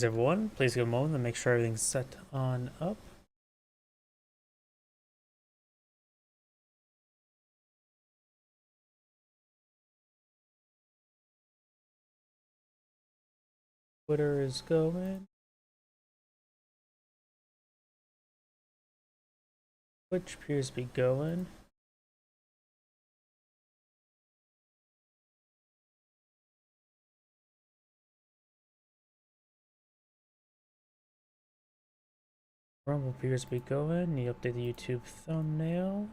Everyone, please give a moment to make sure everything's set on up. Twitter is going. Twitch appears to be going. Rumble appears to be going. Need to update the YouTube thumbnail.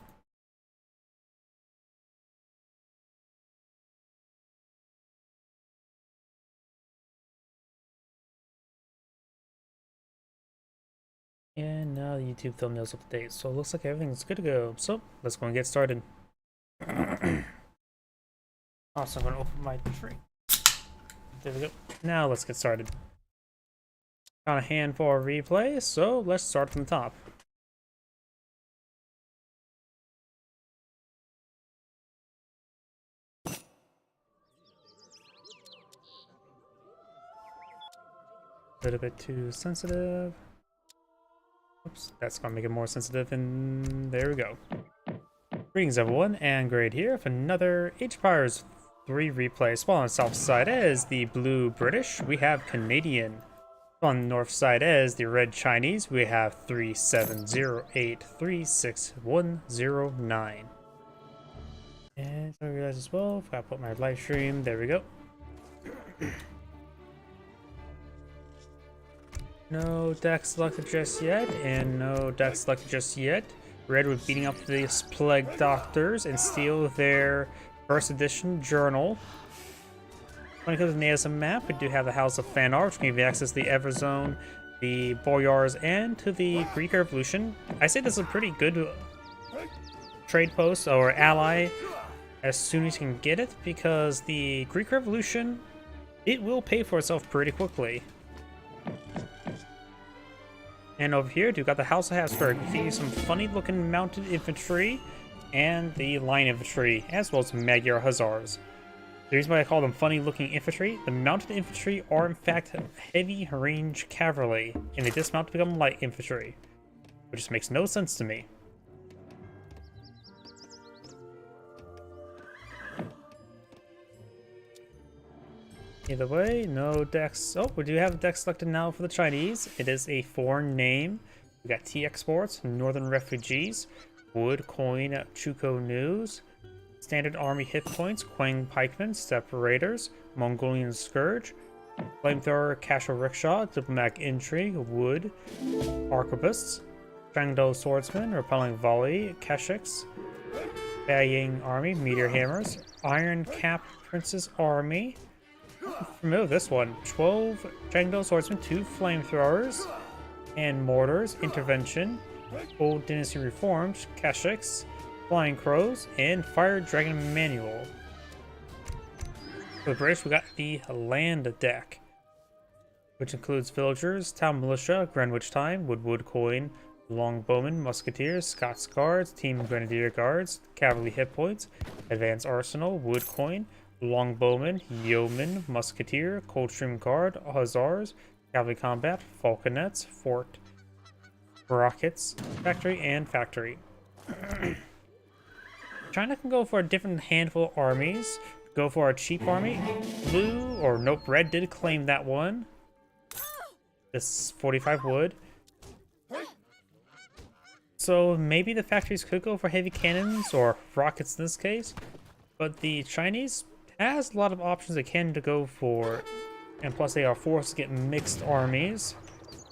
And now the YouTube thumbnail's up to date. So it looks like everything's good to go. So let's go and get started. Also, I'm going to open my tree. There we go. Now let's get started. Got a hand for a replay, so let's start from the top. A little bit too sensitive. Oops, that's gonna make it more sensitive, and there we go. Greetings everyone, and Grade here for another Age of Empires 3 replay. Spawn on the south side as the blue British, we have Canadian. On the north side as the red Chinese, we have 3708361109. And I realize as well, if I put my live stream, there we go. No deck selected just yet, and no deck selected just yet. Red was beating up these Plague Doctors and steal their first edition journal. When it comes to Nea's map, we do have the House of Fan Art, which can give you access to the Everzone, the Boyars, and to the Greek Revolution. I say this is a pretty good trade post or ally as soon as you can get it, because the Greek Revolution, it will pay for itself pretty quickly. And over here, we've got the House of Habsburg. We see some funny looking mounted infantry and the line infantry, as well as Magyar Hussars. The reason why I call them funny looking infantry, the mounted infantry are in fact heavy range cavalry, and they dismount to become light infantry, which just makes no sense to me. Either way, no decks. Oh, we do have a deck selected now for the Chinese. It is a foreign name. We got Tea Exports, Northern Refugees, Wood Coin, Chuko News, Standard Army Hit Points, Quang Pikemen, Separators, Mongolian Scourge, Flamethrower, Casual Rickshaw, Diplomatic Intrigue, Wood, Arquebusts, Shangdo Swordsman, Repelling Volley, Keshiks, Baying Army, Meteor Hammers, Iron Cap Prince's Army. Familiar with this one. 12 Shangdo Swordsmen, 2 Flamethrowers, and Mortars, Intervention, Old Dynasty Reformed, Keshiks, Flying Crows, and Fire Dragon Manual. For the British, we got the Land deck, which includes Villagers, Town Militia, Greenwich Time, Woodwood Coin, Longbowmen, Musketeers, Scots Guards, Team Grenadier Guards, Cavalry Hit Points, Advanced Arsenal, Wood Coin, Longbowmen, Yeoman, Musketeer, Coldstream Guard, Hussars, Cavalry Combat, Falconets, Fort, Rockets, Factory, and Factory. China can go for a different handful of armies. Go for a cheap army. Blue, or nope, red did claim that one. This 45 wood. So maybe the factories could go for heavy cannons or rockets in this case. But the Chinese has a lot of options they can to go for, and plus they are forced to get mixed armies,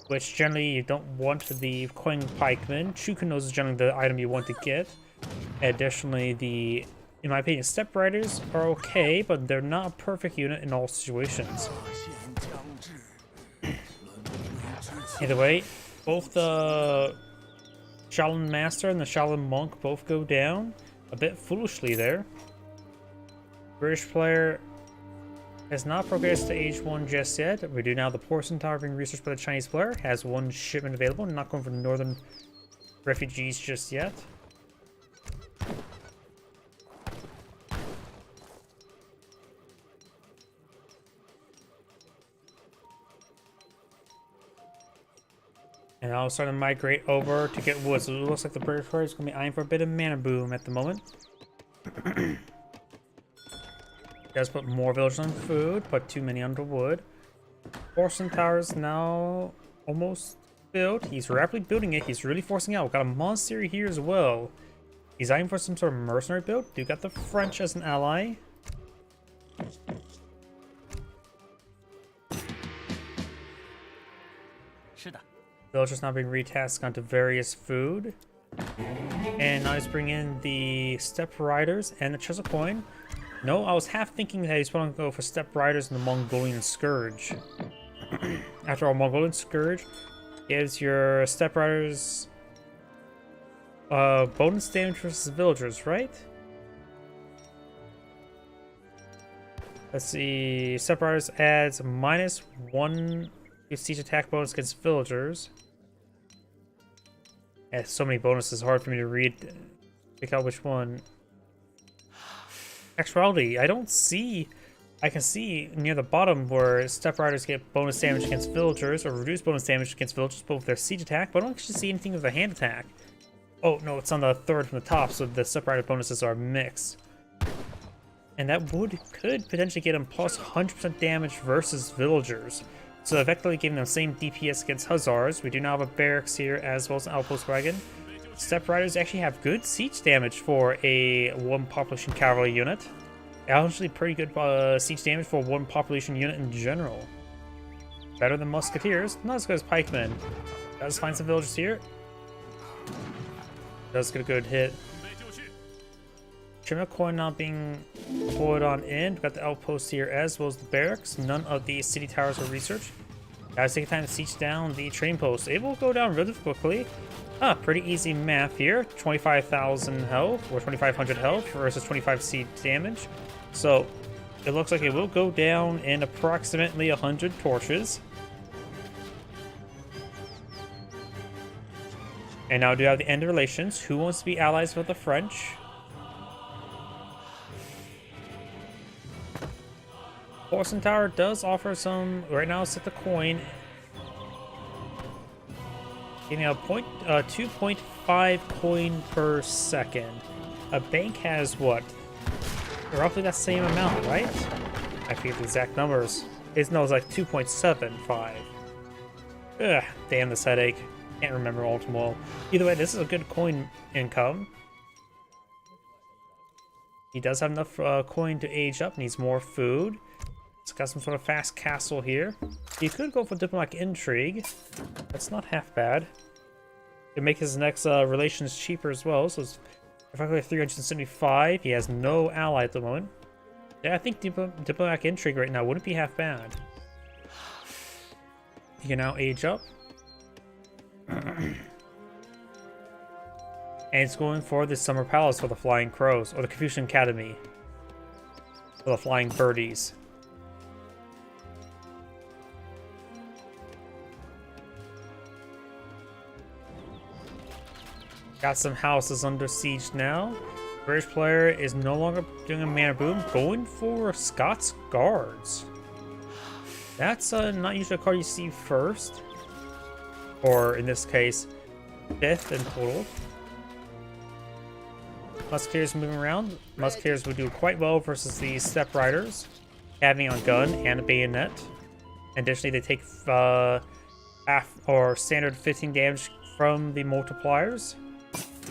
which generally you don't want the Quang Pikemen. Chukanos is generally the item you want to get. Additionally, in my opinion, Step Riders are okay, but they're not a perfect unit in all situations. Either way, both the Shaolin Master and the Shaolin Monk both go down a bit foolishly there. British player has not progressed to age 1 just yet. We do now the porcelain tower being researched by the Chinese player. Has 1 shipment available. Not going for Northern Refugees just yet. And now starting to migrate over to get wood. So it looks like the British player is going to be eyeing for a bit of mana boom at the moment. Does put more villagers on food, put too many under wood. Forcing Tower is now almost built. He's rapidly building it. He's really forcing out. We've got a monastery here as well. He's eyeing for some sort of mercenary build. You got the French as an ally. Villagers now being retasked onto various food. And now he's bringing in the Steppe Riders and the Chisel Coin. No, I was half thinking that he's going to go for Steppe Riders and the Mongolian Scourge. After all, Mongolian Scourge gives your Steppe Riders bonus damage versus villagers, right? Let's see. Steppe Riders adds -1 siege attack bonus against villagers. It has so many bonuses, hard for me to read. Pick out which one. Actuality, I don't see. I can see near the bottom where Steppe Riders get bonus damage against villagers or reduce bonus damage against villagers, both with their siege attack, but I don't actually see anything with a hand attack. Oh no, it's on the third from the top, so the Steppe Rider bonuses are mixed. And that could potentially get him plus 100% damage versus villagers. So effectively giving them the same DPS against Hussars. We do now have a barracks here as well as an outpost wagon. Steppe Riders actually have good siege damage for a 1 population cavalry unit. Actually pretty good siege damage for 1 population unit in general. Better than Musketeers, not as good as Pikemen. Does find some villagers here. Does get a good hit. Chimera Coin now being deployed on in. We've got the outposts here as well as the barracks. None of the city towers are researched. Guys, take time to siege down the train post. It will go down really quickly. Pretty easy math here. 25,000 health or 2,500 health versus 25 siege damage. So it looks like it will go down in approximately 100 torches. And now do have the end of relations. Who wants to be allies with the French? Forcing Tower does offer some. Right now, set the coin. Getting a 2.5 coin per second. A bank has what? Roughly that same amount, right? I forget the exact numbers. It's like 2.75. Ugh, damn this headache. Can't remember ultimately. Either way, this is a good coin income. He does have enough coin to age up, needs more food. It's got some sort of fast castle here. He could go for diplomatic intrigue. That's not half bad. It make his next relations cheaper as well. So it's effectively 375. He has no ally at the moment. Yeah, I think diplomatic intrigue right now wouldn't be half bad. He can now age up. And it's going for the Summer Palace for the Flying Crows, or the Confucian Academy for the Flying Birdies. Got some houses under siege now. British player is no longer doing a mana boom, going for Scots Guards. That's not usually a card you see first, or in this case, 5th in total. Musketeers moving around. Musketeers would do quite well versus the Steppe Riders, having a gun and a bayonet. Additionally, they take half or standard 15 damage from the multipliers.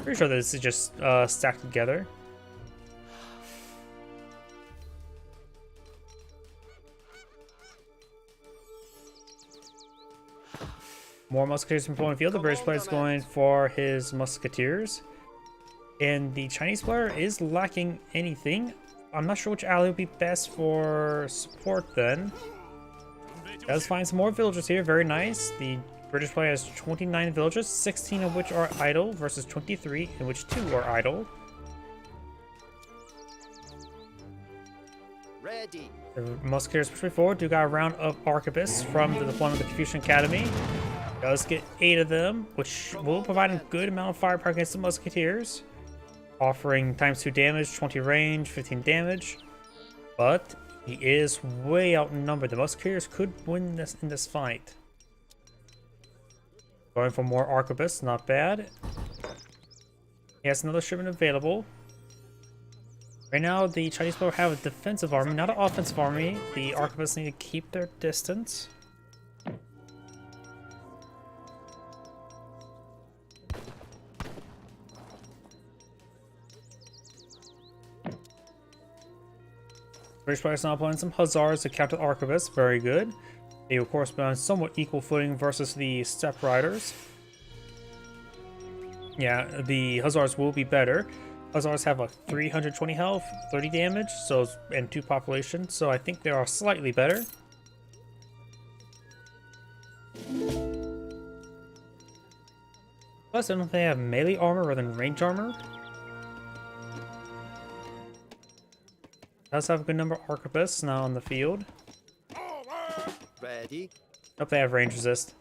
Pretty sure this is just stacked together. More Musketeers from point of field. The British player is going for his Musketeers. And the Chinese player is lacking anything. I'm not sure which ally would be best for support then. Does find some more villagers here. Very nice. The British player has 29 villagers, 16 of which are idle versus 23 in which 2 are idle. Ready. The Musketeers push forward. Do got a round of arquebusists from the deployment of the Confucian Academy. Does get 8 of them, which will provide a good amount of firepower against the Musketeers. Offering ×2 damage, 20 range, 15 damage. But he is way outnumbered. The Musketeers could win this in this fight. Going for more Arquebus, not bad. He has another shipment available. Right now, the Chinese people have a defensive army, not an offensive army. The Arquebus need to keep their distance. British players now playing some Hussars to counter Arquebus, very good. They of course been on somewhat equal footing versus the Steppe Riders. Yeah, the Hussars will be better. Hussars have like 320 health, 30 damage, so and 2 population, so I think they are slightly better. Plus, I don't think they have melee armor rather than range armor. Does have a good number of Arquebus now on the field. Ready. Hope they have range resist.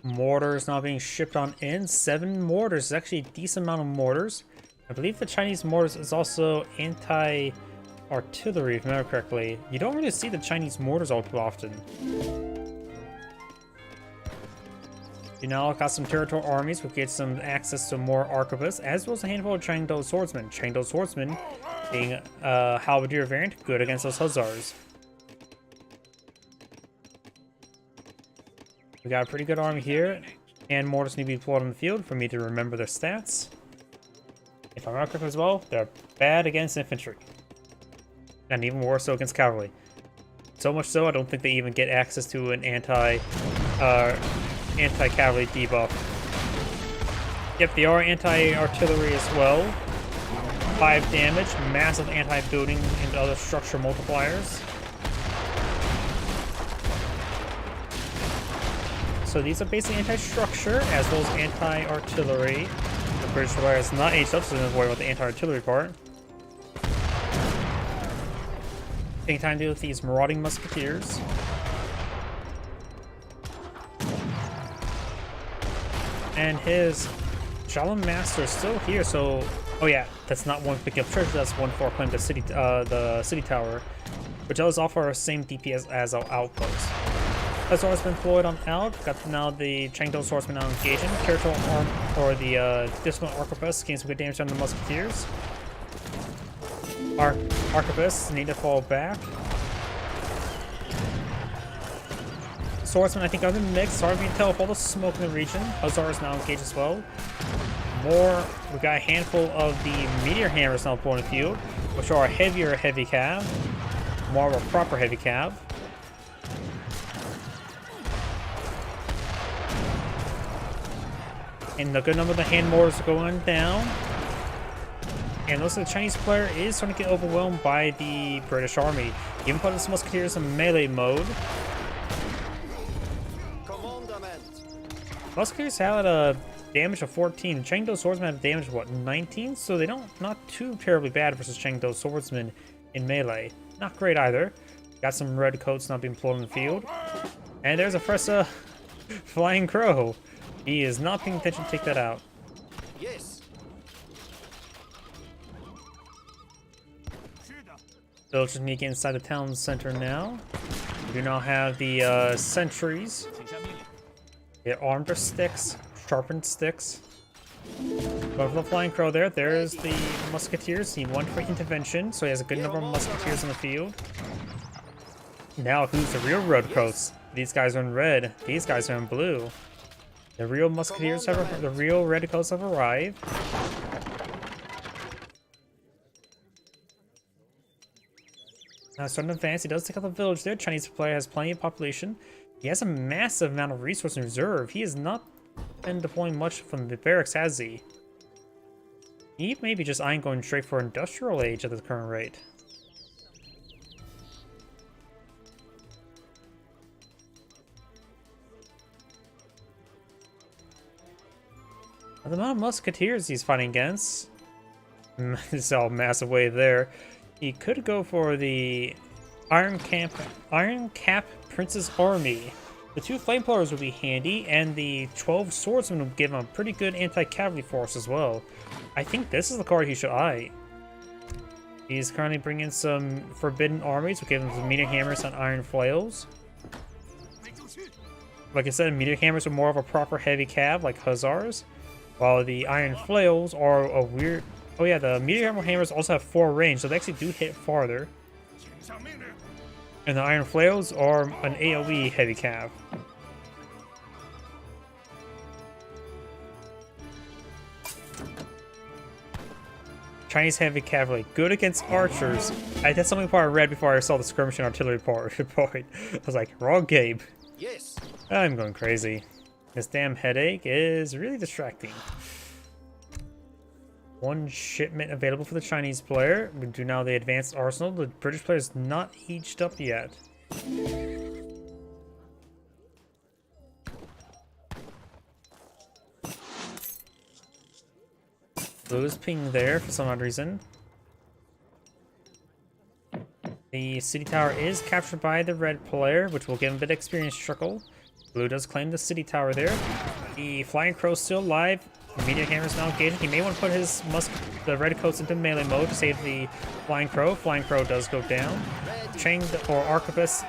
Mortars now being shipped on in. 7 mortars is actually a decent amount of mortars. I believe the Chinese mortars is also anti-artillery, if I remember correctly. You don't really see the Chinese mortars all too often. You now got some territorial armies, which get some access to more Arquebus, as well as a handful of Chengdu swordsmen. Chengdu swordsmen being halberdier variant, good against those Hussars. We got a pretty good army here, and mortars need to be deployed on the field for me to remember their stats. If I'm not correct as well, they're bad against infantry. And even worse so against cavalry. So much so, I don't think they even get access to an anti-cavalry debuff. Yep, they are anti-artillery as well. 5 damage, massive anti-building and other structure multipliers. So these are basically anti-structure as well as anti-artillery. The British Empire is not aged up, so don't worry about the anti-artillery part. Taking time to deal with these marauding musketeers. And his Shaolin Master is still here, so... Oh yeah, that's not one picking up treasure, that's one for claim the city tower. Which does offer the same DPS as our outpost. Hussars been deployed on out. Got now the Chengdu swordsman now engaging. Territorial arm or the disciplined Arquebus gains some good damage on the musketeers. Arquebus need to fall back. Swordsmen I think are the mix. Hard to tell with all the smoke in the region. Hussars now engaged as well. More, we got a handful of the meteor hammers now deployed in the field, which are a heavier heavy cav. More of a proper heavy cav. And a good number of the hand mortars are going down. And looks like the Chinese player is starting to get overwhelmed by the British army. Even put the musketeers in melee mode. Musketeers had a damage of 14. Chengdu swordsmen have damage of what, 19? So they not too terribly bad versus Chengdu swordsmen in melee. Not great either. Got some red coats not being deployed in the field. And there's a first flying crow. He is not paying attention to take that out. Yes. Villagers need to get inside the town center now. We do now have the sentries. Get armed with sticks, sharpened sticks. Going for the flying crow there. There's the musketeers. He went for intervention, so he has a good number of musketeers in the field. Now, who's the real redcoats? These guys are in red. These guys are in blue. The real musketeers have the real redcoats have arrived. Now starting to advance, he does take out the village there. Chinese player has plenty of population. He has a massive amount of resource in reserve. He has not been deploying much from the barracks, has he? He may be just eyeing going straight for industrial age at the current rate. The amount of musketeers he's fighting against. This is all massive wave there. He could go for the Iron Cap Prince's Army. The 2 flamethrowers would be handy, and the 12 swordsmen would give him a pretty good anti-cavalry force as well. I think this is the card he should eye. He's currently bringing some forbidden armies. We'll give him some meteor hammers and iron flails. Like I said, meteor hammers are more of a proper heavy cav, like hussars, while the iron flails are a weird. Oh yeah, the meteor hammers also have 4 range, so they actually do hit farther. And the iron flails are an AoE heavy cav. Chinese heavy cavalry, good against archers. That's something part I read before I saw the skirmish and artillery part. I was like, wrong game. Yes. I'm going crazy. This damn headache is really distracting. 1 shipment available for the Chinese player. We do now the advanced arsenal. The British player is not aged up yet. Blue's ping there for some odd reason. The city tower is captured by the red player, which will give him a bit of experience trickle. Blue does claim the city tower there. The flying crow's still alive. The meteor hammer is now engaged. He may want to put his the red coats into melee mode to save the flying crow. Flying crow does go down. Cheng or Arquebus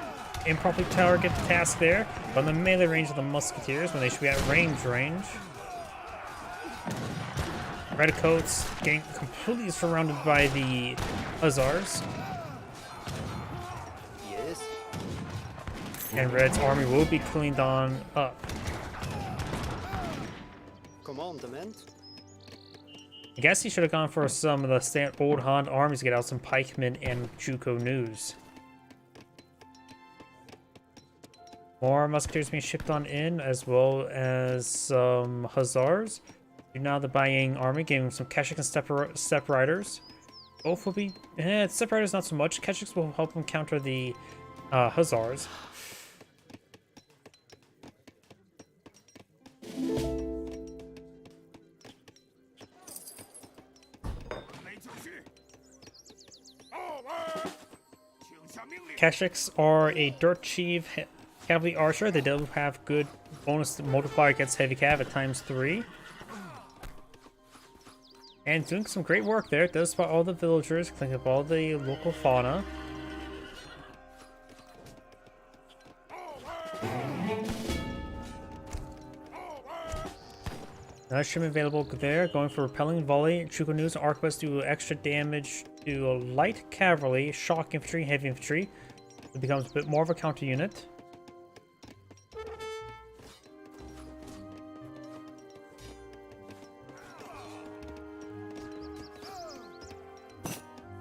improperly target the task there, but on the melee range of the musketeers when they should be at range. Redcoats getting completely surrounded by the hussars. Yes. And Red's army will be cleaned on up. Commandment. I guess he should have gone for some of the old Han armies to get out some pikemen and Juko news. More musketeers being shipped on in, as well as some hussars. Now the Bayang army giving some Keshik and step riders. Both will be... step riders not so much. Keshiks will help them counter the hussars. Keshiks are a dirt chief cavalry archer. They do have good bonus multiplier against heavy cav at ×3. And doing some great work there. It does spot all the villagers, clean up all the local fauna. Another shipment available there, going for repelling volley. Chuko News and Arquebus do extra damage to light cavalry, shock infantry, heavy infantry. It becomes a bit more of a counter unit.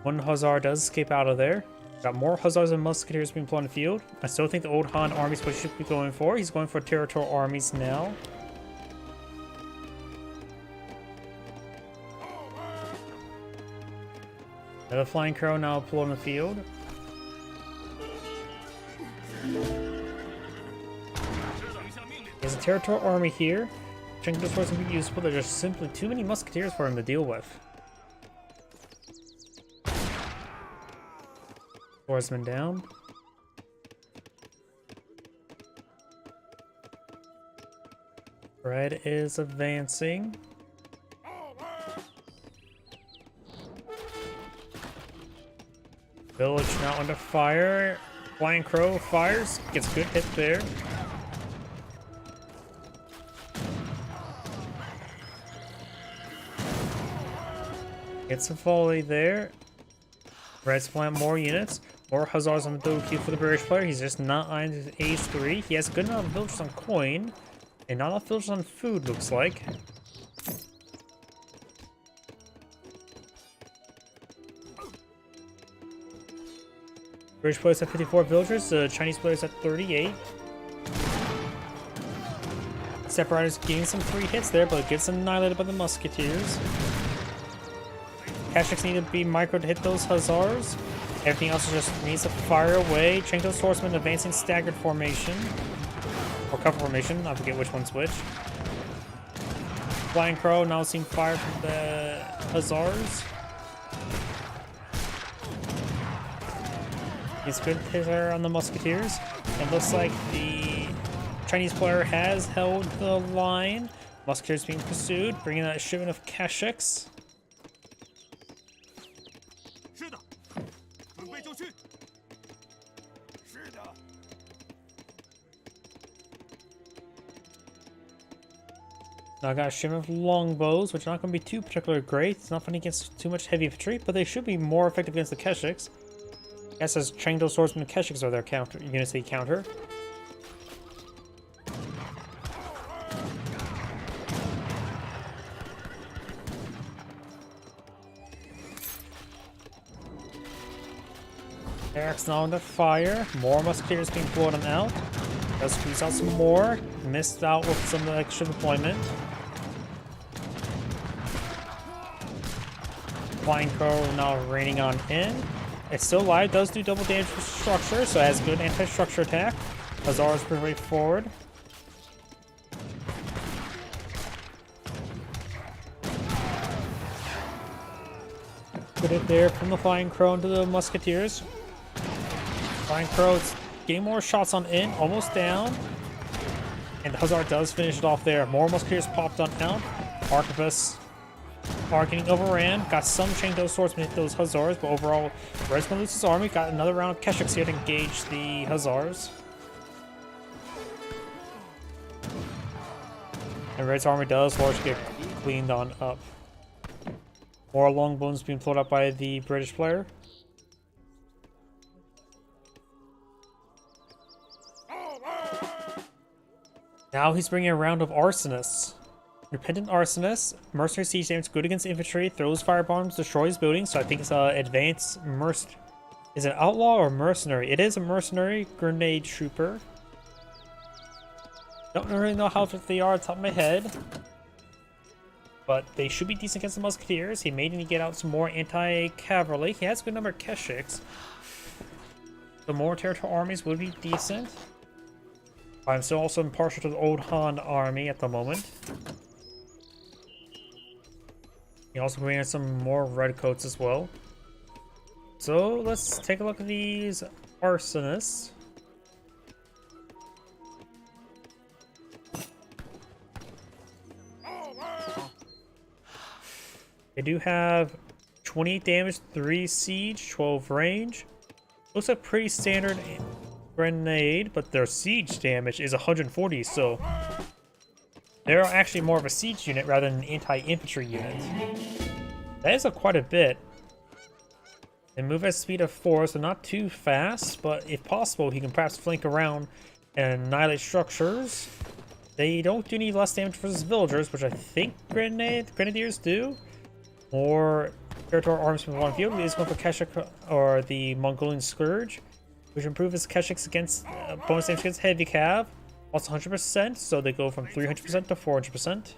One hussar does escape out of there. Got more hussars and musketeers being put on the field. I still think the old Han armies what he should be going for. He's going for territorial armies now. Another flying crow now pulled on the field. There's a territorial army here. Cheng destroys can be useful. There's just simply too many musketeers for him to deal with. Swordsman down. Red is advancing. Village now under fire. Flying Crow fires. Gets a good hit there. Gets a volley there. Red's plant more units. More hussars on the build queue for the British player. He's just not on age 3. He has good enough villagers on coin. And not enough villagers on food, looks like. British players at 54 villagers. The Chinese players at 38. Step Riders getting some free hits there, but gets annihilated by the musketeers. Kashyyyks need to be micro to hit those hussars. Everything else just needs to fire away. Chengto's horsemen advancing staggered formation. Or cover formation, I forget which one's which. Flying Crow now seeing fire from the hussars. He's good hitter on the musketeers. It looks like the Chinese player has held the line. Musketeers being pursued, bringing that shipment of Kashyyyks. Now I got a shimmer of longbows, which are not going to be too particularly great. It's not fighting against too much heavy infantry, but they should be more effective against the Keshiks. Yes, as Chengdo swordsmen and Keshiks are their counter units they counter. Eric's now under fire. More musketeers being blown out. Let's squeeze out some more. Missed out with some extra deployment. Flying Crow now raining on in. It's still alive, does do double damage to structure, so it has good anti-structure attack. Hazar's pretty way forward. Put it there from the Flying Crow into the Musketeers. Flying Crow's getting more shots on in, almost down. And Hazard does finish it off there. More Musketeers popped on out. Arquebus are getting overran. Got some Chengdo swordsmen hit those Hazars, but overall, Red's loses his army. Got another round of Keshiks here to engage the Hazars. And Red's army does largely get cleaned on up. More longbows being pulled up by the British player. Now he's bringing a round of Arsonists. Repentant Arsonist, mercenary siege damage, good against infantry, throws firebombs, destroys buildings. So I think it's advanced Is it outlaw or mercenary? It is a mercenary grenade trooper. Don't really know how fit they are on top of my head, but they should be decent against the musketeers. He may need to get out some more anti-cavalry. He has a good number of Keshiks. The more territorial armies would be decent. I'm still also impartial to the Old Han army at the moment. He also bring in some more redcoats as well. So let's take a look at these arsonists. They do have 28 damage, 3 siege, 12 range. Looks like pretty standard grenade, but their siege damage is 140, so they're actually more of a siege unit rather than an anti-infantry unit. That is quite a bit. They move at speed of 4, so not too fast, but if possible, he can perhaps flank around and annihilate structures. They don't do any less damage versus villagers, which I think grenadiers do. More territorial arms from one field. He's going for Keshik or the Mongolian Scourge, which improves Keshiks against bonus damage against heavy cav. Also 100%, so they go from 300% to 400%.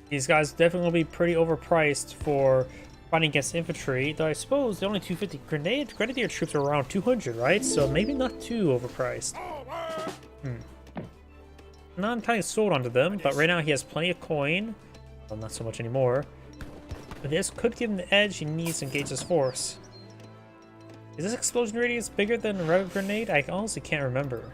These guys definitely will be pretty overpriced for fighting against infantry, though I suppose the only 250 grenadier troops are around 200, right? So maybe not too overpriced. Not entirely sold onto them, but right now he has plenty of coin. Well, not so much anymore. But this could give him the edge he needs to engage his force. Is this explosion radius bigger than a regular grenade? I honestly can't remember.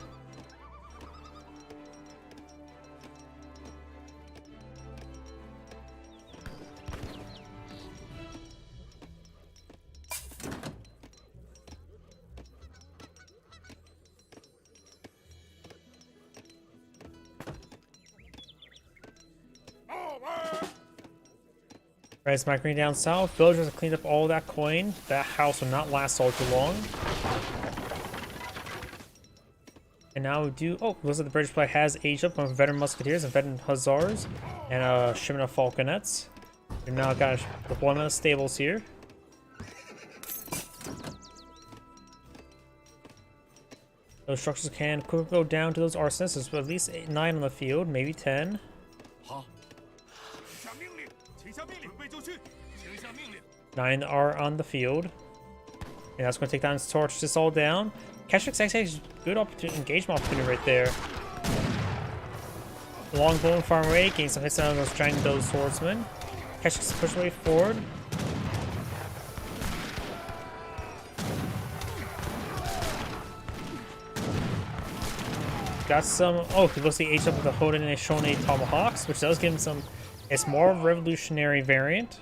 Right, it's migrating down south. Villagers have cleaned up all that coin. That house will not last all too long. And now we do... Oh, looks like the British player has aged up from veteran musketeers and veteran hussars and a shipment of falconets. We've now got a deployment of stables here. Those structures can quickly go down to those arsonists. There's at least 9 on the field, maybe 10. 9 are on the field. And that's going to take down and torch this all down. Keshik's actually has good engagement opportunity right there. Longbow and farm away, getting some hits out of those Chengdo swordsmen. Keshik's push way forward. got some. Oh, he looks like H up with the Hodine Shone Tomahawks, which does give him some. It's more revolutionary variant.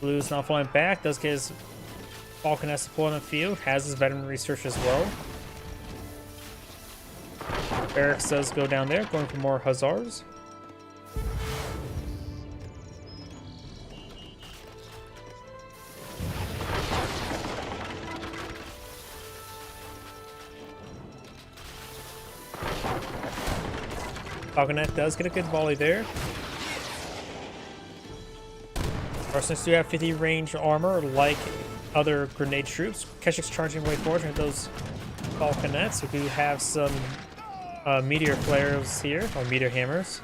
Blue's not falling back. Does get his Falconess deployed on the field. Has his veteran research as well. Barracks does go down there, going for more Hussars. Falconet does get a good volley there. Arsonists do have 50 range armor, like other grenade troops. Keshik's charging way forward to hit those Falconets. We do have some meteor flares here, or meteor hammers.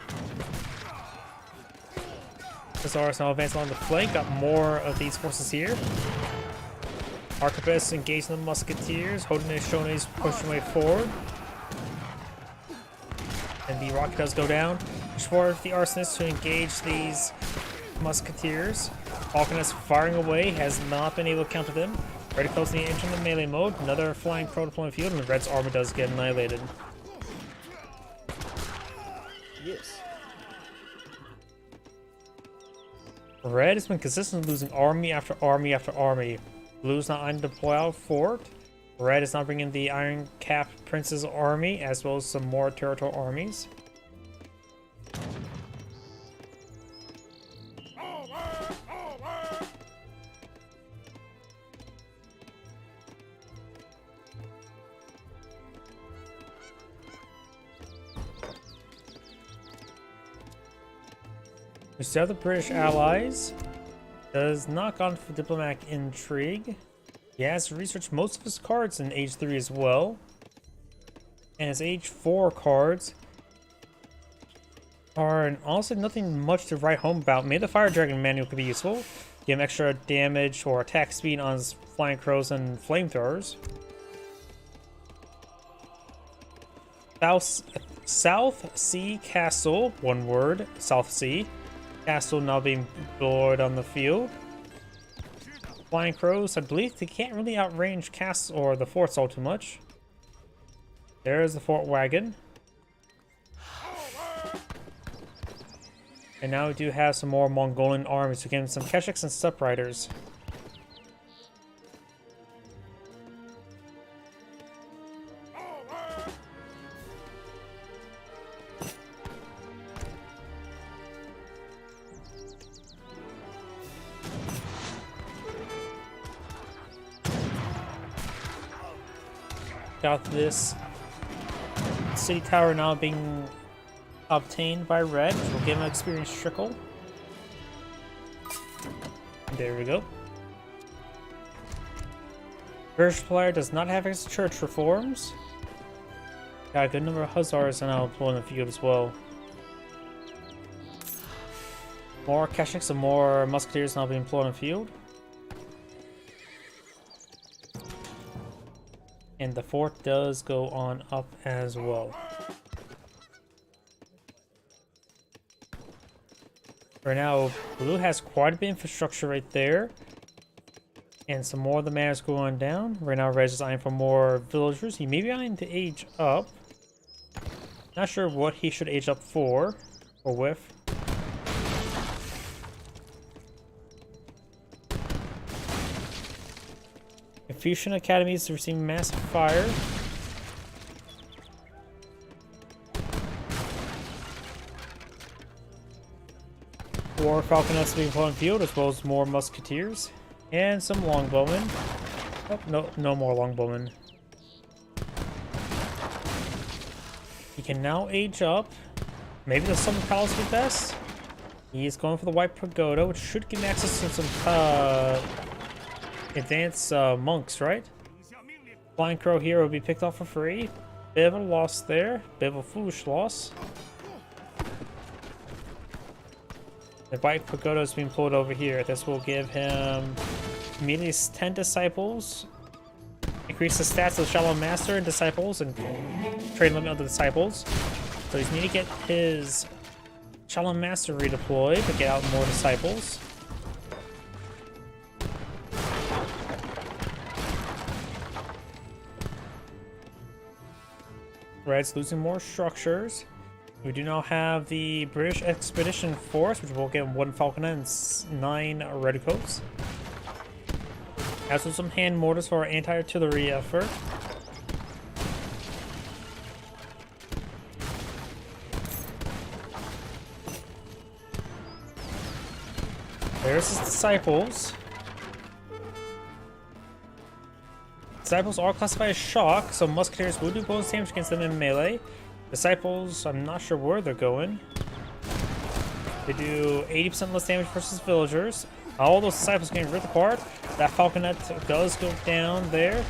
Hussars now advance along the flank. Got more of these forces here. Arquebus engaging the musketeers. Hodine Shone's pushing way forward. And the rocket does go down. Push forward the arsonists to engage these musketeers. Falconess firing away, has not been able to counter them. Ready close to the engine in melee mode. Another flying crow deploying field, and the red's armor does get annihilated. Yes. Red has been consistently losing army after army after army. Blue's not on deploy out for it. Red is now bringing the Iron Cap Prince's army, as well as some more territorial armies. We still have the British allies. Does not gone for diplomatic intrigue. He has researched most of his cards in Age 3 as well. And his Age 4 cards are honestly nothing much to write home about. Maybe the Fire Dragon manual could be useful. Give him extra damage or attack speed on his flying crows and flamethrowers. South Sea Castle, one word, South Sea. Castle now being deployed on the field. Flying crows, I believe they can't really outrange castle or the forts all too much. There's the fort wagon. And now we do have some more Mongolian armies, again some Keshiks and Steppe Riders. Got this city tower now being obtained by red, which will give him an experience trickle. There we go. British player does not have his church reforms. Got a good number of Hussars now deployed in the field as well. More Keshiks and more Musketeers now being deployed in the field. And the fort does go on up as well. Right now, Blue has quite a bit of infrastructure right there. And some more of the mana is going down. Right now, Red is eyeing for more villagers. He may be eyeing to age up. Not sure what he should age up for or with. Confucian Academy is receiving massive fire. War Falconets being put on field, as well as more Musketeers. And some Longbowmen. Oh, no more Longbowmen. He can now age up. Maybe the Summon Palace would be best. He's going for the White Pagoda, which should give him access to some advanced monks, right? Flying Crow here will be picked off for free. Bit of a loss there. Bit of a foolish loss. The White Pagoda is being pulled over here. This will give him immediately 10 disciples. Increase the stats of Shallow Master and disciples and trade limit of the disciples. So he's need to get his Shallow Master redeployed to get out more disciples. Red's losing more structures. We do now have the British Expedition Force, which will get 1 Falconet and 9 Redcoats. Also some hand mortars for our anti-artillery effort. There's his disciples. Disciples are classified as shock, so musketeers will do bonus damage against them in melee. Disciples, I'm not sure where they're going. They do 80% less damage versus villagers. All those disciples getting ripped apart. That falconet does go down there.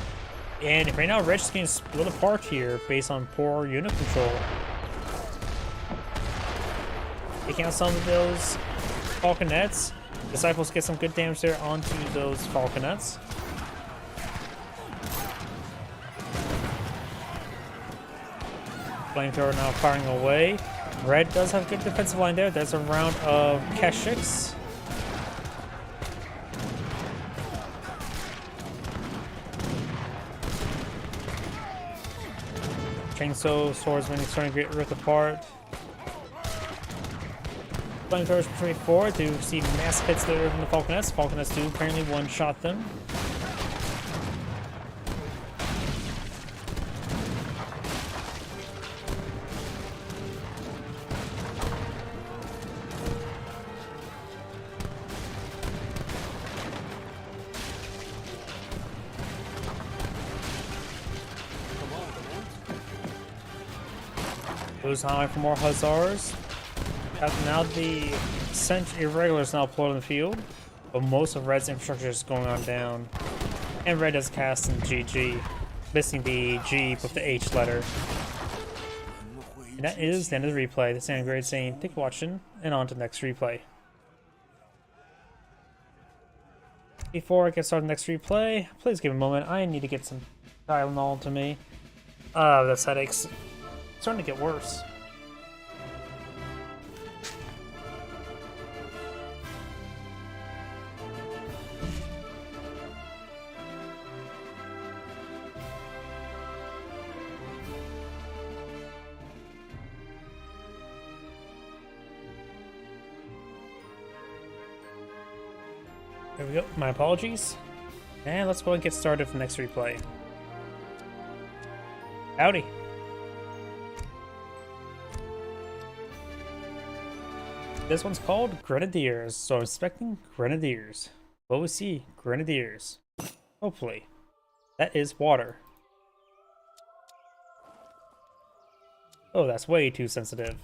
And right now, Red's getting split apart here based on poor unit control. Taking out some of those falconets. Disciples get some good damage there onto those falconets. Flamethrower now firing away. Red does have a good defensive line there. There's a round of Keshiks. Chainsaw swordsman is starting to get ripped apart. Flamethrowers pushing forward to see massive hits there from the falconets. Falconets do apparently one-shot them. Goes high for more hussars. Now the irregulars now deployed on the field, but most of Red's infrastructure is going on down. And Red does cast in GG, missing the G with the H letter. And that is the end of the replay. This is Android saying thank you for watching, and on to the next replay. Before I get started the next replay, please give me a moment. I need to get some Tylenol to me. This headache's starting to get worse. There we go. My apologies. And let's go and get started for the next replay. Howdy. This one's called Grenadiers, so I'm expecting Grenadiers. Will we see Grenadiers? Hopefully. That is water. Oh, that's way too sensitive.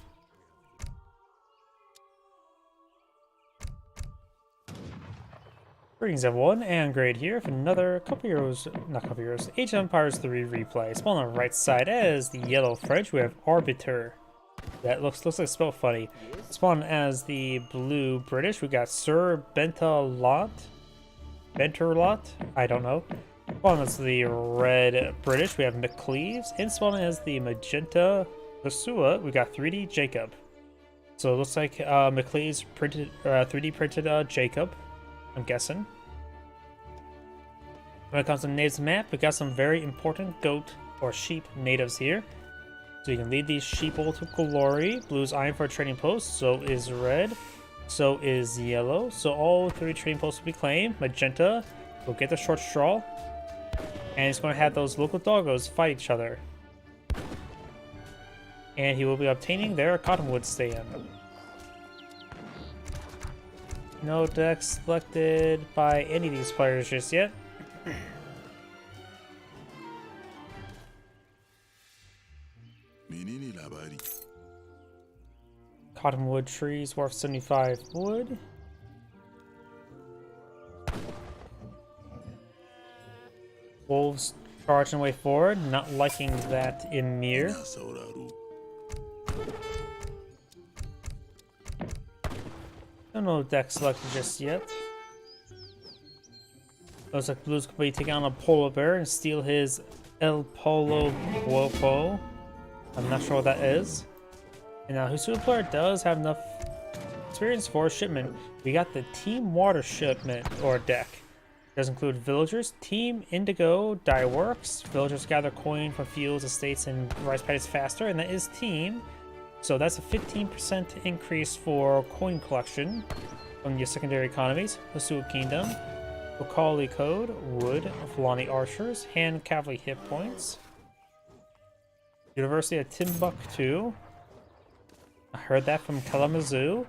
Greetings everyone, and Grade here for another Age of Empires 3 replay. Spawn on the right side as the yellow French, we have Arbiter. That looks like spelled funny. Spawn as the blue British, we got Sir Benterlot, I don't know. Spawn as the red British, we have McCleaves. And spawn as the magenta Lasua, we got 3D Jacob. So it looks like McCleaves printed 3D printed Jacob, I'm guessing. When it comes to natives map, we got some very important goat or sheep natives here. So you can lead these sheep all to glory. Blue's eyeing for a trading post, so is red, so is yellow. So all 3 trading posts will be claimed. Magenta will get the short straw, and he's going to have those local doggos fight each other. And he will be obtaining their cottonwood stand. No decks selected by any of these players just yet. Cottonwood trees worth 75 wood. Wolves charging way forward, not liking that Emir. Don't know deck selected just yet. Looks like Blue's going to be taking on a polar bear and steal his El Polo Guapo. I'm not sure what that is. And now Husu player does have enough experience for a shipment. We got the Team Water shipment or deck. Does include villagers, Team Indigo, Dye Works. Villagers gather coin from fields, estates, and rice paddies faster, and that is team. So that's a 15% increase for coin collection from your secondary economies. Hosua Kingdom, Okali Code, Wood, Fulani Archers, Hand Cavalry hit points. University of Timbuktu. I heard that from Kalamazoo.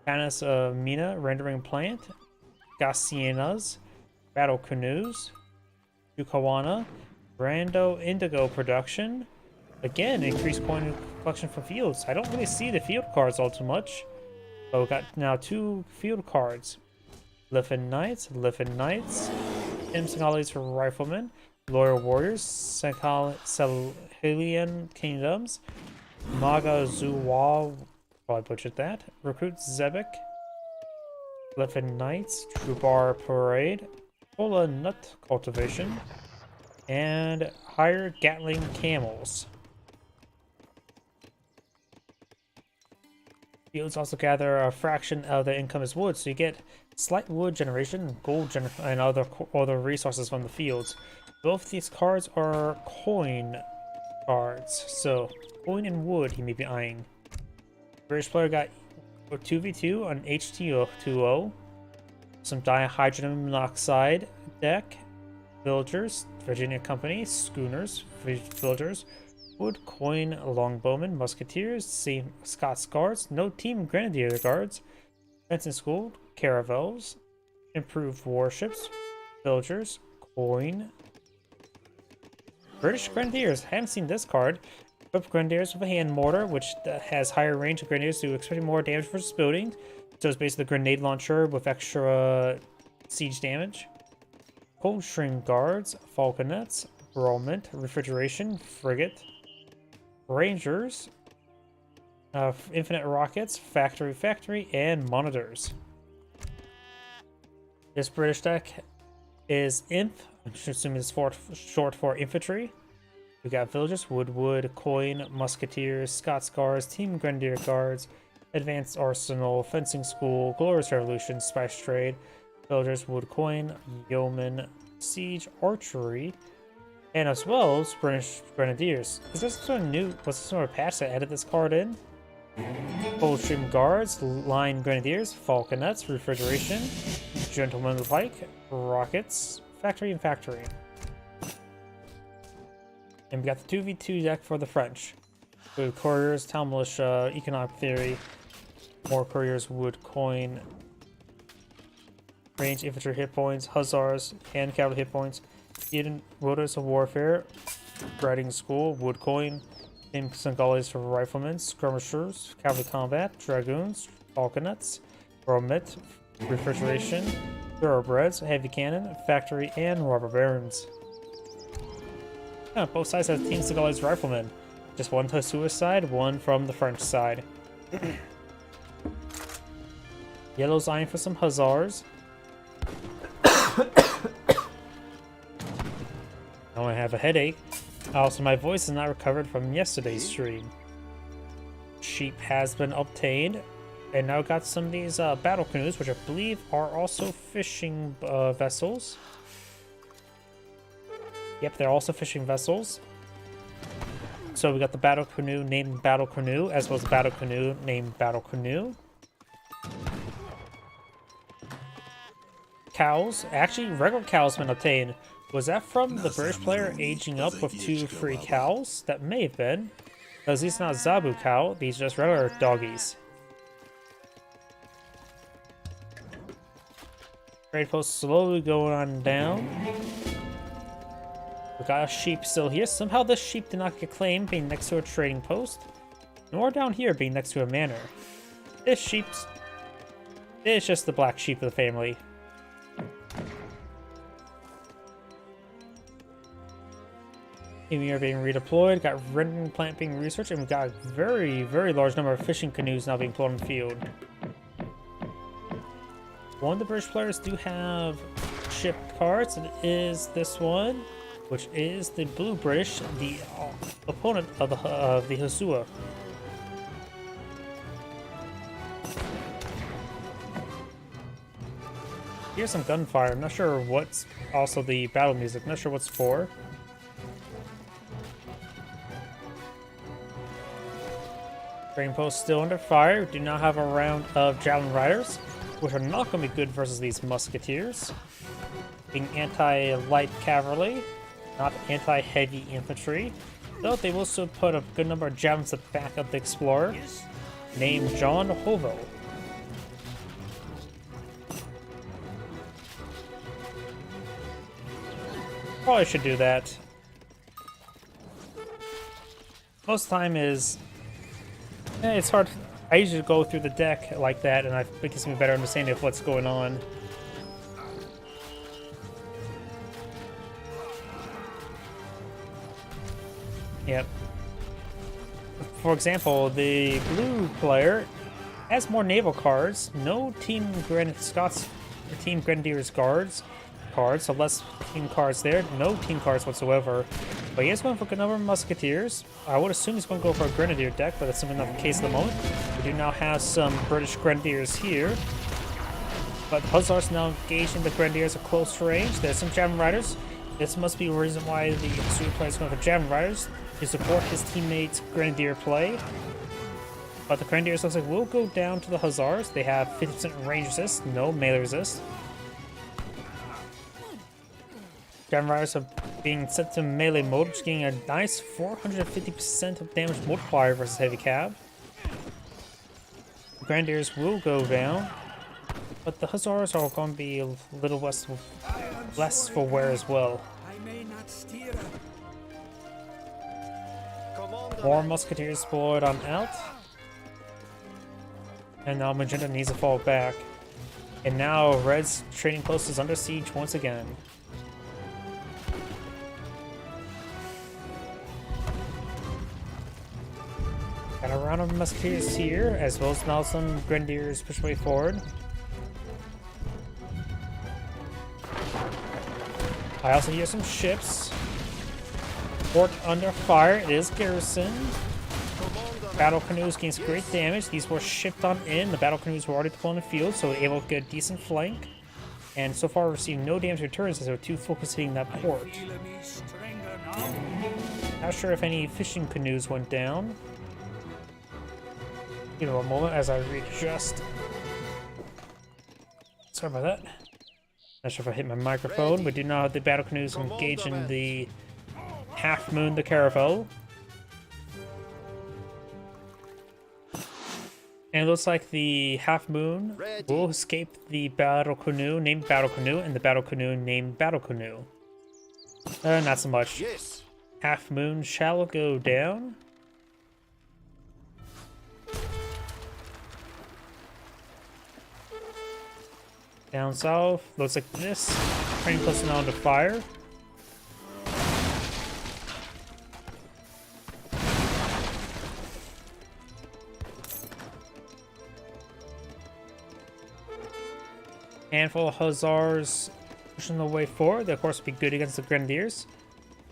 Canis Mina, Rendering Plant. Gacienas. Battle Canoes, Yukawana, Brando Indigo Production. Again, increased coin collection for fields. I don't really see the field cards all too much. But we got now 2 field cards. Liffin Knights, Tim Singali's for Riflemen, Loyal Warriors, Sahelian Kingdoms, Magazuwa, probably butchered that, Recruit Zebek, Liffin Knights, Trubar Parade, Cola Nut Cultivation, and Hired Gatling Camels. Fields also gather a fraction of their income as wood, so you get slight wood generation, gold and other resources from the fields. Both these cards are coin cards, so coin and wood he may be eyeing. British player got 2v2 on H2O. Some dihydrogen monoxide deck, villagers, Virginia Company, schooners, villagers, wood, coin, longbowmen, musketeers, same Scots Guards, no team grenadier guards, fencing school, caravels, improved warships, villagers, coin, British Grenadiers. Haven't seen this card. Equip Grenadiers with a hand mortar, which has higher range of Grenadiers, do expecting more damage versus building. So it's basically the grenade launcher with extra siege damage. Coldstream Guards, Falconets, Rollment, Refrigeration, Frigate, Rangers, Infinite Rockets, Factory, and Monitors. This British deck is Imp. I'm assuming it's short for Infantry. We got Villagers, Wood, Coin, Musketeers, Scots Guards, Team Grenadier Guards, Advanced Arsenal, Fencing School, Glorious Revolution, Spice Trade, Villagers, Wood, Coin, Yeoman, Siege, Archery, and as well as British Grenadiers. Is this sort of new? Was this sort of patch that added this card in? Coldstream Guards, Line Grenadiers, Falconets, Refrigeration, Gentlemen Pike, Rockets, Factory. And we got the 2v2 deck for the French. With Couriers, Town Militia, Economic Theory, more Couriers, Wood, Coin, Range Infantry hit points, Hussars, Hand Cavalry hit points, Eden Wilderness of Warfare, Riding School, Wood, Coin, Team Singali's for Riflemen, Skirmishers, Cavalry Combat, Dragoons, Falconets, Romit, Refrigeration, Thoroughbreds, Heavy Cannon, Factory, and Robber Barons. Yeah, both sides have Team Singali's Riflemen. Just one to suicide, one from the French side. Yellow's eyeing for some Hussars. Now I have a headache. Also, my voice is not recovered from yesterday's stream. Sheep has been obtained. And now got some of these battle canoes, which I believe are also fishing vessels. Yep, they're also fishing vessels. So we got the battle canoe named Battle Canoe, as well as the battle canoe named Battle Canoe. Cows. Actually, regular cows been obtained. Was that from the British player aging up with 2 free cows? That may have been. Because these are not Zabu cow, these are just regular doggies. Trade post slowly going on down. We got a sheep still here. Somehow this sheep did not get claimed being next to a trading post. Nor down here being next to a manor. This sheep's... it's just the black sheep of the family. We are being redeployed, got rendering plant being researched, and we've got a very, very large number of fishing canoes now being put on the field. One of the British players do have ship cards. It is this one, which is the Blue British, the opponent of the Hosua. Here's some gunfire. I'm not sure what's also the battle music. I'm not sure what's for. Trading post still under fire. We do not have a round of javelin riders, which are not going to be good versus these musketeers. Being anti-light cavalry, not anti-heavy infantry. Though they will still put a good number of javelins to back up the explorer, named John Hovo. Probably should do that. Most time is... it's hard. I usually go through the deck like that, and it gives me a better understanding of what's going on. Yep. For example, the blue player has more naval cards, no Team Scots or Team Grenadiers cards, so less team cards there, no team cards whatsoever. But he is going for a good number of musketeers. I would assume he's going to go for a grenadier deck, but that's simply not the case at the moment. We do now have some British grenadiers here. But Hussars now engaging the grenadiers at close range. There's some javelin riders. This must be a reason why the Super player is going for javelin riders, to support his teammates' grenadier play. But the grenadiers looks like will go down to the Hussars. They have 50% range resist, no melee resist. Javelin riders are being set to melee mode, which is getting a nice 450% of damage multiplier versus heavy cav. The grenadiers will go down, but the Hussars are going to be a little less for wear as well. More musketeers deployed on out. And now Magenta needs to fall back. And now Red's trading post is under siege once again. Got a round of musketeers here, as well as now some grenadiers push way forward. I also hear some ships. Fort under fire. It is garrisoned. Battle canoes gains great damage. These were shipped on in. The battle canoes were already deployed in the field, so able to get a decent flank. And so far, received no damage returns as they were too focused hitting that port. Not sure if any fishing canoes went down. Give me a moment as I readjust. Sorry about that. Not sure if I hit my microphone, but do not have the battle canoes engage in the Half Moon the Caravel. And it looks like the Half Moon will escape the battle canoe named Battle Canoe and the battle canoe named Battle Canoe. Not so much. Yes. Half Moon shall go down. Down south, looks like this. Train close now to fire. Handful of Hussars pushing the way forward. They, of course, will be good against the Grenadiers.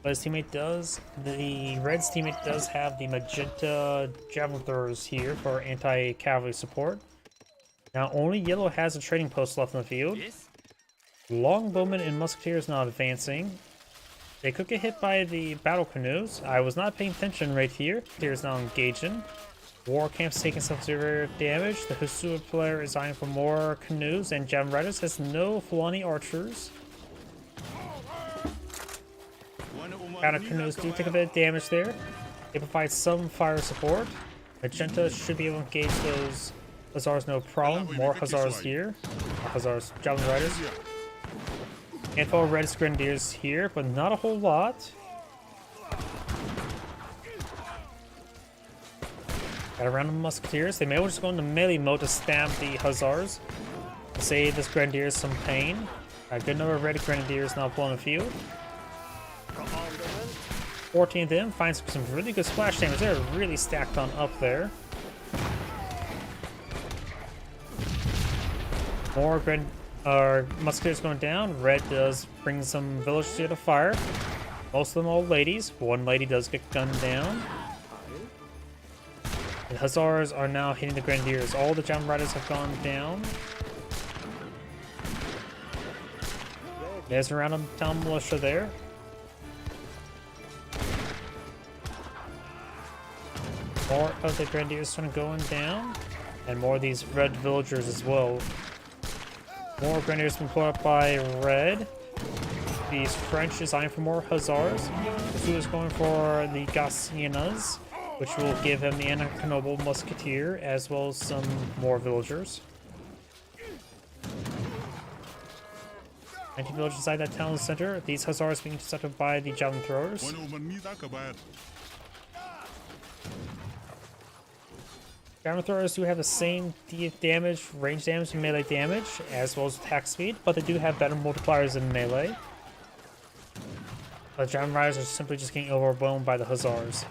But his teammate does, the Red's teammate does have the Magenta Javelin Throwers here for anti-cavalry support. Now, only Yellow has a trading post left in the field. Longbowmen and Musketeers not advancing. They could get hit by the battle canoes. I was not paying attention right here. Here's now engaging. War Camp's taking some severe damage. The Husua player is eyeing for more canoes, and Javelin Riders has no Fulani archers. Battle canoes do take a bit of damage there. They provide some fire support. Magenta should be able to engage those Hussars no problem. More Hussars here. Hussars, Javelin Riders. Handful of Red's Grenadiers here, but not a whole lot. Got a round of Musketeers. They may well just go into melee mode to stab the Hussars. To save this Grenadiers some pain. A good number of Red Grenadiers now pulling the field. 14th in, finds some really good splash damage. They're really stacked on up there. More Musketeers going down. Red does bring some villagers to the fire. Most of them old ladies. One lady does get gunned down. The Hussars are now hitting the Grenadiers. All the Javelin Riders have gone down. There's a random town militia there. More of the grenadiers starting going down, and more of these red villagers as well. More grenadiers been put up by red. These French designing for more hussars. He was going for the Gaucianas, which will give him the Annoble Musketeer, as well as some more villagers. 19 villagers inside that town center. These hussars being intercepted by the javelin throwers. Javelin throwers do have the same damage, range damage, and melee damage, as well as attack speed, but they do have better multipliers than melee. The javelin riders are simply just getting overwhelmed by the hussars.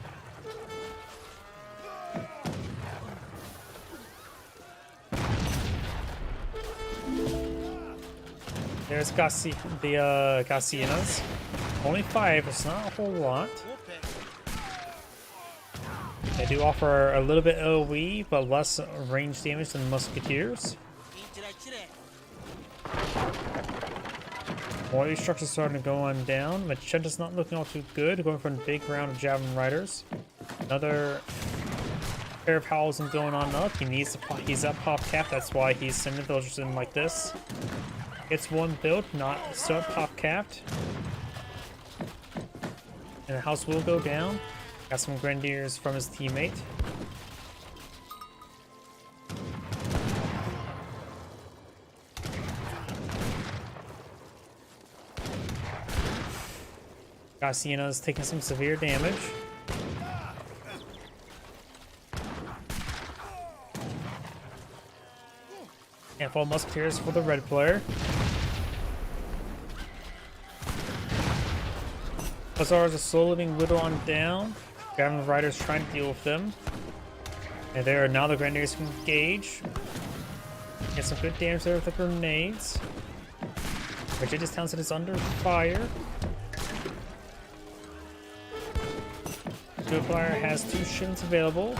There's the Gaucianas. Only 5, it's not a whole lot. They do offer a little bit AoE, but less range damage than musketeers. More of these structures starting to go on down. Magenta's not looking all too good, going for a big round of javelin riders. Another pair of howls going on up. He's at pop cap, that's why he's sending villagers in like this. It's one build, not so pop capped. And the house will go down. Got some grenadiers from his teammate. Gauciana's taking some severe damage. Handful of musketeers for the red player. Hussars are slowly being whittled on down. Javelin riders trying to deal with them. And there are now the grenadiers can engage. Get some good damage there with the grenades. Magenta's Townsend is under fire. Dual Flyer has 2 shins available.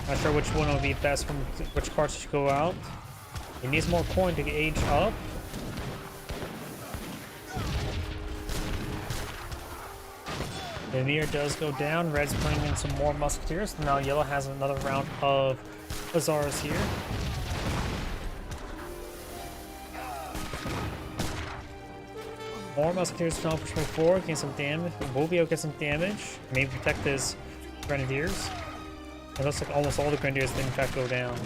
Not sure which one will be best from which cards should go out. He needs more coin to age up. The mirror does go down. Red's bringing in some more musketeers. Now yellow has another round of hussars here. More musketeers to push forward, getting some damage. Bobio gets some damage. Maybe protect his grenadiers. It looks like almost all the grenadiers did in fact go down.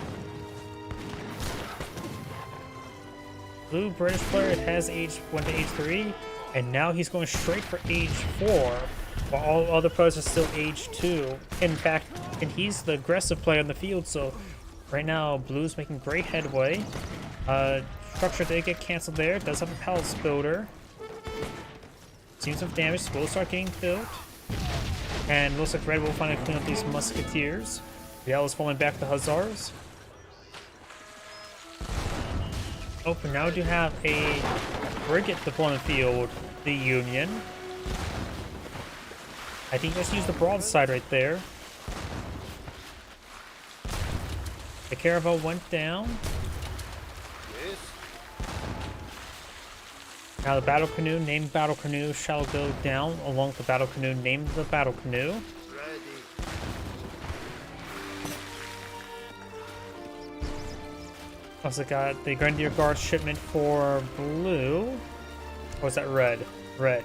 Blue British player went to age 3, and now he's going straight for age 4. While all other players are still age 2. In fact, and he's the aggressive player on the field, so right now Blue's making great headway. Structure did get cancelled there. Does have a palace builder. Seems of damage will start getting built. And looks like Red will finally clean up these musketeers. Yellow's falling back to hussars. Oh, but now we do have a frigate deployment field, the Union. I think just use the broadside right there. The caravel went down. Yes. Now the battle canoe, named battle canoe, shall go down along with the battle canoe, named the battle canoe. Ready. Also got the Grenadier Guard shipment for blue. Or was that red? Red.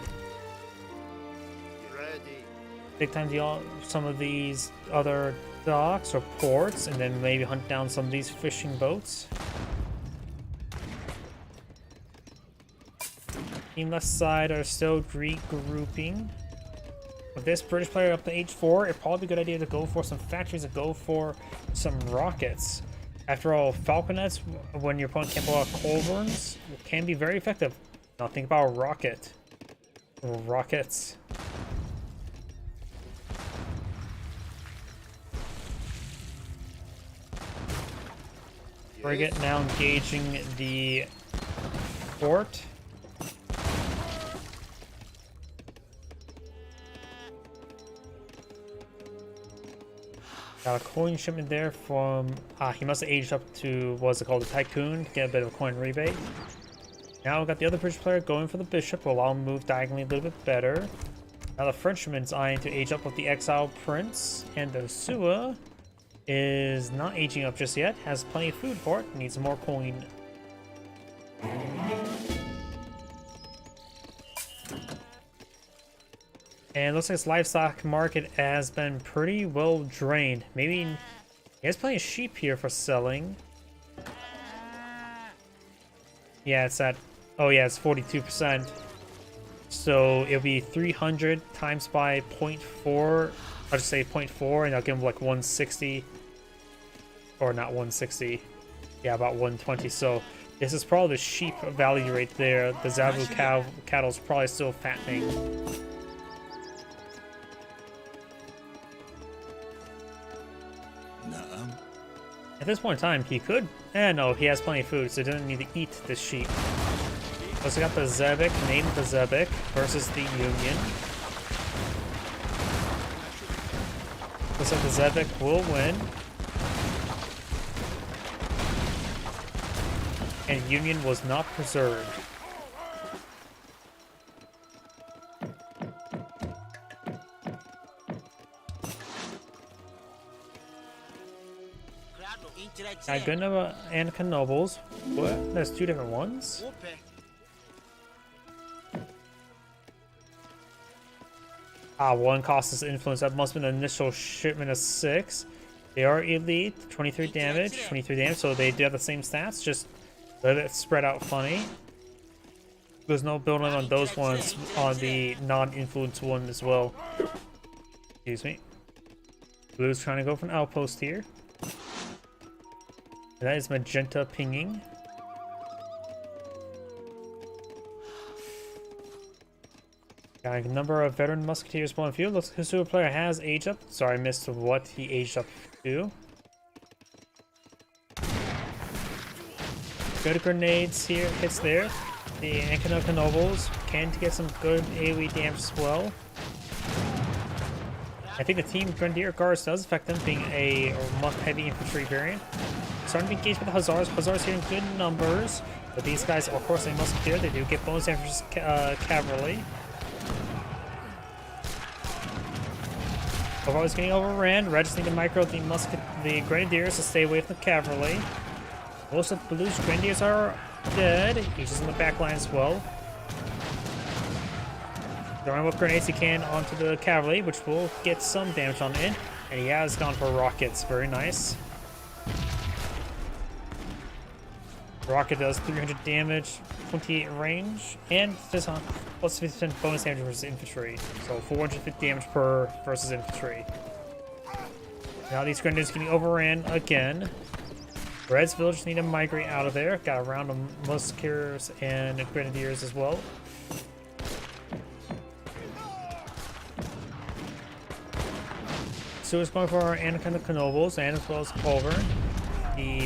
Ready. Big time deal some of these other docks or ports, and then maybe hunt down some of these fishing boats. Team left side are still regrouping. With this British player up to age 4, it'd probably be a good idea to go for some factories, to go for some rockets. After all, falconets, when your opponent can't pull out culverins, can be very effective. Now think about a rocket. Rockets. Frigate now engaging the fort. Got a coin shipment there from, he must have aged up to, what's it called, the Tycoon, to get a bit of a coin rebate. Now we've got the other British player going for the Bishop, will allow him to move diagonally a little bit better. Now the Frenchman's eyeing to age up with the Exile Prince, and the Sua is not aging up just yet, has plenty of food for it, needs more coin. And it looks like his livestock market has been pretty well drained. Maybe he has plenty of sheep here for selling. Yeah, it's at, oh yeah, it's 42%. So it'll be 300 times by 0.4. I'll just say 0.4 and I'll give him like 160. Or not 160. Yeah, about 120. So this is probably the sheep value right there. The Zabu cattle's probably still fattening. At this point in time, he could. No, he has plenty of food, so he doesn't need to eat this sheep. Also got the Zebek, named the Zebek, versus the Union. Looks like the Zebek will win. And Union was not preserved. Got good number Anakin nobles. What? There's two different ones? One cost is influence. That must have been the initial shipment of 6. They are elite, 23 damage, so they do have the same stats, just a little bit spread out funny. There's no building on those ones on the non-influence one as well. Excuse me. Blue's trying to go for an outpost here. And that is Magenta pinging. Got a number of veteran musketeers on the field. Looks like the super player has aged up. Sorry, I missed what he aged up to. Good grenades here, hits there. The Ankanoka nobles can get some good AoE damage as well. I think the team Grenadier Guards does affect them, being a heavy infantry variant. Starting to engage with the Hussars. Hussars here in good numbers, but these guys, of course, they musketeer. They do get bonus damage cavalry. Overall, he's getting overran. Red just need to micro the Grenadiers to stay away from the cavalry. Most of the Blue's Grenadiers are dead. He's just in the back line as well. Throwing what grenades he can onto the cavalry, which will get some damage on it. And he has gone for rockets. Very nice. Rocket does 300 damage, 28 range, and this on plus 50% bonus damage versus infantry. So 450 damage per versus infantry. Now these grenadiers getting overran again. Red's village need to migrate out of there. Got a round of musketeers and grenadiers as well. So it's going for our Anakin nobles and as well as Culver. The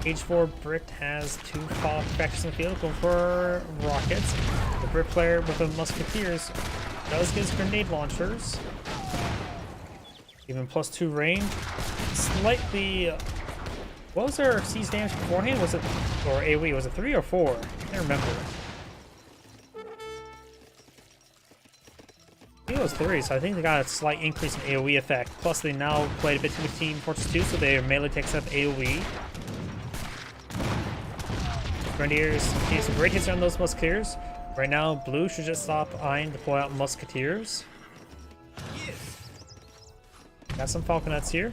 H4 Brit has 2 fall factors in the field, going for rockets. The Brit player with the musketeers does get his grenade launchers. Even +2 range. Slightly. What was their siege damage beforehand? Was it, or AoE? Was it 3 or 4? I can't remember. I think it was 3, so I think they got a slight increase in AoE effect. Plus, they now played a bit too much Team Fortress 2, so their melee takes up AoE. Grenadiers getting some great hits on those musketeers. Right now, Blue should just stop eyeing to pull out musketeers. Got some falconets here.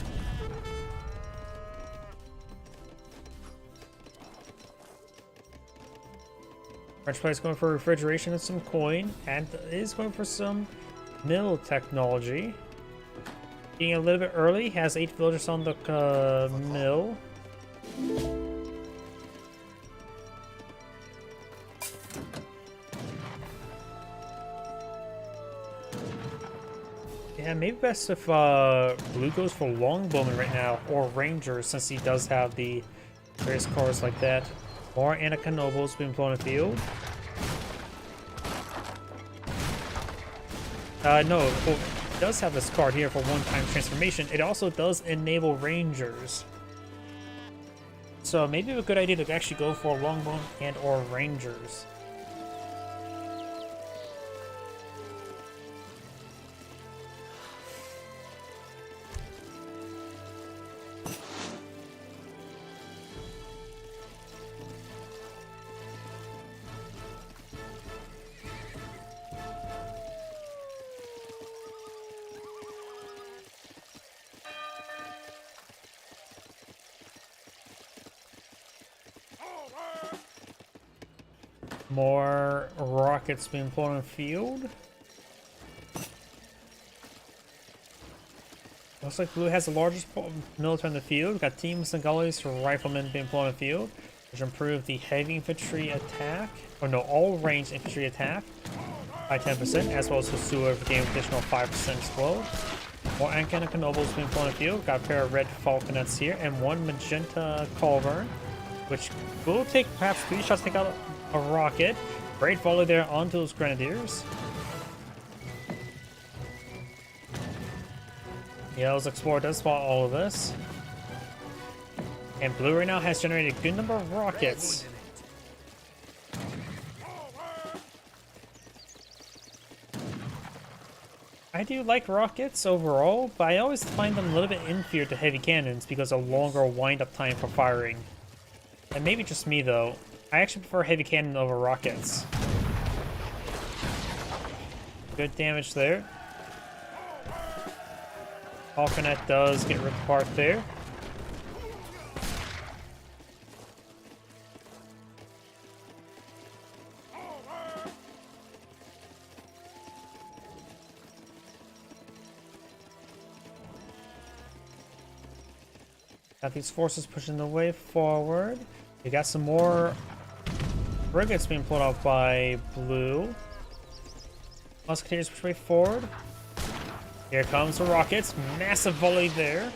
French player's going for refrigeration and some coin, and is going for some mill technology. Being a little bit early, has 8 villagers on the mill. Yeah, maybe best if Blue goes for Longbowman right now, or Ranger, since he does have the various cars like that. More Anakin nobles being blown in the field. No, does have this card here for one-time transformation, it also does enable Rangers. So maybe a good idea to actually go for Longbone and or Rangers. More rockets being put on the field. Looks like blue has the largest military in the field. We've got teams and gullies for riflemen being put on the field, which improve the heavy infantry attack, or no, all ranged infantry attack by 10%, as well as Husua gain additional 5% as well. More Ankana Nobles being put on the field. Got a pair of red falconets here, and one magenta culverin, which will take perhaps 3 shots to take out a rocket. Great volley there onto those grenadiers. Yellow's Explorer does spot all of this. And blue right now has generated a good number of rockets. I do like rockets overall, but I always find them a little bit inferior to heavy cannons because of longer wind-up time for firing. And maybe just me though. I actually prefer heavy cannon over rockets. Good damage there. Falconet does get ripped apart there. Got these forces pushing the way forward. We got some more frigates being pulled out by blue. Musketeers push way forward. Here comes the rockets. Massive volley there.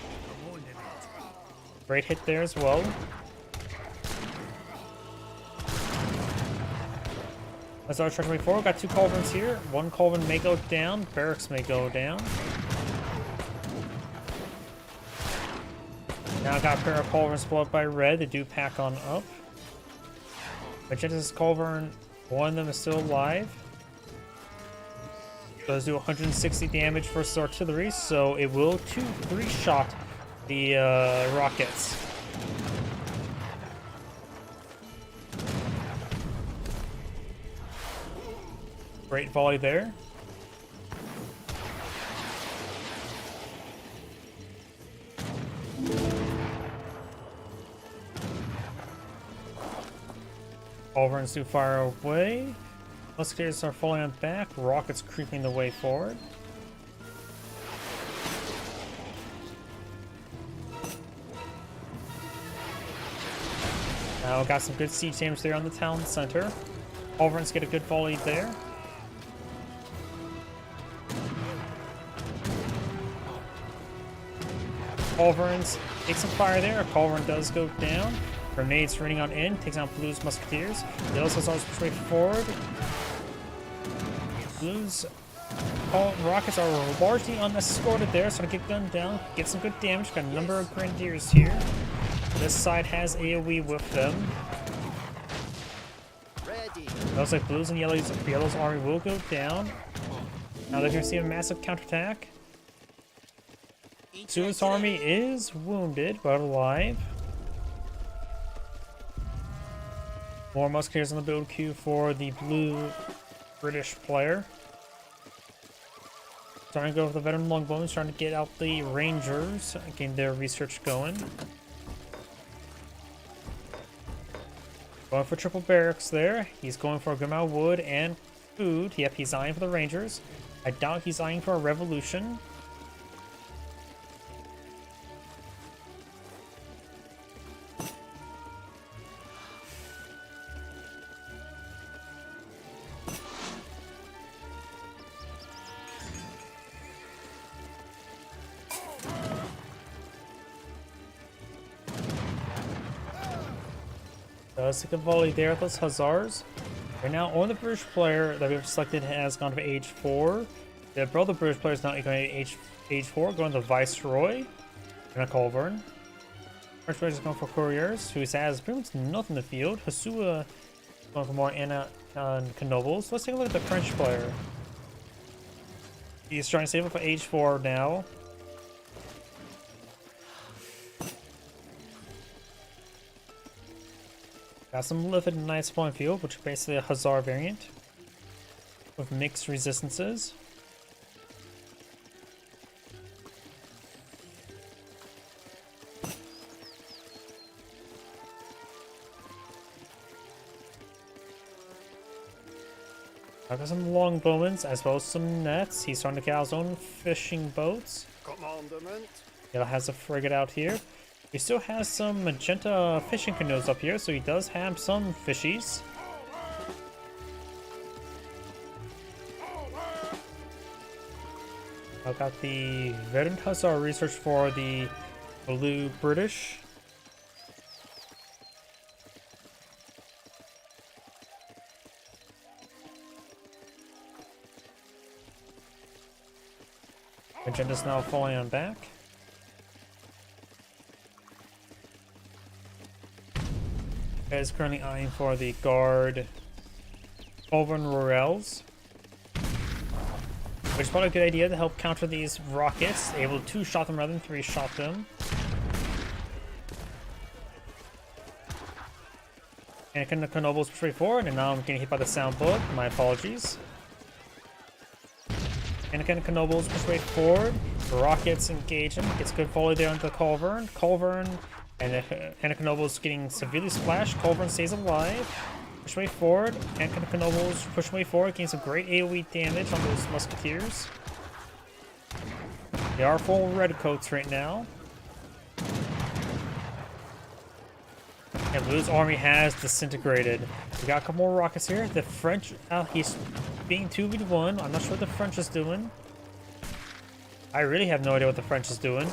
Great hit there as well. Let's start tracking way forward. Got 2 culverins here. 1 culverin may go down. Barracks may go down. Now got a pair of culverins pulled up by red. They do pack on up. Magenta's culverin, one of them is still alive. Does do 160 damage versus artillery, so it will 2-3 shot the rockets. Great volley there. Culverins do fire away. Musketeers are falling on back. Rockets creeping the way forward. Now got some good siege damage there on the town center. Culverins get a good volley there. Culverins take some fire there. A culverin does go down. Grenades raining on in, takes out Blue's Musketeers. The also starts straight forward. Blue's rockets are largely unescorted there, so to get gunned down, get some good damage. Got a number of Grenadiers here. This side has AoE with them. Ready. Looks like Blue's and Yellow's army will go down. Now they're going to see a massive counterattack. Sue's army is wounded, but alive. More Musketeers on the build queue for the blue British player. Trying to go with the veteran Longbones, trying to get out the Rangers, getting their research going. Going for triple barracks there. He's going for a good amount of wood and food. Yep, he's eyeing for the Rangers. I doubt he's eyeing for a revolution. Does take a volley there at those Hussars. Right now, only the British player that we've selected has gone to age 4. The brother British players now going to age 4, going to Viceroy and a Colburn. French players going for Couriers, who has pretty much nothing in the field. Hasua going for more Anna and Knobles. Let's take a look at the French player. He's trying to save up for age 4 now. Got some Livid Night Spawn Field, which is basically a Hussar variant with mixed resistances. I've got some longbowmans as well as some nets. He's starting to get out his own fishing boats. Commandment. He has a frigate out here. He still has some magenta fishing canoes up here, so he does have some fishies. I've got the Veteran Hussar research for the Blue British. Magenta's now falling on back. Is currently eyeing for the guard Colburn Royals, which is probably a good idea to help counter these rockets. Able to 2-shot them rather than 3-shot them. Anakin the Knobles push straight forward, and now I'm getting hit by the sound bug. My apologies. Anakin the Knobles push straight forward. Rockets engage him. Gets a good volley there onto Colburn. Colburn and Anakin Knobles getting severely splashed. Colburn stays alive. Push way forward. Anakin Knobles push way forward. Gains some great AoE damage on those musketeers. They are full red coats right now. And Blue's army has disintegrated. We got a couple more rockets here. The French, he's being 2v1. I'm not sure what the French is doing. I really have no idea what the French is doing.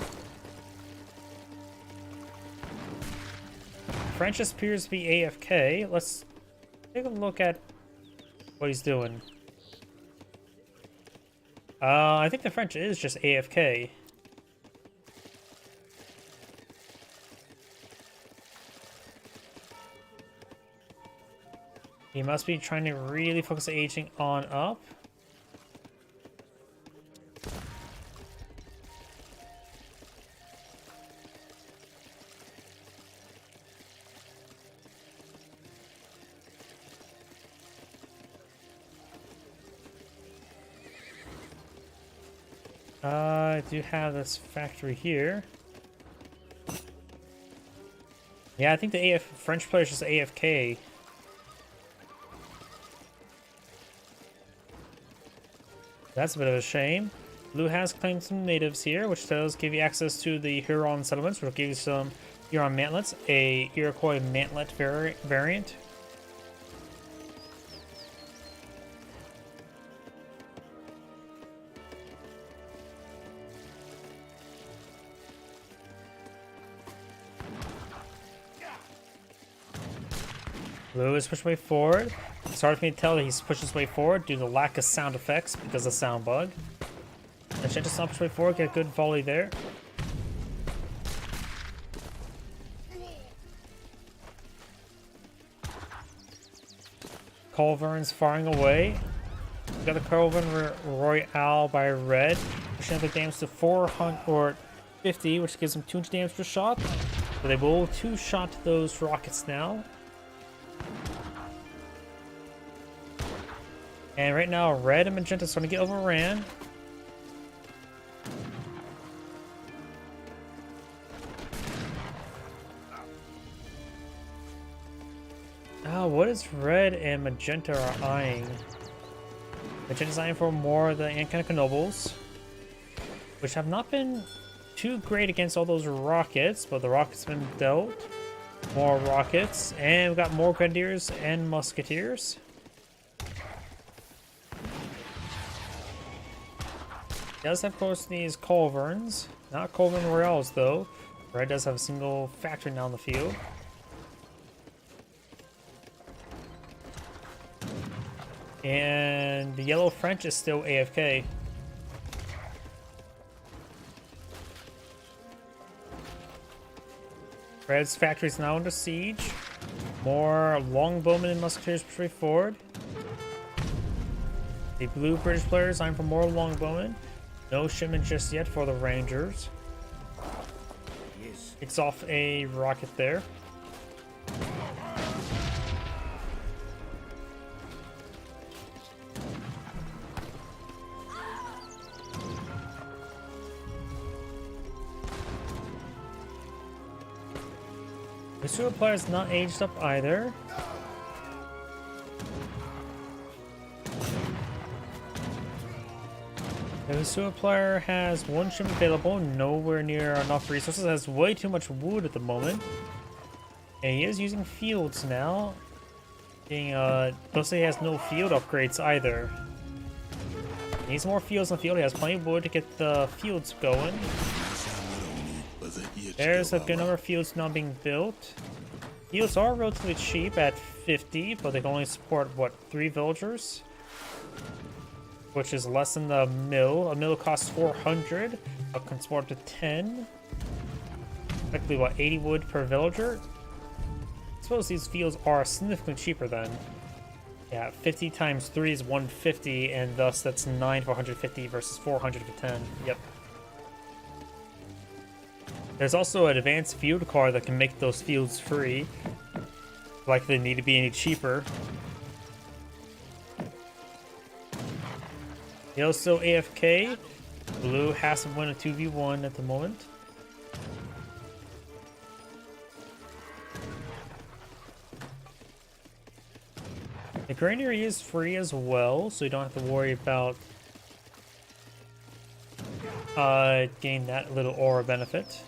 French appears to be AFK. Let's take a look at what he's doing. I think the French is just AFK. He must be trying to really focus the aging on up. I do have this factory here. Yeah, I think the French player is just AFK. That's a bit of a shame. Blue has claimed some natives here, which does give you access to the Huron settlements, which will give you some Huron mantlets, a Iroquois mantlet variant. Blue is pushing way forward. It's hard for me to tell that he's pushing his way forward due to the lack of sound effects because of sound bug. And Magenta's not push way forward, get a good volley there. Colburn's firing away. We got the Colburn Royale by red, pushing up the damage to 450, which gives them 200 damage per shot. So they will 2-shot those rockets now. And right now, red and magenta are starting to get overran. Oh, what is red and magenta are eyeing? Magenta's eyeing for more of the Anakin Knobles, which have not been too great against all those rockets, but the rockets have been dealt. More rockets, and we've got more grenadiers and musketeers. He does have, of course, these Colburns. Not Colburn Royales, though. Red does have a single factory now in the field. And the yellow French is still AFK. Red's factory is now under siege. More longbowmen and musketeers push forward. The blue British players eyeing for more longbowmen. No shipment just yet for the Rangers. Yes. Kicks off a rocket there. The sewer player is not aged up either. The sewer player has one ship available, nowhere near enough resources, has way too much wood at the moment. And he is using fields now. Being, don't say he has no field upgrades either. He needs more fields in the field, he has plenty of wood to get the fields going. There's a good number of fields now being built. Fields are relatively cheap at 50, but they can only support, what, 3 villagers? Which is less than the mill. A mill costs 400, but can support up to 10. Effectively, what, 80 wood per villager? I suppose these fields are significantly cheaper then. Yeah, 50 times 3 is 150, and thus that's 9 for 150 versus 400 for 10. Yep. There's also an advanced field car that can make those fields free. Like they need to be any cheaper. Yellow's still AFK. Blue has to win a 2v1 at the moment. The granary is free as well, so you don't have to worry about getting that little aura benefit.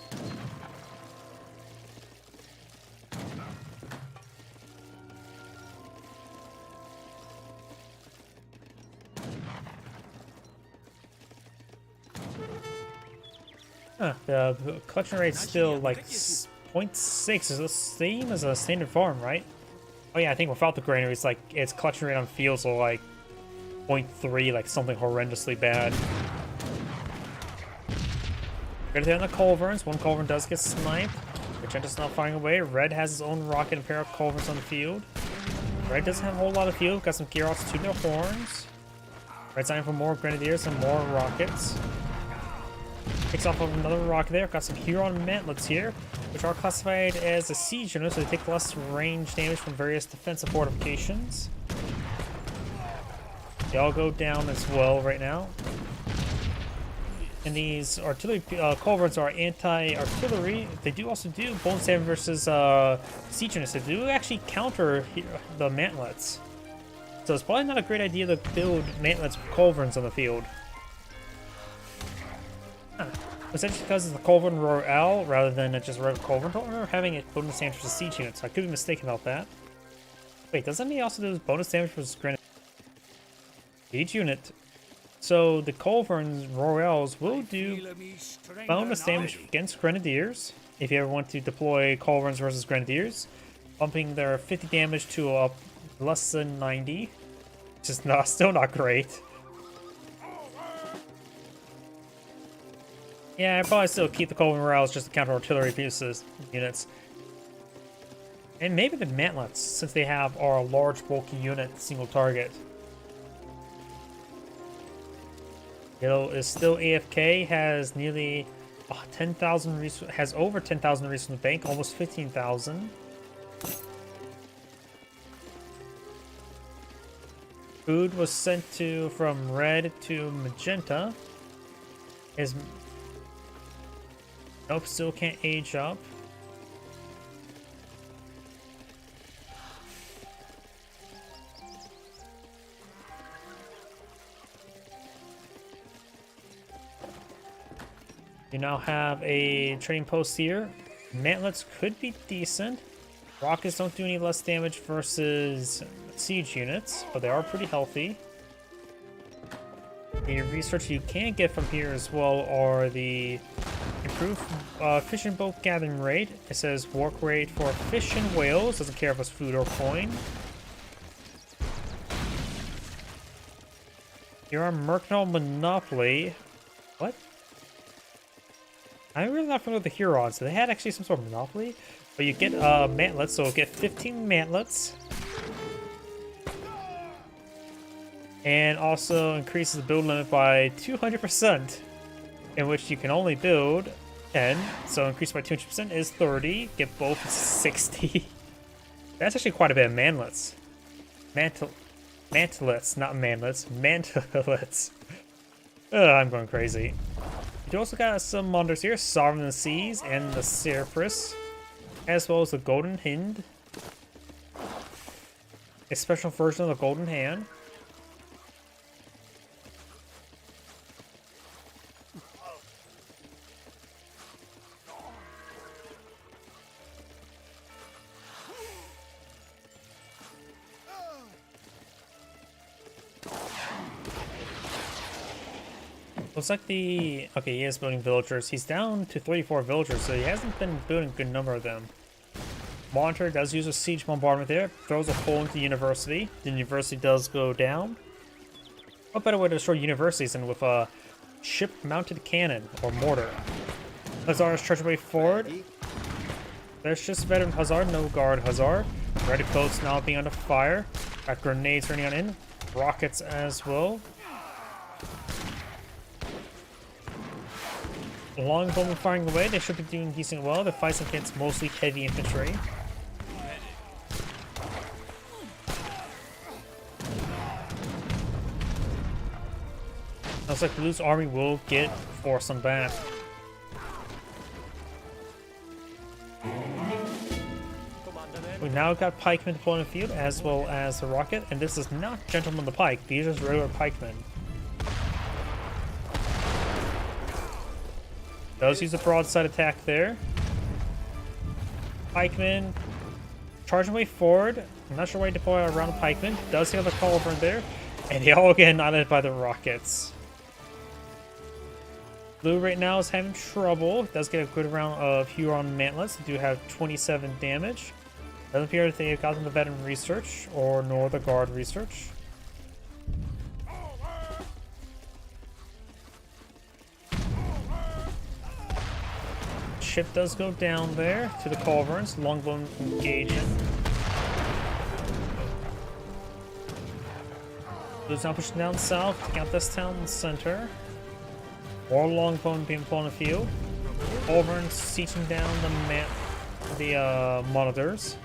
The collection rate's still like 0.6. Is the same as a standard farm, right? Oh yeah, I think without the granary, it's like its collection rate on fields are like 0.3, like something horrendously bad. Good hit on the culverins. One culverin does get sniped. Magenta's not firing away. Red has his own rocket and pair of culverins on the field. Red doesn't have a whole lot of field. Got some Gyrots to their horns. Red's eyeing for more grenadiers and more rockets. Takes off of another rocket there. Got some Huron mantlets here, which are classified as a siege unit, so they take less range damage from various defensive fortifications. They all go down as well right now. And these artillery culverins are anti-artillery. They do also do bonus damage versus siege units. They do actually counter the mantlets. So it's probably not a great idea to build mantlets with culverins on the field. Huh. Essentially because it's the Culverin Royale rather than just a regular Culverin. I don't remember having it bonus damage for siege units. I could be mistaken about that. Wait, doesn't he also do bonus damage for grenade? Siege unit. So the Culverin Royales will do bonus damage against Grenadiers if you ever want to deploy Culverins versus Grenadiers, bumping their 50 damage to less than 90, which is still not great. Yeah, I'd probably still keep the Culverin Royales just to counter artillery pieces units. And maybe the mantlets, since they are a large bulky unit, single target. Yellow is still AFK, has nearly 10,000 resources, has over 10,000 resources in the bank, almost 15,000. Food was sent from red to magenta. Nope, still can't age up. You now have a trading post here. Mantlets could be decent. Rockets don't do any less damage versus siege units, but they are pretty healthy. The research you can get from here as well are the improved fish and boat gathering rate. It says work rate for fish and whales, doesn't care if it's food or coin. Here are Mercantile Monopoly. What? I'm really not familiar with the Hurons. So they had actually some sort of monopoly. But you get mantlets, so we'll get 15 mantlets. And also increases the build limit by 200%, in which you can only build 10. So increase by 200% is 30. Get both 60. That's actually quite a bit of mantlets. Mantlets, not mantlets. Mantlets. I'm going crazy. You also got some monsters here. Sovereign of the Seas and the Cerberus, as well as the Golden Hind. A special version of the Golden Hand. Looks like the... Okay, he is building villagers. He's down to 34 villagers, so he hasn't been building a good number of them. Monitor does use a siege bombardment there. Throws a hole into the university. The university does go down. What better way to destroy universities than with a ship-mounted cannon or mortar? Hussars charge away forward. There's just veteran Hussar, no guard Hussar. Ready boats now being under fire. Got grenades running on in. Rockets as well. Longbowmen firing away, they should be doing decent well. They're fighting against mostly heavy infantry. Looks like Blue's army will get forced on back. We now got pikemen deployed in the field as well as the rocket, and this is not Gentlemen the Pike, these are just regular pikemen. Does use a broadside attack there. Pikemen charging way forward. I'm not sure why he deployed around the pikemen. Does have the culverin there. And they all get annihilated by the rockets. Blue right now is having trouble. Does get a good round of Huron mantlets. They do have 27 damage. Doesn't appear that they have gotten the veteran research or nor the guard research. Ship does go down there to the culverins. Longbowmen engaging. Blue's now pushing down south, taking out this town in the center. More longbowmen being blown in the field. Culverins sieging down the monitors.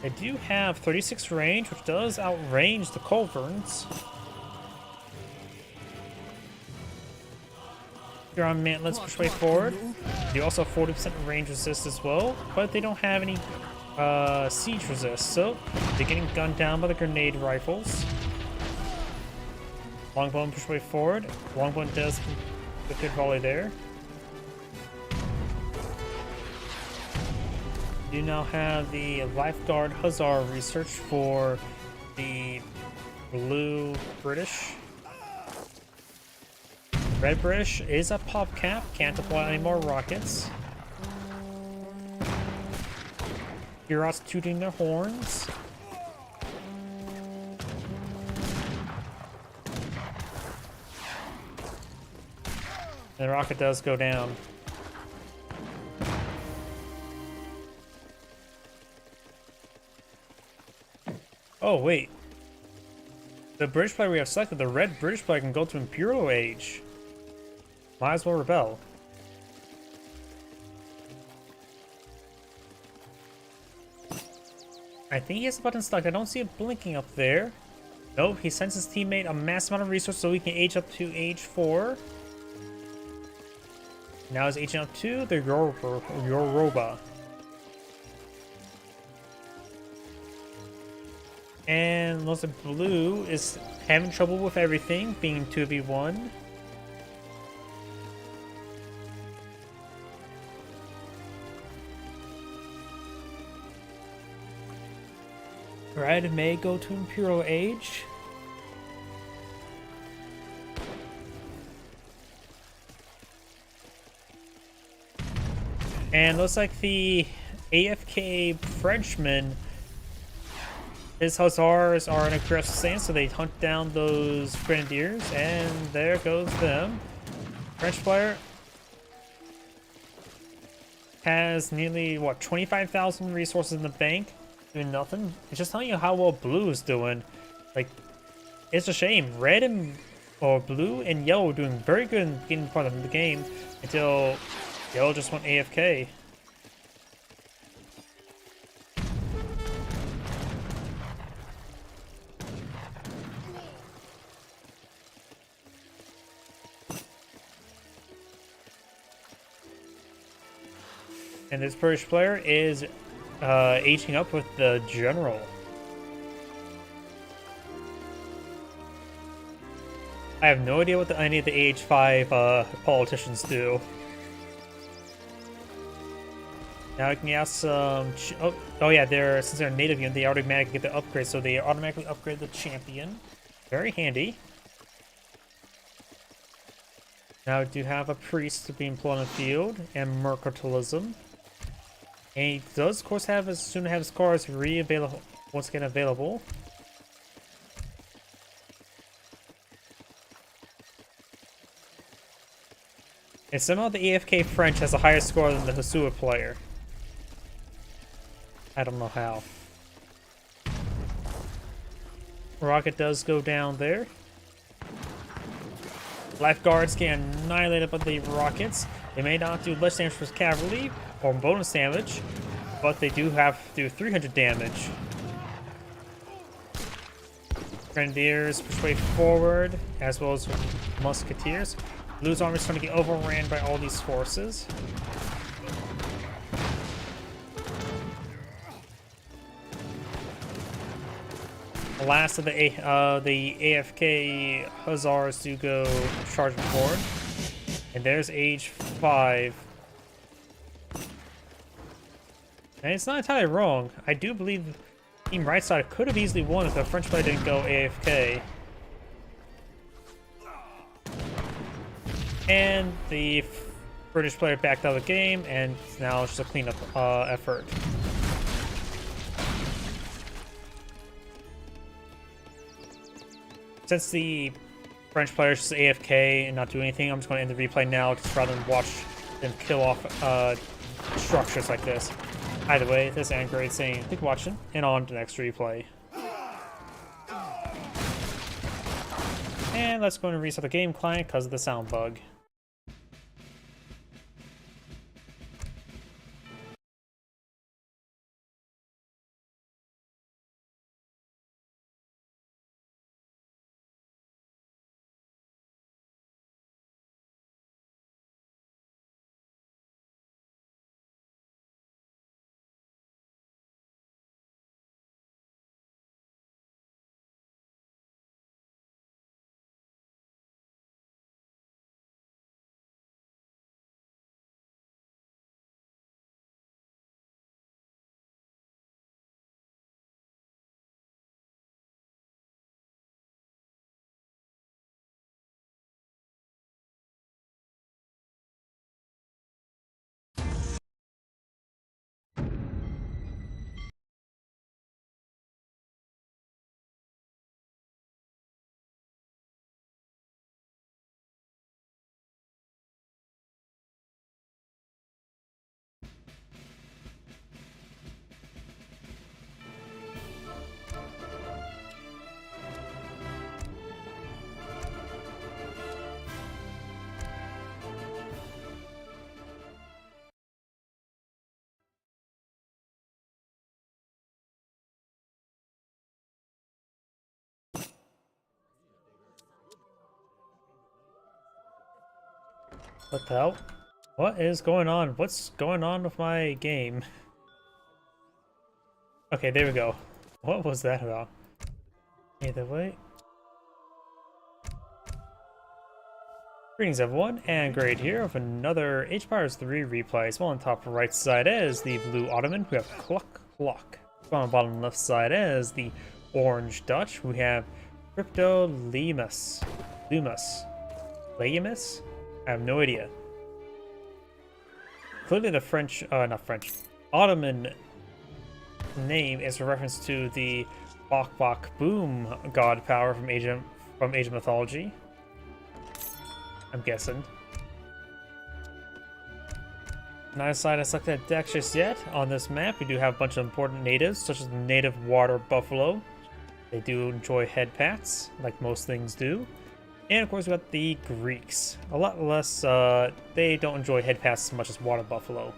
They do have 36 range, which does outrange the culverins. Huron mantlets push way forward. They also have 40% range resist as well, but they don't have any siege resist, so they're getting gunned down by the grenade rifles. Longbowmen push way forward. Longbowmen does a good volley there. You now have the Lifeguard Hussar research for the Blue British. Red British is a pop cap, can't deploy any more rockets. Hurons tooting their horns. And the rocket does go down. Oh, wait. The British player we have selected, the red British player, can go to Imperial Age. Might as well rebel. I think he has the button stuck. I don't see it blinking up there. Nope, he sends his teammate a mass amount of resources so he can age up to age 4. Now he's aging up to the Yoruba. And looks like Blue is having trouble with everything, being 2v1. Red may go to Imperial Age. And looks like the AFK Frenchman, his Hussars are in aggressive stance, so they hunt down those Grenadiers, and there goes them. French player has nearly, what, 25,000 resources in the bank, doing nothing. It's just telling you how well blue is doing. Like, it's a shame. Red and, or blue and yellow were doing very good in the beginning part of the game until yellow just went AFK. And this British player is aging up with the general. I have no idea what any of the age 5 politicians do. Now I can ask some. Oh yeah, since they're native unit, they automatically get the upgrade, so they automatically upgrade the champion. Very handy. Now I do have a priest being employed in the field and mercantilism. And he does, of course, soon have his cars re-available once again available. And somehow the AFK French has a higher score than the Hasua player. I don't know how. Rocket does go down there. Lifeguards get annihilated by the rockets. They may not do less damage for cavalry or bonus damage, but they do have to do 300 damage. Grenadiers push way forward, as well as musketeers. Blue's army is trying to get overran by all these forces. The last of the AFK Hussars do go charging forward. And there's age 5. And it's not entirely wrong. I do believe Team Right Side could have easily won if the French player didn't go AFK. And the British player backed out of the game, and now it's just a cleanup effort. Since the French player is just AFK and not do anything, I'm just going to end the replay now, just rather than watch them kill off structures like this. Either way, this is Angrade saying, thank you for watching, and on to the next replay. And let's go and reset the game client because of the sound bug. What the hell? What is going on? What's going on with my game? Okay, there we go. What was that about? Either way. Greetings everyone, and Grade here with another Age of Empires 3 replay. So on the top right side is the blue Ottoman, we have Cluck Cluck. On the bottom left side is the orange Dutch, we have Crypto Lemus. Lemus? I have no idea. Clearly the French, not French, Ottoman name is a reference to the Bok Bok Boom god power from Asian mythology. I'm guessing. Neither side has selected a deck just yet. On this map, we do have a bunch of important natives, such as the native water buffalo. They do enjoy head pats, like most things do. And of course, we got the Greeks. A lot less, they don't enjoy head pats as much as water buffalo.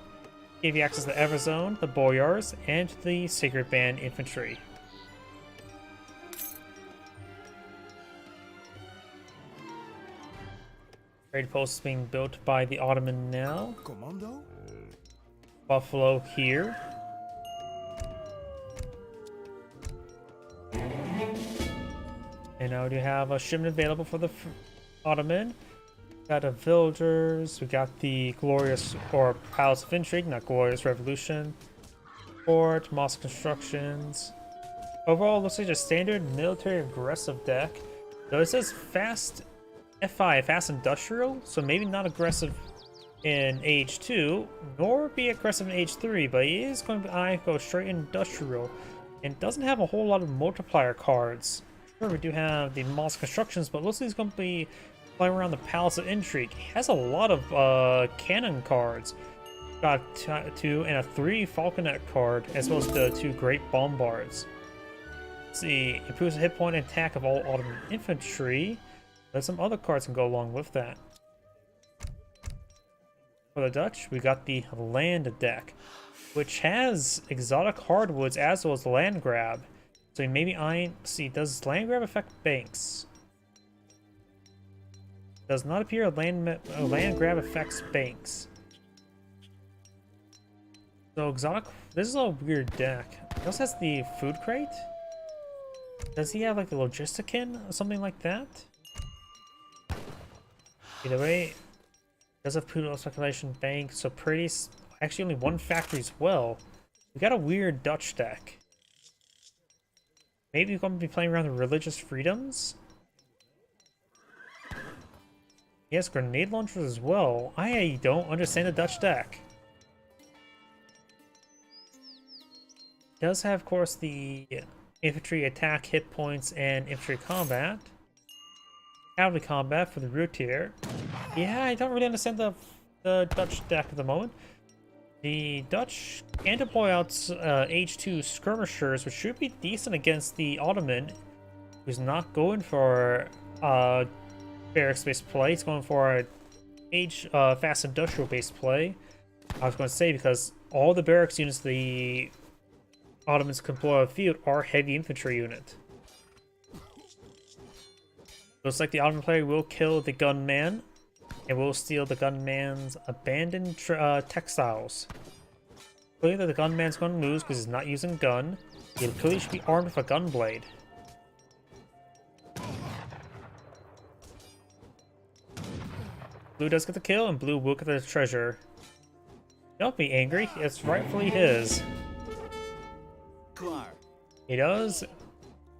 Gave you access to the Everzone, the Boyars, and the Sacred Band infantry. Trade post is being built by the Ottoman now. Commando? Buffalo here. And now we do have a shipment available for the Ottoman. Got the villagers, we got the glorious, or Palace of Intrigue, not glorious revolution. Fort, mosque constructions. Overall, looks like a standard military aggressive deck. Though it says fast F5, fast industrial, so maybe not aggressive in age 2, nor be aggressive in age 3, but he is going to go straight industrial, and doesn't have a whole lot of multiplier cards. Sure, we do have the mosque constructions, but looks like he's going to be playing around the Palace of Intrigue. He has a lot of cannon cards. Got 2 and a 3 Falconet card, as well as the 2 Great Bombards. Let's see, improves the hit point and attack of all Ottoman infantry. But some other cards can go along with that. For the Dutch, we got the land deck, which has exotic hardwoods as well as land grab. So maybe see, does land grab affect banks? Does not appear land grab affects banks. So exotic, this is a weird deck. It also has the food crate. Does he have like the Logistican or something like that? Either way, does have Poodle Speculation Bank, so pretty. Actually, only 1 factory as well. We got a weird Dutch deck. Maybe we're going to be playing around the religious freedoms. Yes, grenade launchers as well. I don't understand the Dutch deck. It does have, of course, the infantry attack hit points and infantry combat. Cavalry combat for the root tier. Yeah, I don't really understand the Dutch deck at the moment. The Dutch can deploy out H2 skirmishers, which should be decent against the Ottoman, who's not going for barracks-based play. He's going for a fast industrial-based play. I was going to say, because all the barracks units the Ottomans can deploy on the field are heavy infantry unit. Looks like the Ottoman player will kill the gunman, and will steal the gunman's abandoned textiles. Clearly the gunman's going to lose because he's not using gun. He clearly should be armed with a gun blade. Blue does get the kill, and blue will get the treasure. Don't be angry, it's rightfully his. He does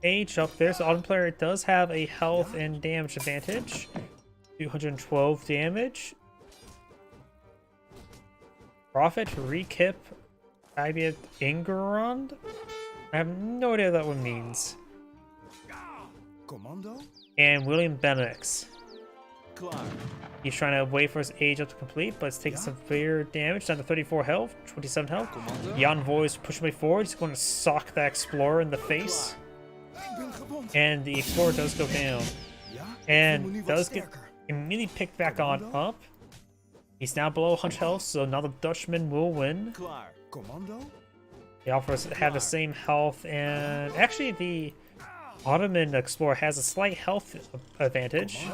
age up there, so Ottoman player does have a health and damage advantage. 212 damage. Prophet, Rekip, Ibiat, Ingerond? I have no idea what that one means. Commando? And William Benedix. He's trying to wait for his age up to complete, but it's taking severe damage, down to 34 health, 27 health. Jan Voice pushing me forward, he's going to sock the Explorer in the face. And the Explorer does go down. And does get immediately picked back on up. He's now below 100 health, so now the Dutchman will win. They have the same health, and actually the Ottoman Explorer has a slight health advantage,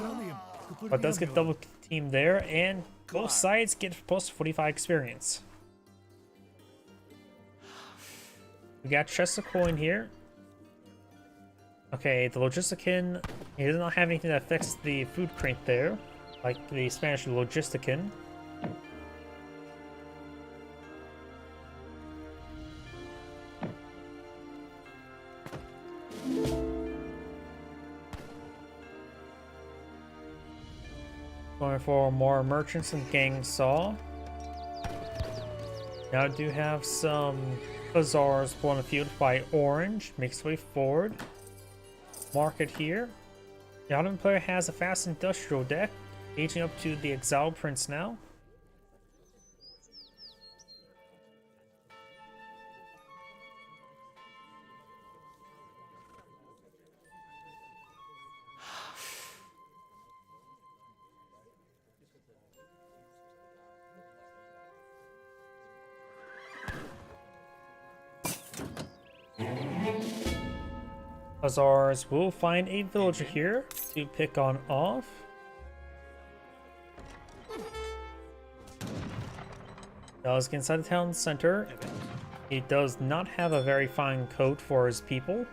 but does get double teamed there, and both sides get plus 45 experience. We got chest of coin here. Okay, the Logistican, he does not have anything that affects the food crate there, like the Spanish Logistican. Going for more merchants and gang saw. Now I do have some bazaars on the field by orange. Makes its way forward. Market here. The Ottoman player has a fast industrial deck, aging up to the Exiled Prince now. Hussars will find a villager here to pick on off. Does get inside the town center. He does not have a very fine coat for his people.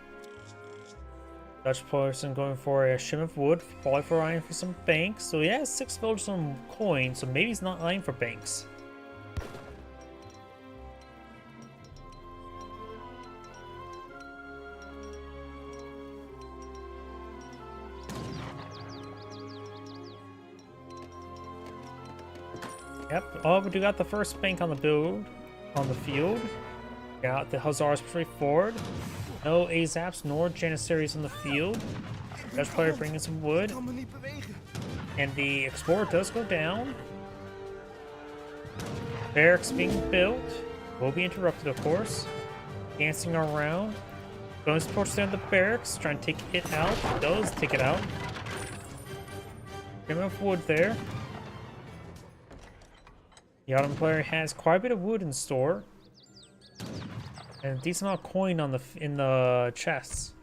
Dutch person going for a shim of wood, probably for eyeing for some banks. So he has 6 villagers on coin, so maybe he's not eyeing for banks. Yep. Oh, we do got the first bank on the field. Got the Hussars pretty forward. No Azaps nor Janissaries in the field. Dutch player bringing some wood. And the Explorer does go down. Barracks being built. Will be interrupted, of course. Dancing around. Bonus torch down the barracks. Trying to take it out. Does take it out. Enough wood there. The Ottoman player has quite a bit of wood in store. And a decent amount of coin on in the chests.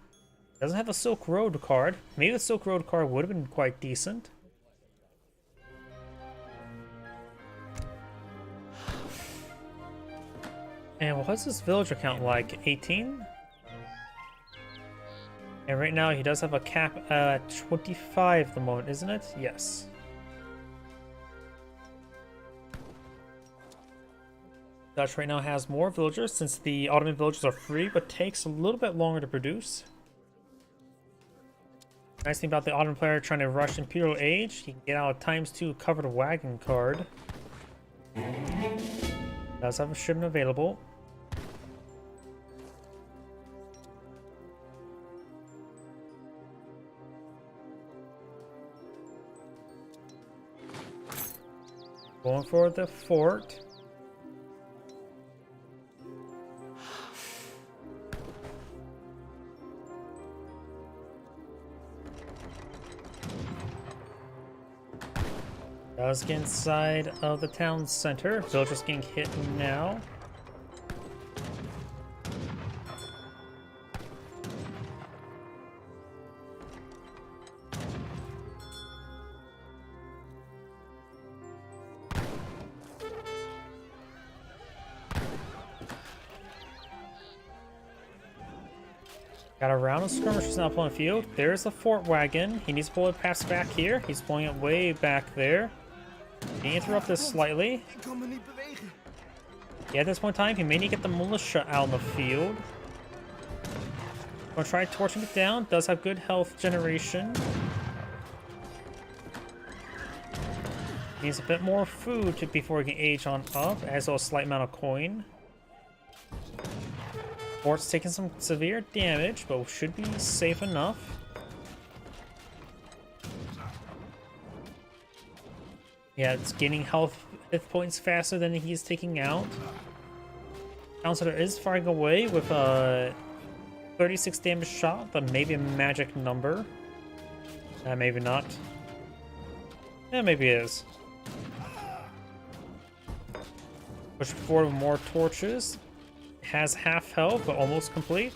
Doesn't have a Silk Road card. Maybe the Silk Road card would have been quite decent. And what's his villager count like? 18? And right now he does have a cap at 25 at the moment, isn't it? Yes. Dutch right now has more villagers since the Ottoman villagers are free, but takes a little bit longer to produce. Nice thing about the Ottoman player trying to rush Imperial Age, he can get out a ×2 covered wagon card. Does have a shipment available. Going for the fort. Does get inside of the town center. Villagers getting hit now. Got a round of skirmishers now pulling field. There's the fort wagon. He needs to pull it past back here. He's pulling it way back there. He interrupt this slightly. Yeah, at this point in time, he may need to get the militia out in the field. Gonna try torching it down. Does have good health generation. Needs a bit more food before he can age on up. As well as a slight amount of coin. Fort's taking some severe damage, but should be safe enough. Yeah, it's gaining health hit points faster than he's taking out. Counselor is firing away with a 36 damage shot, but maybe a magic number. Maybe not. Yeah, maybe it is. Push forward with more torches. Has half health, but almost complete.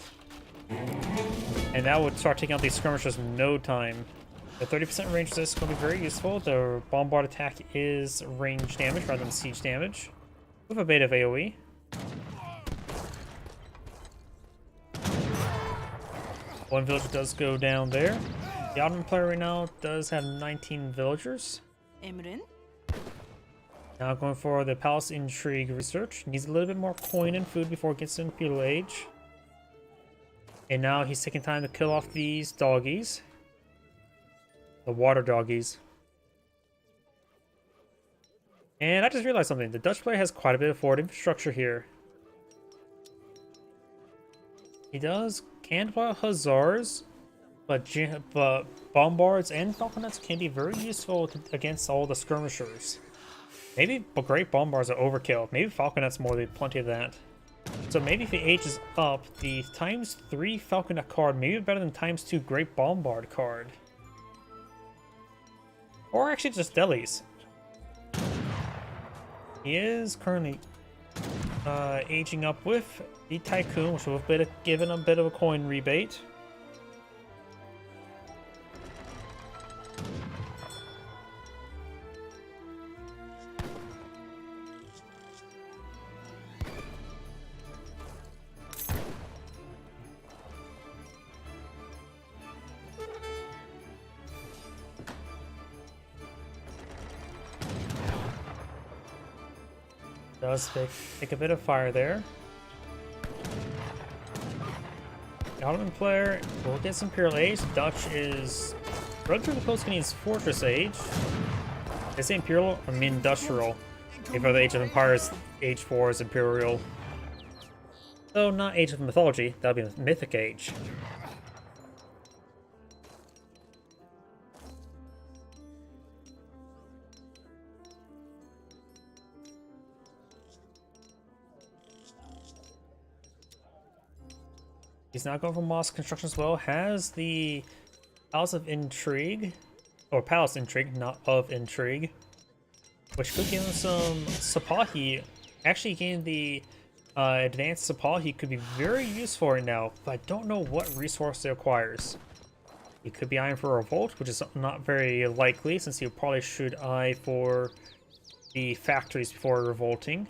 And that would start taking out these skirmishers in no time. The 30% range of this is going to be very useful. The bombard attack is range damage rather than siege damage. With a bit of AoE. One villager does go down there. The Ottoman player right now does have 19 villagers. Emrin? Now going for the Palace Intrigue research. Needs a little bit more coin and food before it gets to Imperial Age. And now he's taking time to kill off these doggies. The water doggies. And I just realized something. The Dutch player has quite a bit of forward infrastructure here. He can deploy Hussars, but bombards and falconets can be very useful against all the skirmishers. Maybe great bombards are overkill. Maybe falconets more than plenty of that. So maybe if he ages up, the ×3 falconet card may be better than ×2 great bombard card. Or actually just delis. He is currently aging up with the Tycoon, which will have given a bit of a coin rebate. Does take a bit of fire there. The Ottoman player will get some Imperial Age. Dutch is relatively close to getting his Fortress Age. I say Imperial, I mean Industrial. If the Age of Empires, Age 4 is Imperial. Though not Age of Mythology, that would be the Mythic Age. He's not going for mosque construction as well. Has the Palace of Intrigue, or Palace Intrigue, not of Intrigue, which could give him some Sipahi. Actually, getting the advanced Sipahi could be very useful right now, but I don't know what resource it requires. He could be eyeing for Revolt, which is not very likely, since he probably should eye for the factories before revolting.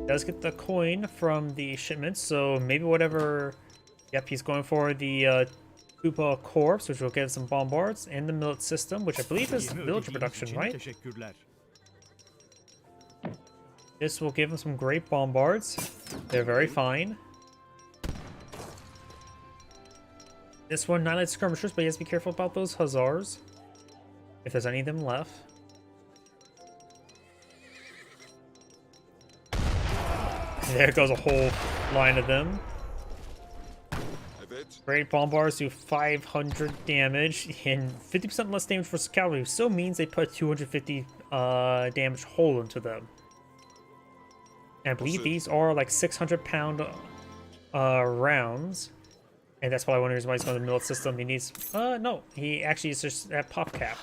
Does get the coin from the shipments, so maybe whatever. Yep, he's going for the Koopa Corps, which will give some bombards, and the millet system, which I believe is villager production, right? This will give him some great bombards. They're very fine. This one, 9 light skirmishers, but he has to be careful about those hussars, if there's any of them left. There goes a whole line of them. Great bombards do 500 damage and 50% less damage for cavalry. Still means they put 250 damage hole into them. And I believe these are like 600-pound rounds. And that's probably one reason why he's going to the millet system. He needs... no. He actually is just at pop cap.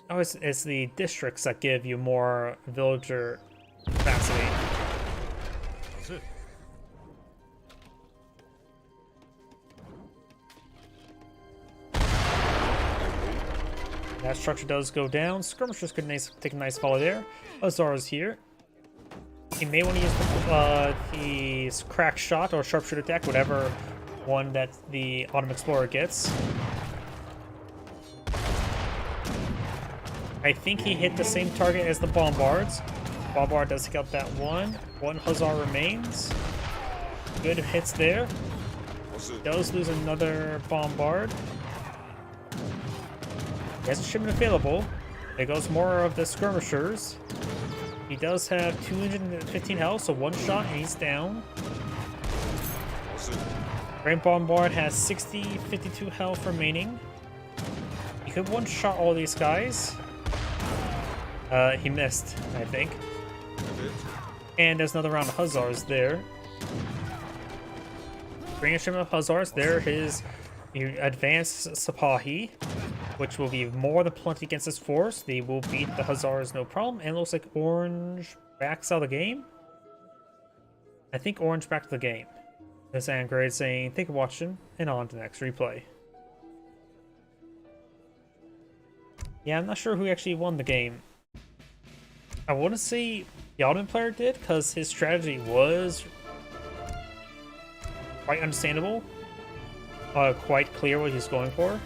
Oh, it's the districts that give you more villager capacity. That structure does go down. Skirmishers could take a nice follow there. Hussars here. He may want to use the crack shot or sharpshooter attack, whatever one that the Autumn Explorer gets. I think he hit the same target as the bombards. Bombard does take out that one. One hussar remains. Good hits there. Does lose another bombard. He has a shipment available. There goes more of the skirmishers. He does have 215 health, so one shot and he's down. Grand Bombard has 52 health remaining. He could one-shot all these guys. He missed, I think. And there's another round of hussars there. Bring a shipment of hussars. There his advanced Sipahi, which will be more than plenty against this force. They will beat the hussars no problem. And it looks like Orange backs out of the game. I think Orange backed the game. This Angrade saying, thank you for watching, and on to the next replay. Yeah, I'm not sure who actually won the game. I want to say the Ottoman player did, because his strategy was quite understandable. Quite clear what he's going for.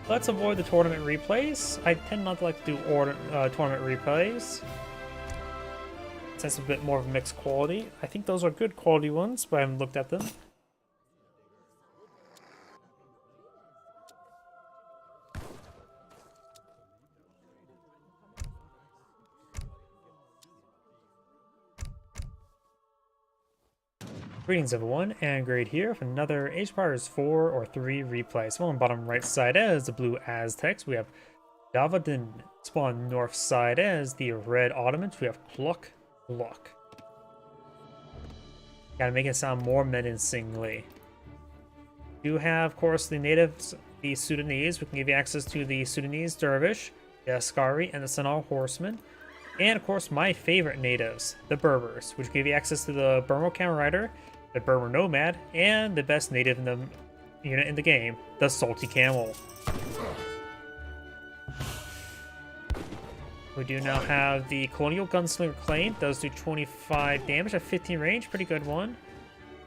Let's avoid the tournament replays. I tend not to like to do tournament replays, since it's a bit more of a mixed quality. I think those are good quality ones, but I haven't looked at them. Greetings everyone, and Grade here with another Age of Empires 4 or 3 replay. So on the bottom right side as the blue Aztecs, we have Davadin. Spawn north side as the red Ottomans, we have Cluck. Gotta make it sound more menacingly. We do have, of course, the natives, the Sudanese. We can give you access to the Sudanese Dervish, the Askari, and the Sanal Horsemen. And, of course, my favorite natives, the Berbers, which give you access to the Bermo Camel Rider, the Berber Nomad, and the best native in the unit in the game, the Salty Camel. We do now have the Colonial Gunslinger Claim. Does do 25 damage at 15 range. Pretty good one.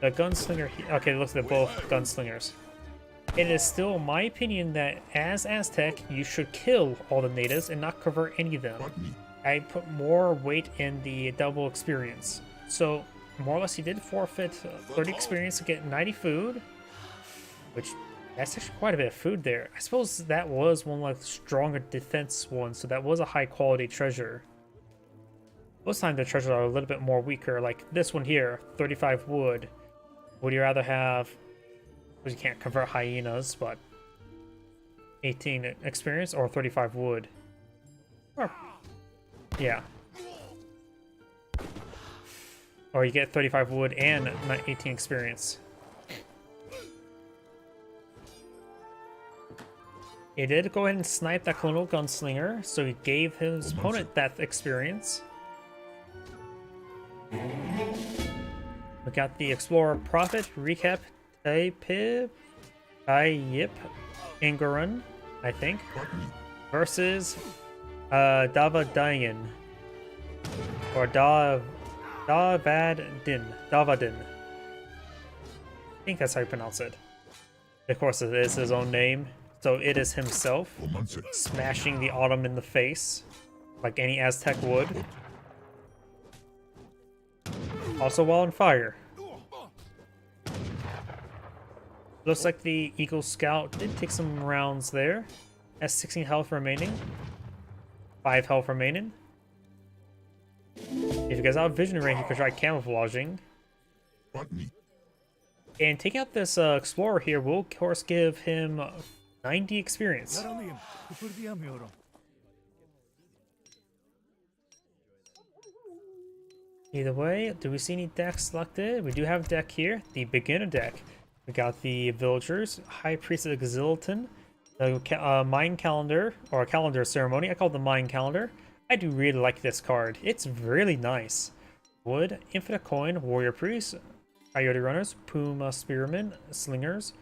The Gunslinger... Okay, it looks like they're both Gunslingers. It is still my opinion that as Aztec, you should kill all the natives and not convert any of them. I put more weight in the double experience. So, more or less, he did forfeit 30 experience to get 90 food, which that's actually quite a bit of food there. I suppose that was one like stronger defense one, so that was a high quality treasure. Most times the treasures are a little bit more weaker, like this one here, 35 wood. Would you rather have, because you can't convert hyenas, but 18 experience or 35 wood? Or, yeah. Or you get 35 wood and 18 experience. He did go ahead and snipe that colonial gunslinger, so he gave his opponent that experience. We got the Explorer Prophet, Recap, Taipib, Tayyip, Ingaran, I think, versus Davadayan, or Davadin. I think that's how you pronounce it. Of course, it is his own name. So it is himself smashing the Autumn in the face, like any Aztec would. Also while on fire. Looks like the Eagle Scout did take some rounds there. Has 16 health remaining. 5 health remaining. If you guys have vision range, you can try camouflaging. And taking out this Explorer here will, of course, give him 90 experience. Either way, do we see any decks selected? We do have a deck here, the beginner deck. We got the Villagers, High Priest of Exilton, the Mind Calendar, or Calendar Ceremony. I call it the Mind Calendar. I do really like this card. It's really nice. Wood, Infinite Coin, Warrior Priest, Coyote Runners, Puma Spearmen, Slingers,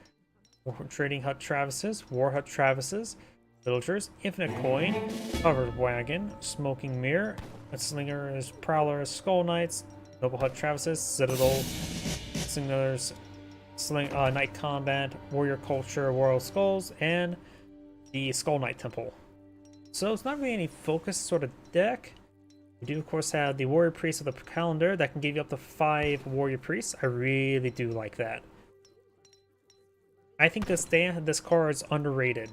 Trading Hut Travises, War Hut Travises, Villagers, Infinite Coin, Covered Wagon, Smoking Mirror, Slingers, Prowlers, Skull Knights, Noble Hut Travises, Citadel, Slingers, Knight Combat, Warrior Culture, Royal Skulls, and the Skull Knight Temple. So it's not really any focused sort of deck. We do, of course, have the Warrior Priest of the Calendar that can give you up to 5 Warrior Priests. I really do like that. I think this card is underrated.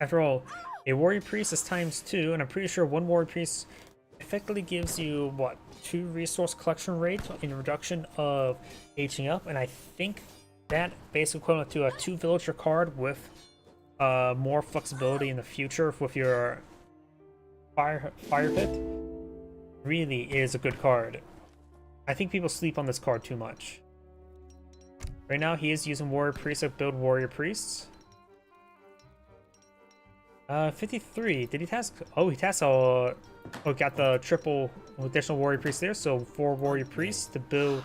After all, a Warrior Priest is ×2, and I'm pretty sure 1 Warrior Priest effectively gives you, what, 2 resource collection rates in reduction of aging up, and I think that basically equivalent to a 2 villager card with more flexibility in the future with your fire pit really is a good card. I think people sleep on this card too much. Right now he is using Warrior Priests to build Warrior Priests. 53. Did he task? Oh, he tasked. Oh, got the triple additional Warrior Priests there. So 4 Warrior Priests to build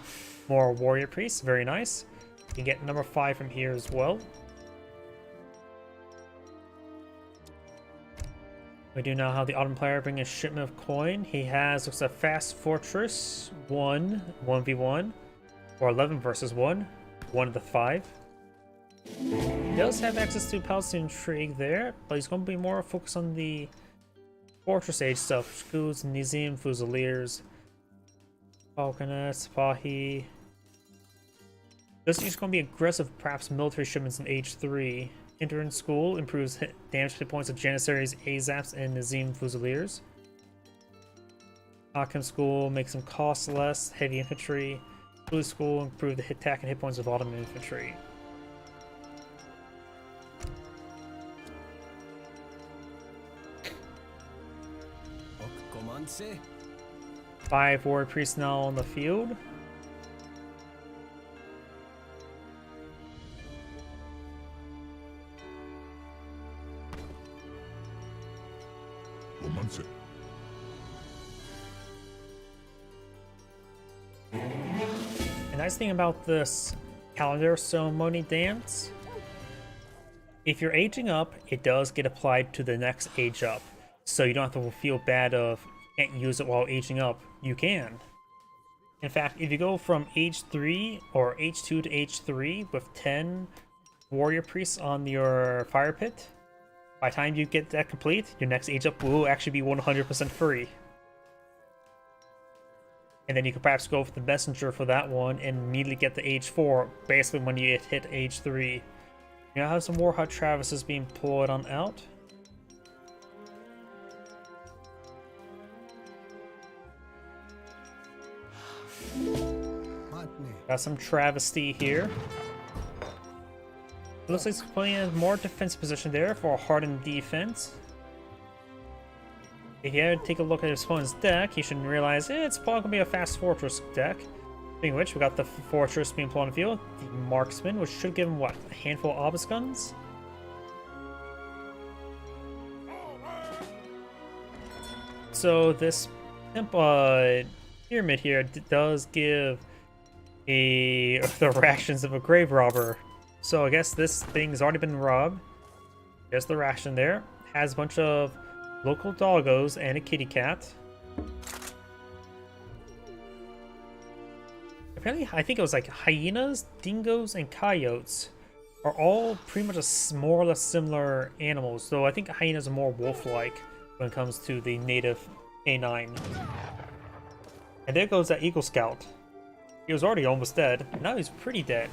more Warrior Priests. Very nice. You can get number 5 from here as well. We do now have the Autumn player bring a shipment of coin. He has looks like Fast Fortress 1v1 or 11 versus 1 of the 5. He does have access to Palace Intrigue there, but he's going to be more focused on the Fortress Age stuff. Schools, Nizim, Fusiliers, Falconets, Fahi. This is going to be aggressive, perhaps military shipments in Age 3. Enter School improves damage hit points of Janissaries, Azaps, and Nizim Fusiliers. Hakim School makes them cost less, heavy infantry. Blue School improve the hit attack and hit points of Autumn infantry. Five Warrior Priests now on the field. The nice thing about this calendar ceremony dance, if you're aging up, it does get applied to the next age up. So you don't have to feel bad of can't use it while aging up. You can. In fact, if you go from age 3 or H2 to H3 with 10 warrior priests on your fire pit, by the time you get that complete, your next age up will actually be 100% free. And then you could perhaps go for the messenger for that one and immediately get the age 4, basically when you hit age 3. You now have some Warhawk Travises being pulled on out. Got some Travesty here. Looks like he's playing a more defensive position there for a hardened defense. If you had to take a look at his opponent's deck, you should realize it's probably going to be a fast fortress deck. Speaking of which, we got the fortress being put on the field, the marksman, which should give him what, a handful of obelisk guns? So this pyramid here does give the rations of a grave robber. So I guess this thing's already been robbed. There's the ration there. Has a bunch of local doggos and a kitty cat. Apparently, I think it was like hyenas, dingoes, and coyotes are all pretty much more or less similar animals, though I think hyenas are more wolf-like when it comes to the native A9. And there goes that Eagle Scout. He was already almost dead, now he's pretty dead.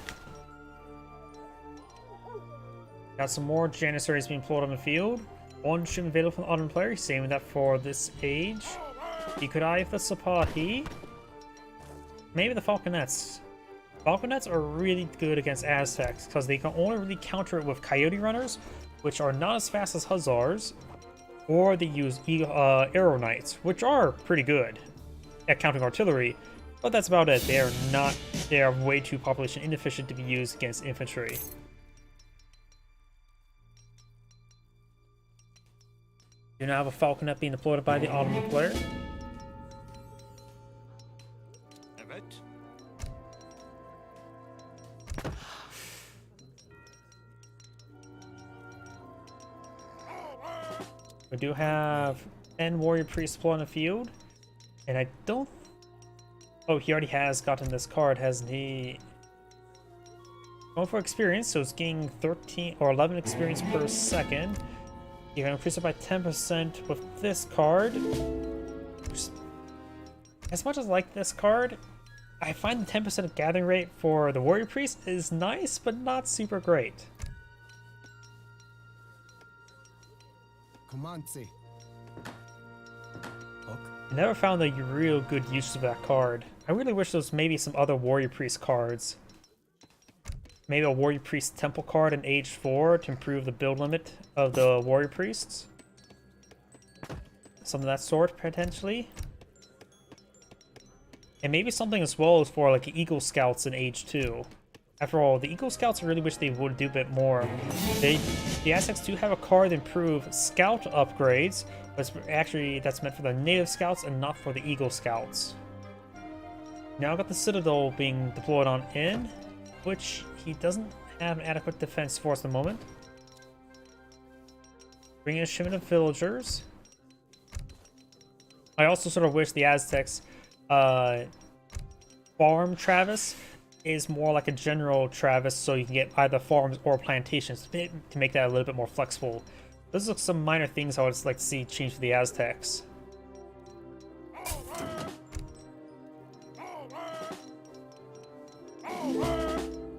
Got some more Janissaries being pulled on the field. One shouldn't be available from the Autumn player, saving that for this age. You could eye the Sapahi. Maybe the Falconets. Falconets are really good against Aztecs because they can only really counter it with Coyote Runners, which are not as fast as Hussars, or they use Arrow Knights, which are pretty good at countering artillery, but that's about it. They are way too population inefficient to be used against infantry. Do now have a Falconet being deployed by the Ottoman player. We do have 10 warrior priests deployed on the field, and I don't. Oh, he already has gotten this card, hasn't he? Going for experience, so it's gaining 13 or 11 experience per second. You can increase it by 10% with this card. As much as I like this card, I find the 10% gathering rate for the warrior priest is nice, but not super great. I never found a real good use of that card. I really wish there was maybe some other warrior priest cards. Maybe a warrior priest temple card in age 4 to improve the build limit of the warrior priests. Something of that sort, potentially. And maybe something as well as for like Eagle Scouts in age 2. After all, the Eagle Scouts I really wish they would do a bit more. The Aztecs do have a card to improve scout upgrades, but actually that's meant for the native scouts and not for the Eagle Scouts. Now I've got the Citadel being deployed on in, which he doesn't have an adequate defense for at the moment. Bringing a shipment of villagers. I also sort of wish the Aztecs farm Travis is more like a general Travis, so you can get either farms or plantations to make that a little bit more flexible. Those are some minor things I would like to see change for the Aztecs.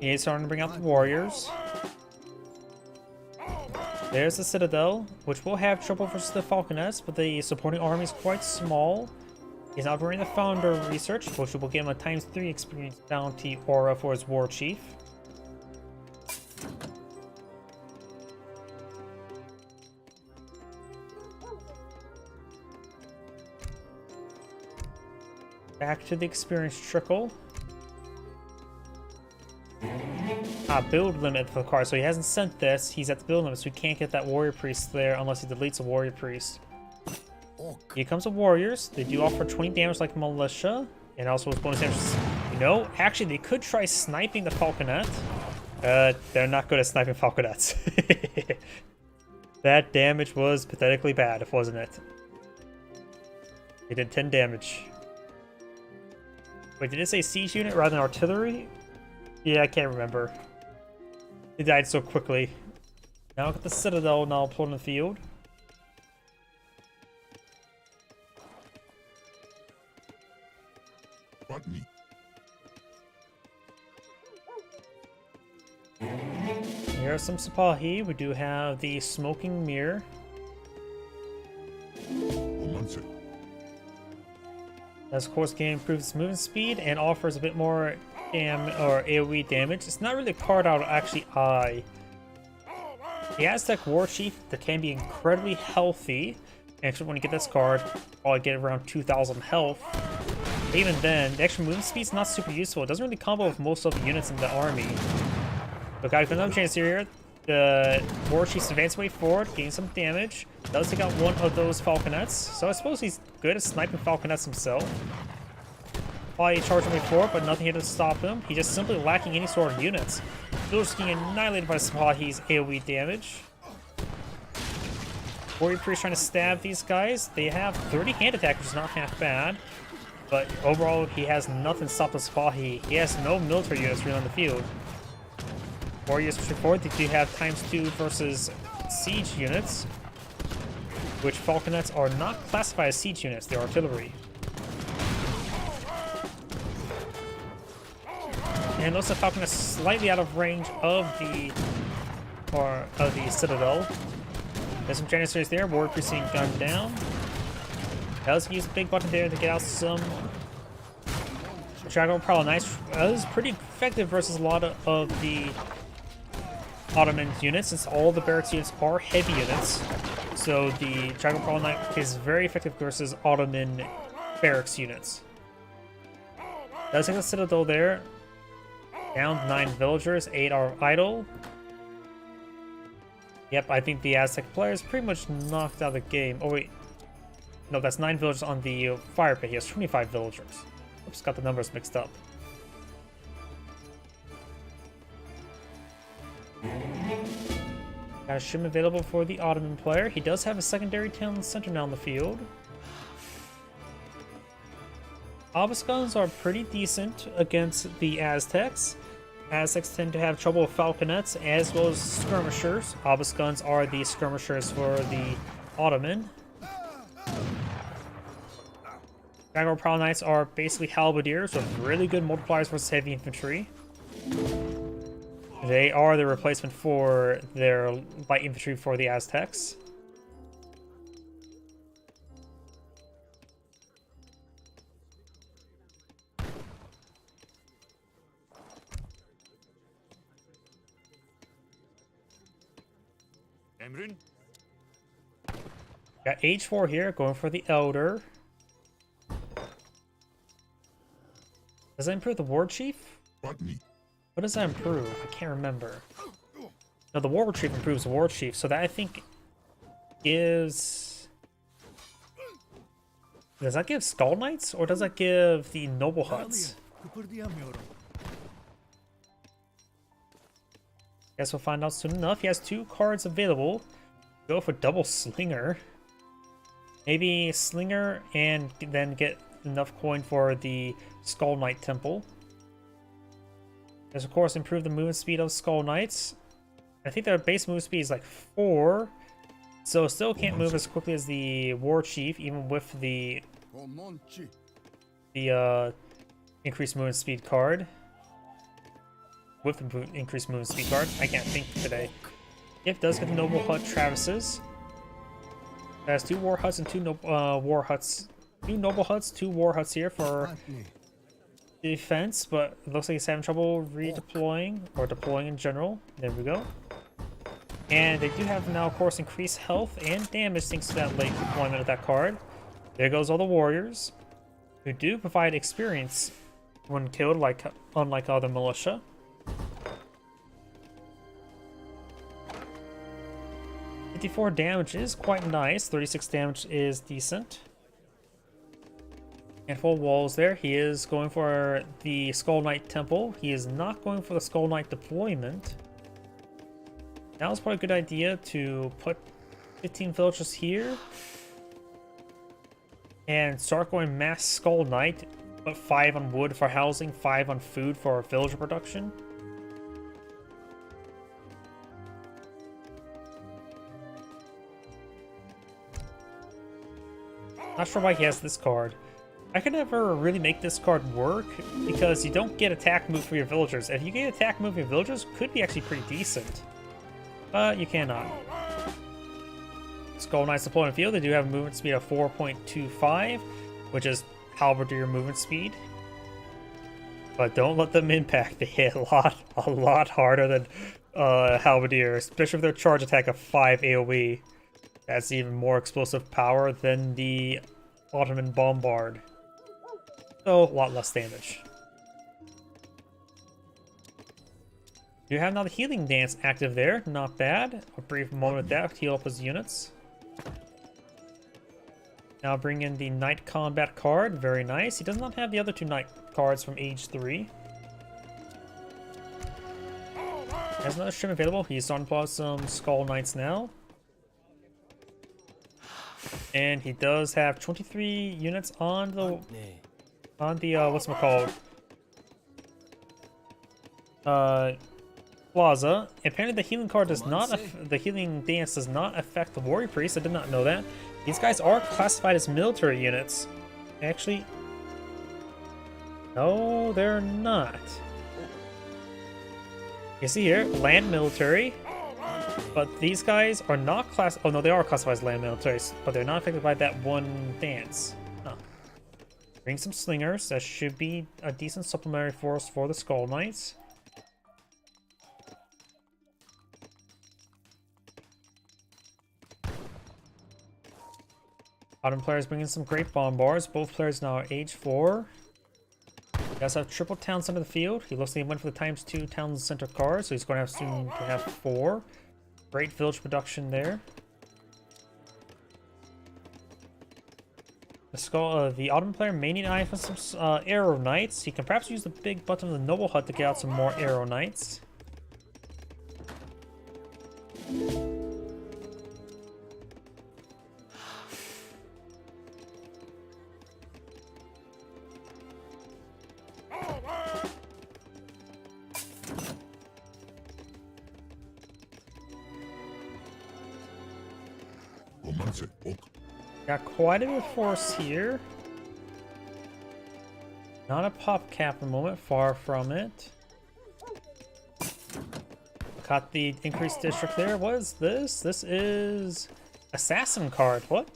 He's starting to bring out the warriors. There's the Citadel, which will have trouble versus the Falconets, but the supporting army is quite small. He's now bringing the Founder Research, which will give him a ×3 experience bounty aura for his War Chief. Back to the experience trickle. Build limit for the card, so he hasn't sent this. He's at the build limit, so we can't get that warrior priest there unless he deletes a warrior priest. Here comes the warriors. They do offer 20 damage like militia, and also with bonus damage. You know, actually, they could try sniping the Falconet. They're not good at sniping Falconets. That damage was pathetically bad, wasn't it? They did 10 damage. Wait, did it say siege unit rather than artillery? Yeah, I can't remember. It died so quickly. Now look at the Citadel now pulled in the field. Botany. Here are some Sipahi. We do have the Smoking Mirror. Romancer. As of course, game improves its movement speed and offers a bit more AoE damage. It's not really a card I would actually eye. The Aztec War Chief that can be incredibly healthy. Actually, when you get this card, probably get around 2,000 health. Even then, the extra movement speed's not super useful. It doesn't really combo with most of the units in the army. But guys, another chance here. The War Chief's advance way forward, gain some damage. Does take out one of those Falconets. So I suppose he's good at sniping Falconets himself. Probably charging way forward, but nothing here to stop him. He's just simply lacking any sort of units. Still just getting annihilated by Sipahi's AoE damage. Warrior Priest trying to stab these guys. They have 30 hand attack, which is not half bad. But overall, he has nothing to stop the Sipahi. He has no military units really on the field. Warriors pushing forward. They do have ×2 versus siege units, which Falconets are not classified as siege units. They're artillery. And looks like Falcon is slightly out of range of the Citadel. There's some Janissaries there. Warrior Priest being gunned down. Does use a big button there to get out some Dragon Prowl Knights. That is pretty effective versus a lot of the Ottoman units, since all the barracks units are heavy units. So the Dragon Prowl Knight is very effective versus Ottoman barracks units. Does take the Citadel there. Down 9 villagers, 8 are idle. Yep, I think the Aztec players pretty much knocked out the game. Oh wait, no, that's 9 villagers on the fire pit. He has 25 villagers. Oops, got the numbers mixed up. Got a shim available for the Ottoman player. He does have a secondary town center now in the field. Obuscons are pretty decent against the Aztecs. Aztecs tend to have trouble with Falconets as well as skirmishers. Obuscons are the skirmishers for the Ottoman. Dragon Prowl Knights are basically halberdiers with really good multipliers versus heavy infantry. They are the replacement for their light infantry for the Aztecs. Emrin. Got H4 here, going for the Elder. Does that improve the War Chief? Botany. What does that improve? I can't remember. No, the War Chief improves the War Chief, so that I think gives... Does that give Skull Knights, or does that give the Noble Huts? Guess we'll find out soon enough. He has 2 cards available. Go for double Slinger. Maybe Slinger and then get enough coin for the Skull Knight Temple. There's of course improve the movement speed of Skull Knights. I think their base move speed is like 4. So still can't move as quickly as the War Chief, even with the increased movement speed card. With the increased movement speed card. I can't think today. It does get the Noble Hut Travises. It has 2 War Huts and 2 War Huts. 2 Noble Huts, 2 War Huts here for defense, but it looks like he's having trouble redeploying or deploying in general. There we go. And they do have now, of course, increased health and damage thanks to that late deployment of that card. There goes all the warriors, who do provide experience when killed, unlike other militia. $54 damage is quite nice. 36 damage is decent. And full walls there. He is going for the Skull Knight Temple. He is not going for the Skull Knight deployment. Now it's probably a good idea to put 15 villagers here and start going mass Skull Knight Put 5 on wood for housing, 5 on food for villager production. Not sure why he has this card. I could never really make this card work because you don't get attack move for your villagers. If you get attack move for your villagers, could be actually pretty decent. But you cannot. Skull Knights deploy on the field. They do have a movement speed of 4.25, which is halberdier movement speed. But don't let them impact. They hit a lot harder than halberdier, especially with their charge attack of 5 AoE. That's even more explosive power than the Ottoman Bombard. So, a lot less damage. You have now the Healing Dance active there. Not bad. A brief moment of that to heal up his units. Now bring in the Knight Combat card. Very nice. He does not have the other 2 Knight cards from Age 3. Has another stream available. He's starting to pull out some Skull Knights now. And he does have 23 units on the what's-it-called? Plaza. Apparently the healing card does not the healing dance does not affect the warrior priest. I did not know that. These guys are classified as military units. Actually, no, they're not. You see here, land military. But these guys are not class. Oh no, they are classified as land militaries, but they're not affected by that one dance. Huh. Bring some slingers. That should be a decent supplementary force for the Skull Knights. Autumn players bring in some great bombards. Both players now are age 4. He does have triple town center of the field. He looks like he went for the ×2 town center card, so he's going to have soon to have 4. Great village production there. The Autumn player may need an eye for some Arrow Knights. He can perhaps use the big button of the Noble Hut to get out some more Arrow Knights. Got quite a bit of force here. Not a pop cap at the moment, far from it. Got the increased district there. What is this? This is assassin card. What?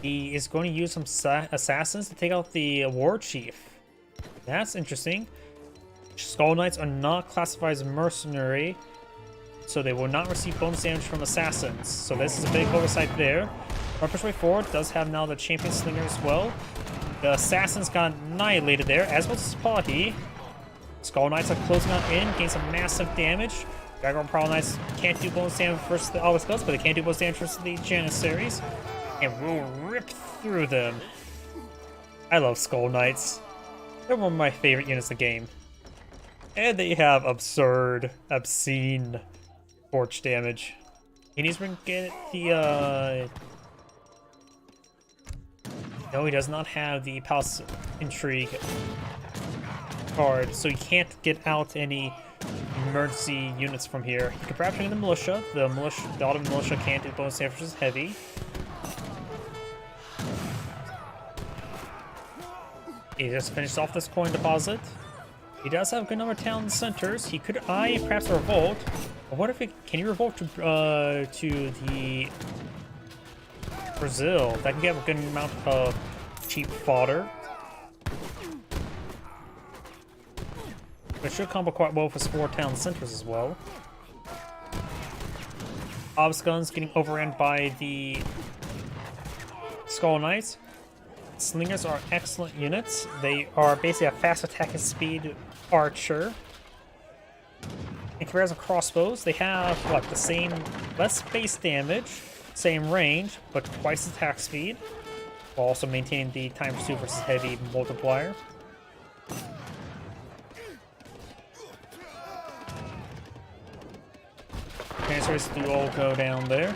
He is going to use some assassins to take out the war chief. That's interesting. Skull Knights are not classified as mercenary, so they will not receive bonus damage from assassins. So this is a big oversight there. Our push way forward does have now the champion slinger as well. The assassins got annihilated there, as well as Spotty. Skull Knights are closing on in, gain some massive damage. Dragon Prowl Knights can't do bonus damage versus the Always Guns, but they can do bonus damage versus the Janissaries. And we'll rip through them. I love Skull Knights. They're one of my favorite units in the game. And they have absurd, obscene torch damage. He needs to get the, No, he does not have the Palace Intrigue card, so he can't get out any emergency units from here. He can perhaps bring in the militia. The Autumn Militia can't do bonus damage, which is heavy. He just finished off this coin deposit. He does have a good number of town centers. He could eye perhaps a revolt. But what if he can he revolt to the Brazil? That can get a good amount of cheap fodder. It should combo quite well with his 4 town centers as well. Obsguns getting overrun by the Skull Knights. Slingers are excellent units. They are basically a fast attack and speed archer. In comparison to crossbows, they have what, the same, less base damage, same range, but twice attack speed, while also maintaining the ×2 versus heavy multiplier. Janissaries do all go down there.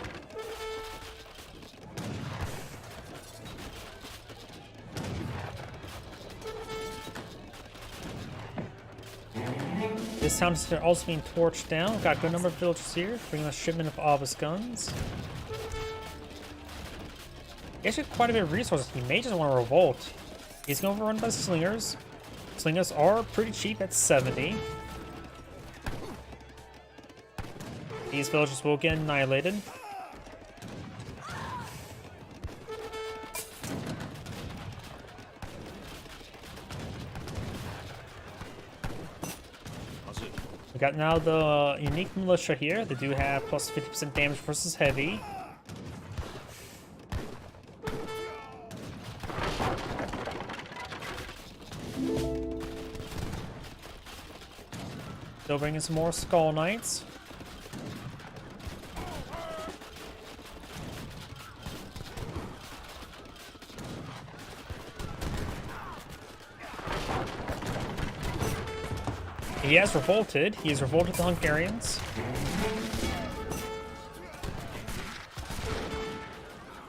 This town is also being torched down. Got a good number of villagers here, bringing a shipment of obelisk guns. He actually got quite a bit of resources. He may just want to revolt. He's going to run by slingers. Slingers are pretty cheap at 70. These villagers will get annihilated. We got now the unique militia here. They do have plus 50% damage versus heavy. Still bringing some more Skull Knights. He has revolted. He has revolted the Hungarians.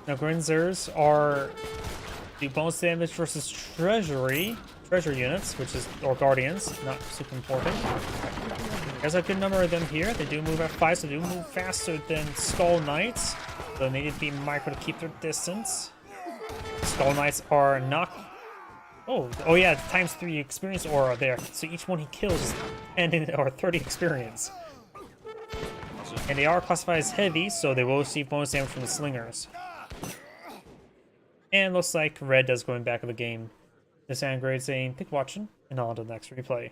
Now, Grinzers are do bonus damage versus treasure units, which is, or guardians, not super important. There's a good number of them here. They do move at 5, so they do move faster than Skull Knights. So they need to be micro to keep their distance. Skull Knights are not. Oh yeah, times 3 experience aura there. So each one he kills or 30 experience. And they are classified as heavy, so they will receive bonus damage from the slingers. And looks like red does going back of the game. This Angrade saying, "Thank you for watching," and on to the next replay.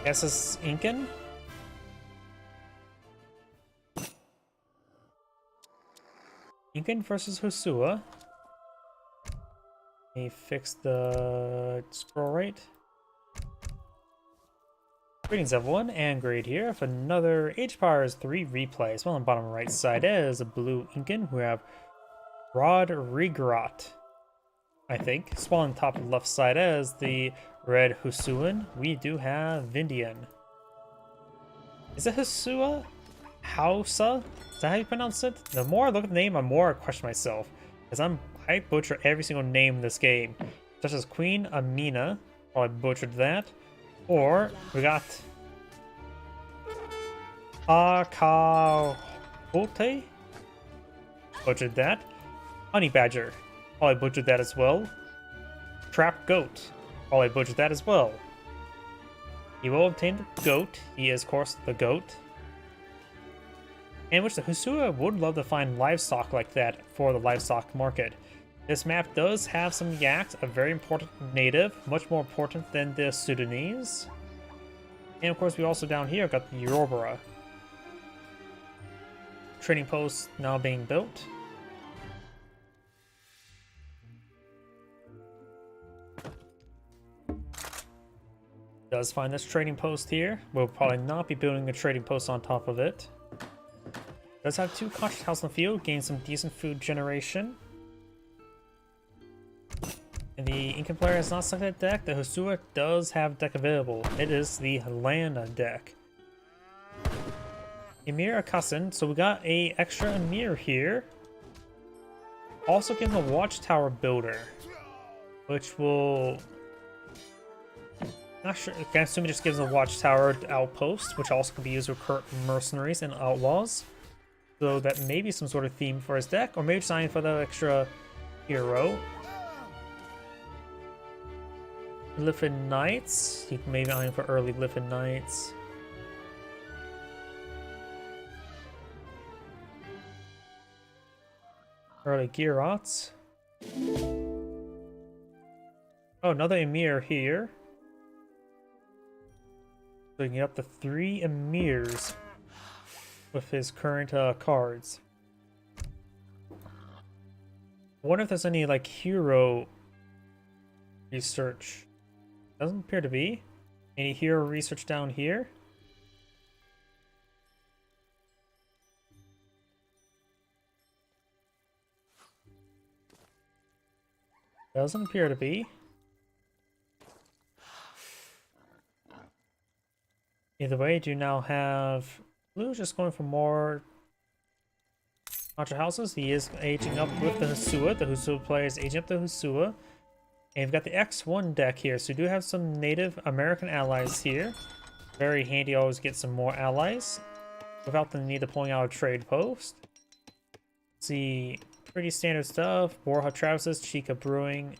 SS Incan. Incan versus Hosua. Let me fix the scroll rate. Greetings everyone, and Grade here for another Age of Empires 3 replay. As well on the bottom right side is a blue Incan. We have Rod Rigrat, I think. As well on the top left side is the red Husuan. We do have Vindian. Is it Hosua? Hausa? Is that how you pronounce it? The more I look at the name, the more I question myself. Because I butcher every single name in this game. Such as Queen Amina. Oh, I butchered that. Or we got Akahote. Butchered that. Honey Badger. Oh, I butchered that as well. Trap Goat. Oh, I butchered that as well. He will obtain the goat. He is, of course, the goat. In which the Hosua would love to find livestock like that for the livestock market. This map does have some yaks, a very important native, much more important than the Sudanese. And of course, we also down here got the Yorubara. Trading post now being built. Does find this trading post here. We'll probably not be building a trading post on top of it. Does have 2 conscious houses in the field, gain some decent food generation. And the Incan player has not selected a deck. The Hosua does have a deck available. It is the land deck. Emir Akasin. So we got a extra Emir here. Also getting the Watchtower Builder, which will. Not sure. I assume it just gives a Watchtower outpost, which also can be used with current mercenaries and outlaws. So that may be some sort of theme for his deck, or maybe sign for the extra hero. Liffin Knights. You can maybe aim for early Liffin Knights. Early Girots. Oh, another Emir here. So you can get up to 3 Emirs with his current cards. I wonder if there's any like hero research. Doesn't appear to be. Any hero research down here? Doesn't appear to be. Either way, do now have Blue just going for more Contra houses. He is aging up with the Husua. The Husua player is aging up the Husua. And we've got the X1 deck here, so we do have some Native American allies here. Very handy, always get some more allies without the need of pulling out a trade post. See, pretty standard stuff. Warhawk Travis's, Chica Brewing.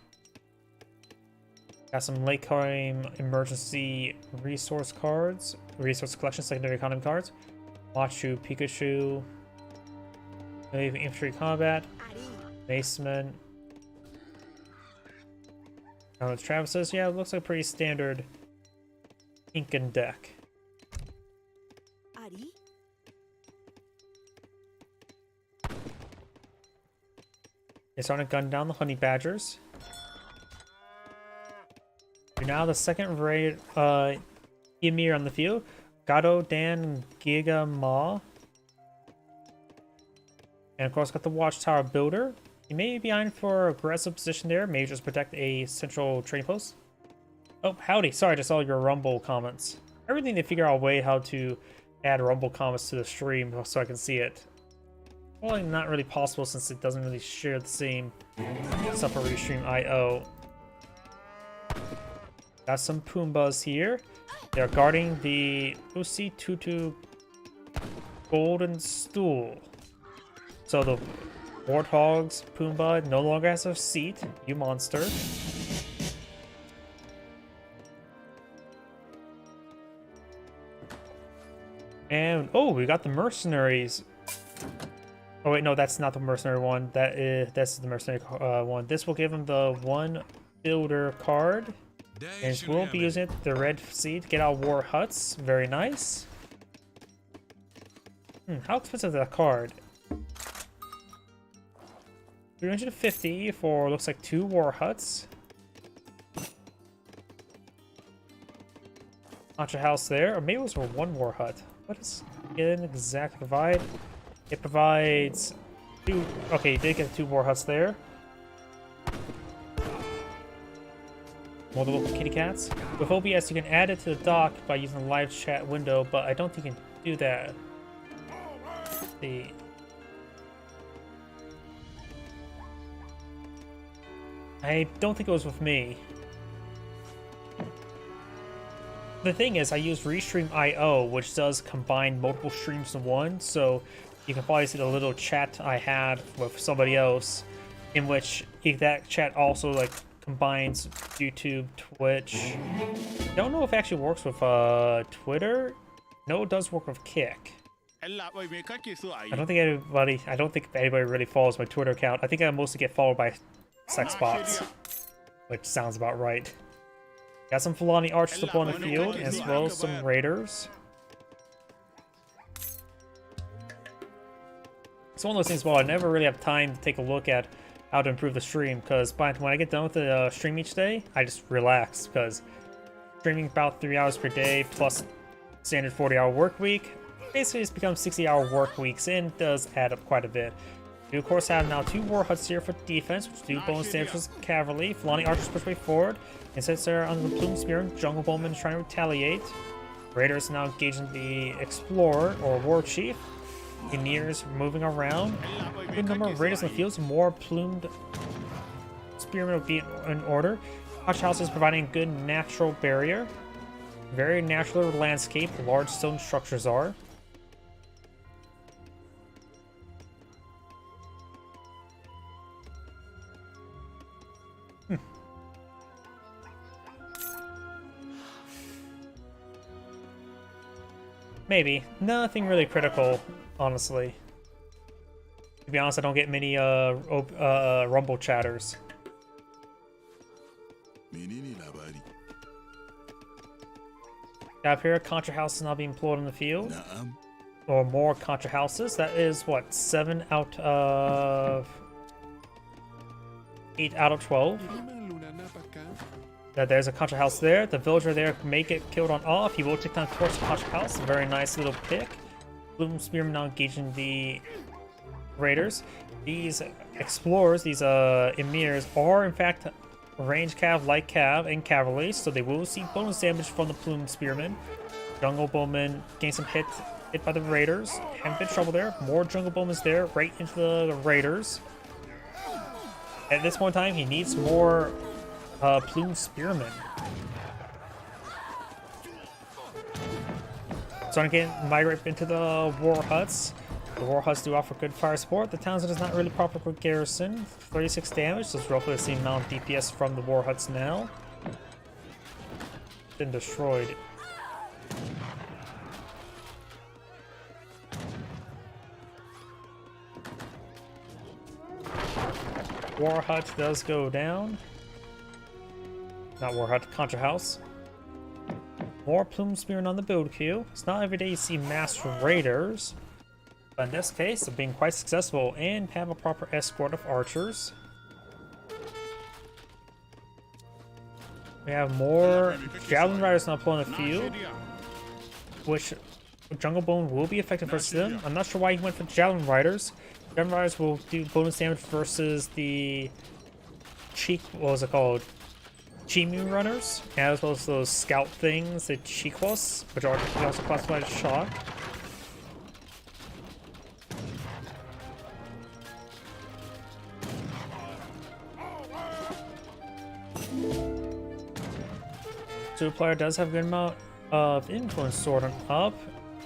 Got some Lakeheim emergency resource cards, resource collection, secondary economy cards. Machu Pikachu. Wave infantry combat. Baseman. Travis's, yeah, it looks like a pretty standard Incan deck. They're starting to gun down the Honey Badgers. We're now the second raid Ymir on the field. Gado, Dan, Giga, Ma. And of course got the Watchtower Builder. You may be behind for aggressive position there. Maybe just protect a central trading post. Oh, howdy. Sorry, I just saw your Rumble comments. I really need to figure out a way how to add Rumble comments to the stream so I can see it. Probably not really possible since it doesn't really share the same stuff for Restream IO. Got some Pumbas here. They're guarding the Usi Tutu Golden Stool. So the Warthog's Pumbaa no longer has a seat, you monster. And oh, we got the mercenaries. Oh wait, no, that's not the mercenary one. That's the mercenary one. This will give him the one builder card, and we'll be using it. The red seed, get out war huts. Very nice. How expensive is that card? 350 for looks like 2 war huts. Contra house there, or maybe it was for 1 war hut. What does it exactly provide? It provides 2. Okay, you did get 2 war huts there. Multiple kitty cats. With OBS, you can add it to the dock by using the live chat window, but I don't think you can do that. Let's see. I don't think it was with me. The thing is, I use Restream IO, which does combine multiple streams in one, so you can probably see the little chat I had with somebody else, in which that chat also like combines YouTube, Twitch. Don't know if it actually works with Twitter. No, it does work with Kick. I don't think anybody really follows my Twitter account. I think I mostly get followed by sex bots, which sounds about right. Got some Fulani archers to pull on the field, as well as some raiders. It's one of those things, well, I never really have time to take a look at how to improve the stream, because when I get done with the stream each day, I just relax, because streaming about 3 hours per day, plus standard 40-hour work week, basically it's become 60-hour work weeks, and does add up quite a bit. We of course have now 2 war huts here for defense, which do bonus damage with cavalry. Fulani archers push way forward, and since they're under the Plume Spear, Jungle Bowman is trying to retaliate. Raiders now engaging the Explorer, or War Chief. Emirs moving around. Good number of raiders in the field, so more plumed spearmen will be in order. Hutch House is providing a good natural barrier. Very natural landscape, large stone structures are. Maybe. Nothing really critical, honestly. To be honest, I don't get many Rumble chatters. Up here, Contra House is now being employed in the field. Or more Contra Houses. That is, what, 7 out of... 8 out of 12. There's a Contra House there. The villager there may get killed on off. He will take down towards the Contra House. Very nice little pick. Plume Spearmen now engaging the raiders. These explorers, these emirs, are in fact range cav, light cav, and cavalry, so they will see bonus damage from the Plume Spearmen. Jungle Bowman getting some hit by the Raiders. Having a bit of trouble there. More Jungle Bowman's there, right into the Raiders. At this point in time, he needs more Plume Spearmen. Starting to migrate into the War Huts. The War Huts do offer good fire support. The Townsend is not really proper for garrison. 36 damage, so it's roughly the same amount of DPS from the War Huts now. Been destroyed. War Hut does go down. Not War Hut, Contra House. More Plume Spearmen on the build queue. It's not every day you see mass raiders, but in this case, they're being quite successful and have a proper escort of archers. We have more Javelin Riders now pulling the field, which Jungle Bone will be effective versus them. I'm not sure why he went for Javelin Riders. Javelin Riders will do bonus damage versus the what was it called? Chimu runners, as well as those scout things, the Chikwas, which are also classified as shock. So the player does have a good amount of influence sorting up.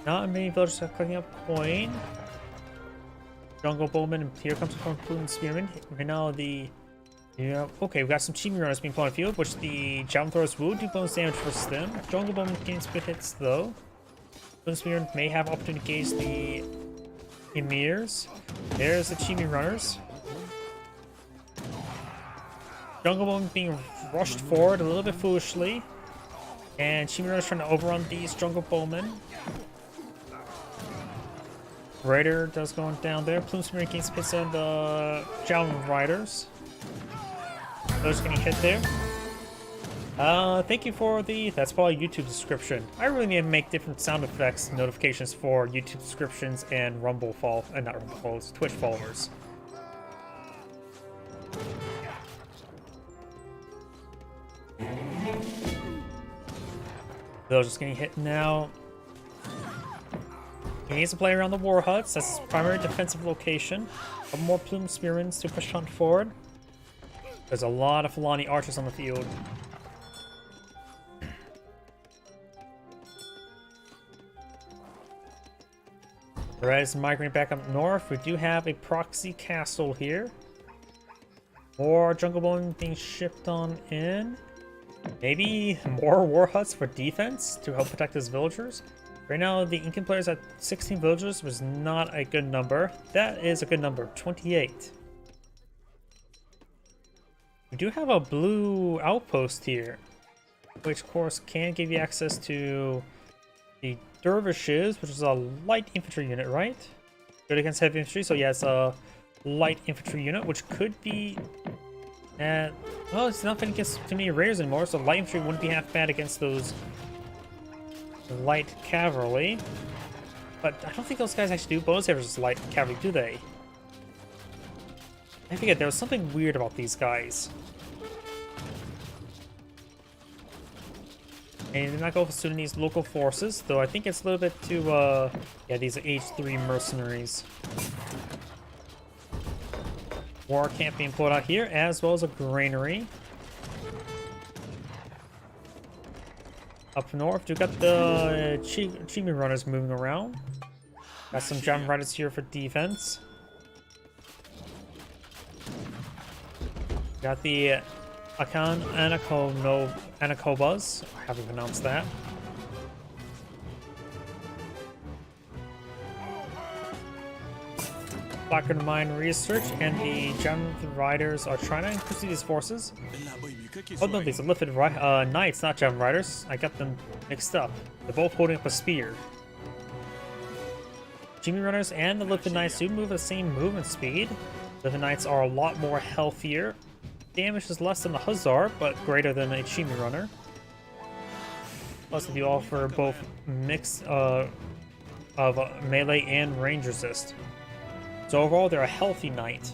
Not many villagers are clicking up coin. Jungle Bowman, and here comes from Plume Spearman. Right now okay, we got some Chimu runners being put on the field, which the Javelin Throwers will do bonus damage versus them. Jungle Bowman gains good hits though. Plume Spearman may have opportunity to gauge the Emirs. There's the Chimu runners. Jungle Bowman being rushed forward a little bit foolishly. And Chimu runners trying to overrun these Jungle Bowmen. Raider does going down there. Plume Spearman gains hits on the Javelin Riders. Those getting hit there. Thank you for that's probably YouTube description. I really need to make different sound effects notifications for YouTube descriptions and not Rumble followers, Twitch followers. Those just getting hit now. He needs to play around the War Huts. That's his primary defensive location. Couple more Plume Spearmen to push on forward. There's a lot of Fulani archers on the field. The Red is migrating back up north. We do have a proxy castle here. More Jungle Bone being shipped on in. Maybe more War Huts for defense to help protect his villagers. Right now, the Incan players at 16 villagers was not a good number. That is a good number, 28. We do have a blue outpost here, which of course can give you access to the Dervishes, which is a light infantry unit, right? Good against heavy infantry, so yeah, it's a light infantry unit, which could be well, it's not going against too many raiders anymore, so light infantry wouldn't be half bad against those light cavalry. But I don't think those guys actually do bonus versus light cavalry, do they? I forget, there was something weird about these guys. And they're not going for Sudanese local forces, though I think it's a little bit too, yeah, these are H3 mercenaries. War camp being pulled out here, as well as a granary. Up north, we've got the Chimu runners moving around. Got some Javelin Riders here for defense. Got the Akan Anakobas, how do you pronounce that? Blackguard Mine Research and the Javelin Riders are trying to increase these forces. Oh no, these are Lifted Knights, not Javelin Riders. I got them mixed up. They're both holding up a spear. Chimu Runners and the Lifted Knights do move at the same movement speed. Lifted Knights are a lot more healthier. Damage is less than the Hussar, but greater than a Chimu Runner. Plus, they offer both mix of melee and range resist. So overall, they're a healthy knight.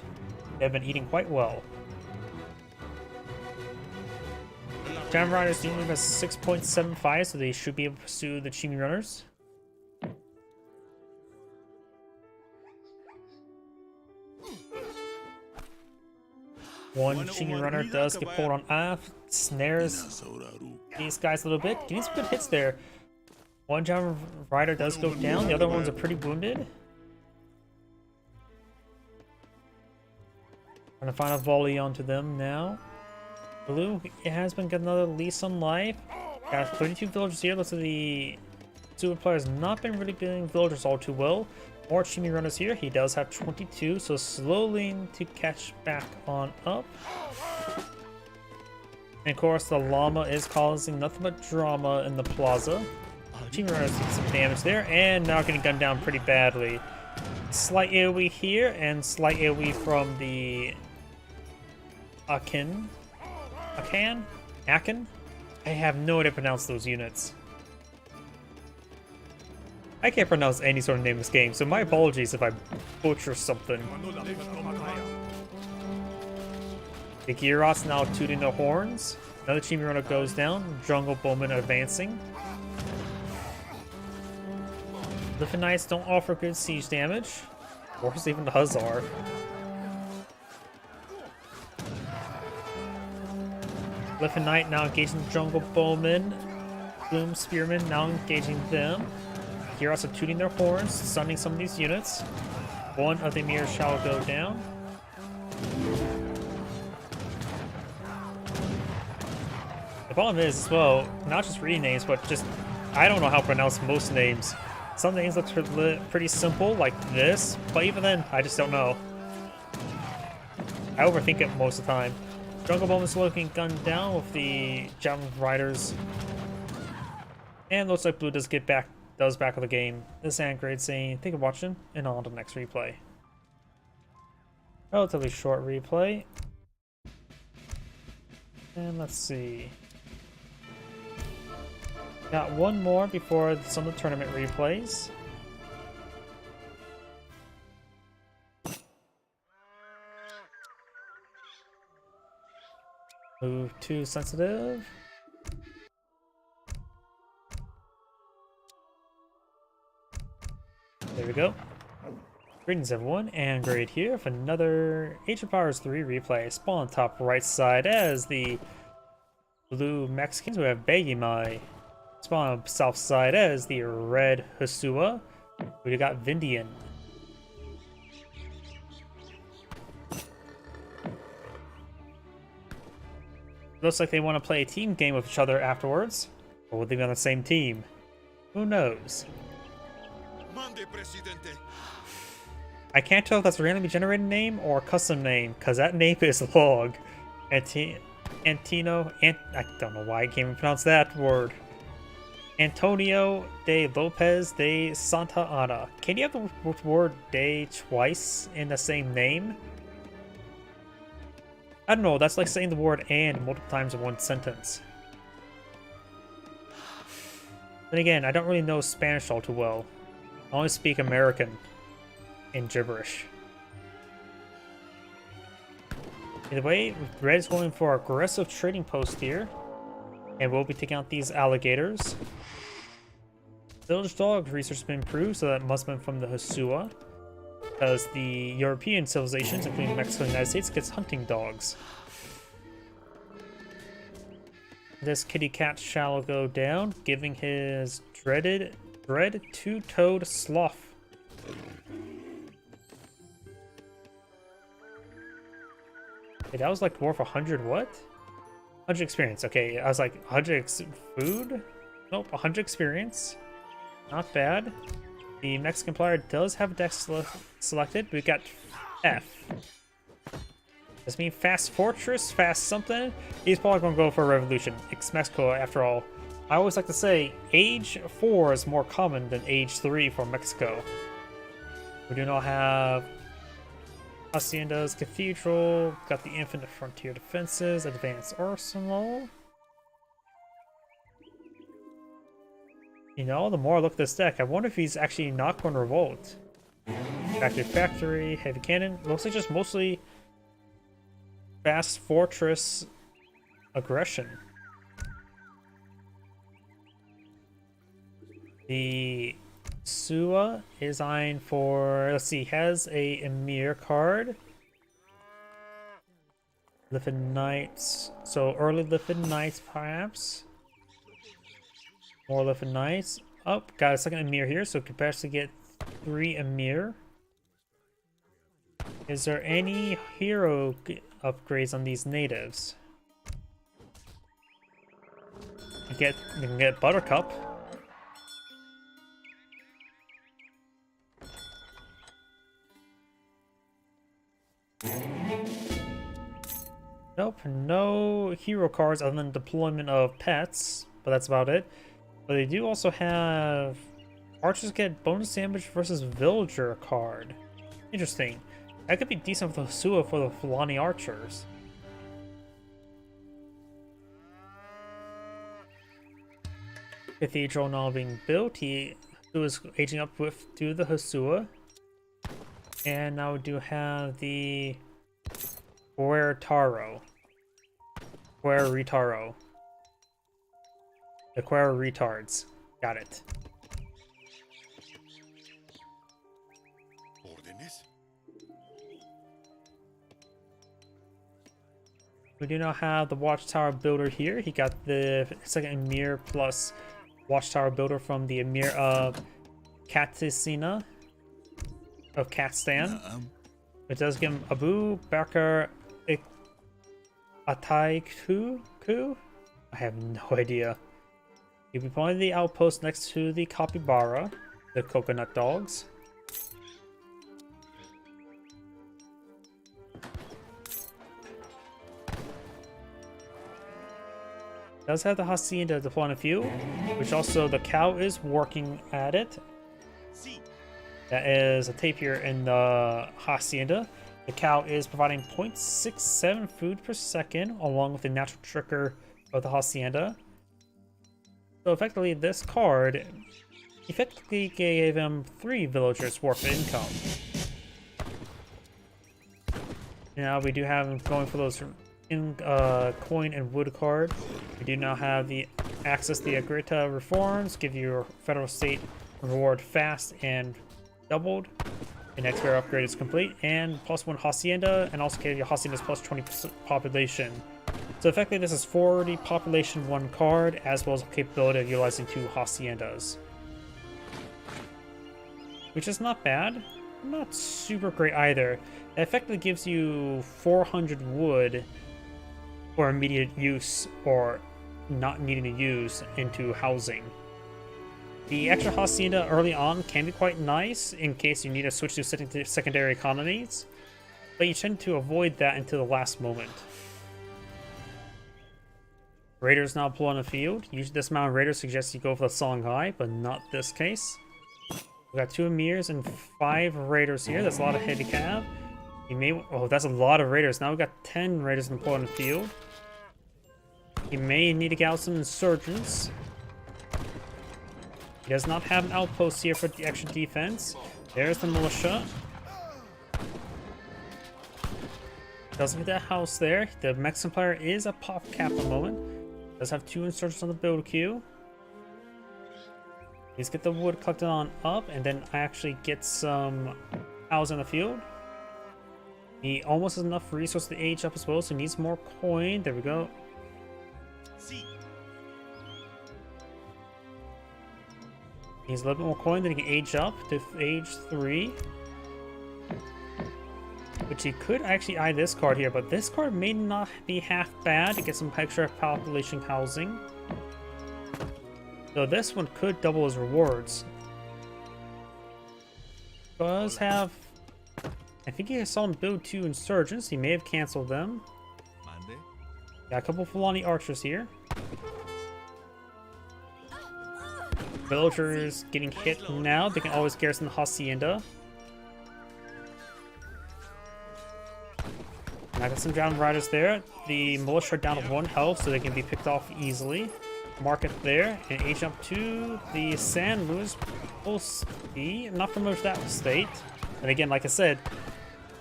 They've been eating quite well. Jam Riders do move as 6.75, so they should be able to pursue the Chimi Runners. One Chimi Runner does get pulled on off, snares these guys a little bit. Getting some good hits there. One Jam Rider does go down, the other ones are pretty wounded. Gonna find a volley onto them now. Blue has been getting another lease on life. Got 32 villagers here. Looks like the super player has not been really building villagers all too well. More Chimi Runners here. He does have 22, so slowly to catch back on up. And of course, the llama is causing nothing but drama in the plaza. Chimi Runners take some damage there, and now getting gunned down pretty badly. Slight AoE here, and slight AoE from the Akin. I have no idea to pronounce those units. I can't pronounce any sort of name in this game, so my apologies if I butcher something. The Gyrots now tooting their horns. Another Chimi Runner goes down. Jungle Bowman advancing. Lithium Knights don't offer good siege damage. Or even the Hussar. Lithium Knight now engaging Jungle Bowman. Bloom Spearman now engaging them. Gyrots are tooting their horns, stunning some of these units. One of the mirrors shall go down. The problem is, as well, not just reading names, but just, I don't know how to pronounce most names. Some names look pretty simple, like this, but even then, I just don't know. I overthink it most of the time. Jungle Bowman's looking gunned down with the Javelin Riders. And looks like Blue does back of the game. This is Grade saying, thank you for watching, and on to the next replay. Relatively short replay. And let's see. Got one more before some of the tournament replays. Move to sensitive. There we go. Greetings everyone, and Grade here with another Age of Empires 3 replay. Spawn top right side as the blue Mexicans. We have Begimai. Spawn on south side as the red Hasua. We got Vindian. Looks like they want to play a team game with each other afterwards. Or will they be on the same team? Who knows? I can't tell if that's a randomly generated name or a custom name, because that name is Log. I don't know why I can't even pronounce that word. Antonio de Lopez de Santa Ana. Can you have the word de twice in the same name? I don't know, that's like saying the word and multiple times in one sentence. Then again, I don't really know Spanish all too well. I only speak American in gibberish. Either way, Red is going for aggressive trading post here. And we'll be taking out these alligators. Village dog research has been improved, so that must have been from the Hasua. Because the European civilizations, including Mexico and the United States, gets hunting dogs. This kitty cat shall go down, giving his dread two-toed sloth. Okay, that was like dwarf 100 what? 100 experience. Okay, I was like 100 food? Nope, 100 experience. Not bad. The Mexican player does have a dex selected. We've got F. Does mean fast fortress, fast something? He's probably going to go for a revolution. It's Mexico after all. I always like to say age 4 is more common than age 3 for Mexico. We do not have Hacienda's Cathedral, got the Infinite Frontier Defenses, Advanced Arsenal. You know, the more I look at this deck, I wonder if he's actually not going to revolt. Factory, Heavy Cannon. Looks like just mostly Fast Fortress aggression. The Sua is eyeing for, let's see, has a Emir card. Liffin Knights. So early Liffin Knights, perhaps. More Liffin Knights. Oh, got a second Emir here, so could actually get 3 Emir. Is there any hero upgrades on these natives? You can get Buttercup. Nope, no hero cards other than deployment of pets, but that's about it. But they do also have archers get bonus damage versus villager card. Interesting. That could be decent for the Sua for the Fulani archers. Cathedral now being built. He is aging up with to the Hasua. And now we do have the Queretaro. Queretaro. The Quer retards. Got it. We do now have the Watchtower Builder here. He got the second Emir plus Watchtower Builder from the Emir of Katisina of Katstan. It does give him Abu Bakr Ataiku? I have no idea. You'll be pulling the outpost next to the Capybara, the coconut dogs. Does have the Hacienda deploying a few, which also the cow is working at it. That is a tapir in the Hacienda. The cow is providing 0.67 food per second, along with the natural trigger of the Hacienda. So effectively, this card effectively gave him 3 villagers worth of income. Now we do have him going for those coin and wood card. We do now have the access the Agrita reforms, give your federal state reward fast and doubled. The next fair upgrade is complete, and +1 Hacienda, and also give your Hacienda's plus 20% population. So effectively this is 40 population 1 card, as well as the capability of utilizing 2 Haciendas. Which is not bad. Not super great either. It effectively gives you 400 wood for immediate use or not needing to use into housing. The extra Hacienda early on can be quite nice in case you need to switch to secondary economies, but you tend to avoid that until the last moment. Raiders now pull on the field. Usually this amount of raiders suggests you go for the Songhai, but not this case. We got 2 Emirs and 5 raiders here. That's a lot of heavy cav. You may that's a lot of raiders. Now we got 10 raiders and pull on the field. You may need to get out some insurgents. He does not have an outpost here for the extra defense. There's the militia. Doesn't get that house there. The Mexican player is a pop cap at the moment. Does have 2 insurgents on the build queue. Let's get the wood collected on up, and then actually get some cows in the field. He almost has enough resources to age up as well, so he needs more coin. There we go. Needs a little bit more coin, then he can age up to age 3. Which he could actually eye this card here, but this card may not be half bad to get some extra population housing. So this one could double his rewards. Does have... I think he saw him build 2 insurgents. He may have canceled them. Got a couple Fulani archers here. Villagers getting hit now. They can always garrison the Hacienda. I got some down riders there. The militia are down to 1 health, so they can be picked off easily. Mark it there, and age up to the San Luis Potosí. I'm not familiar with that state. And again, like I said,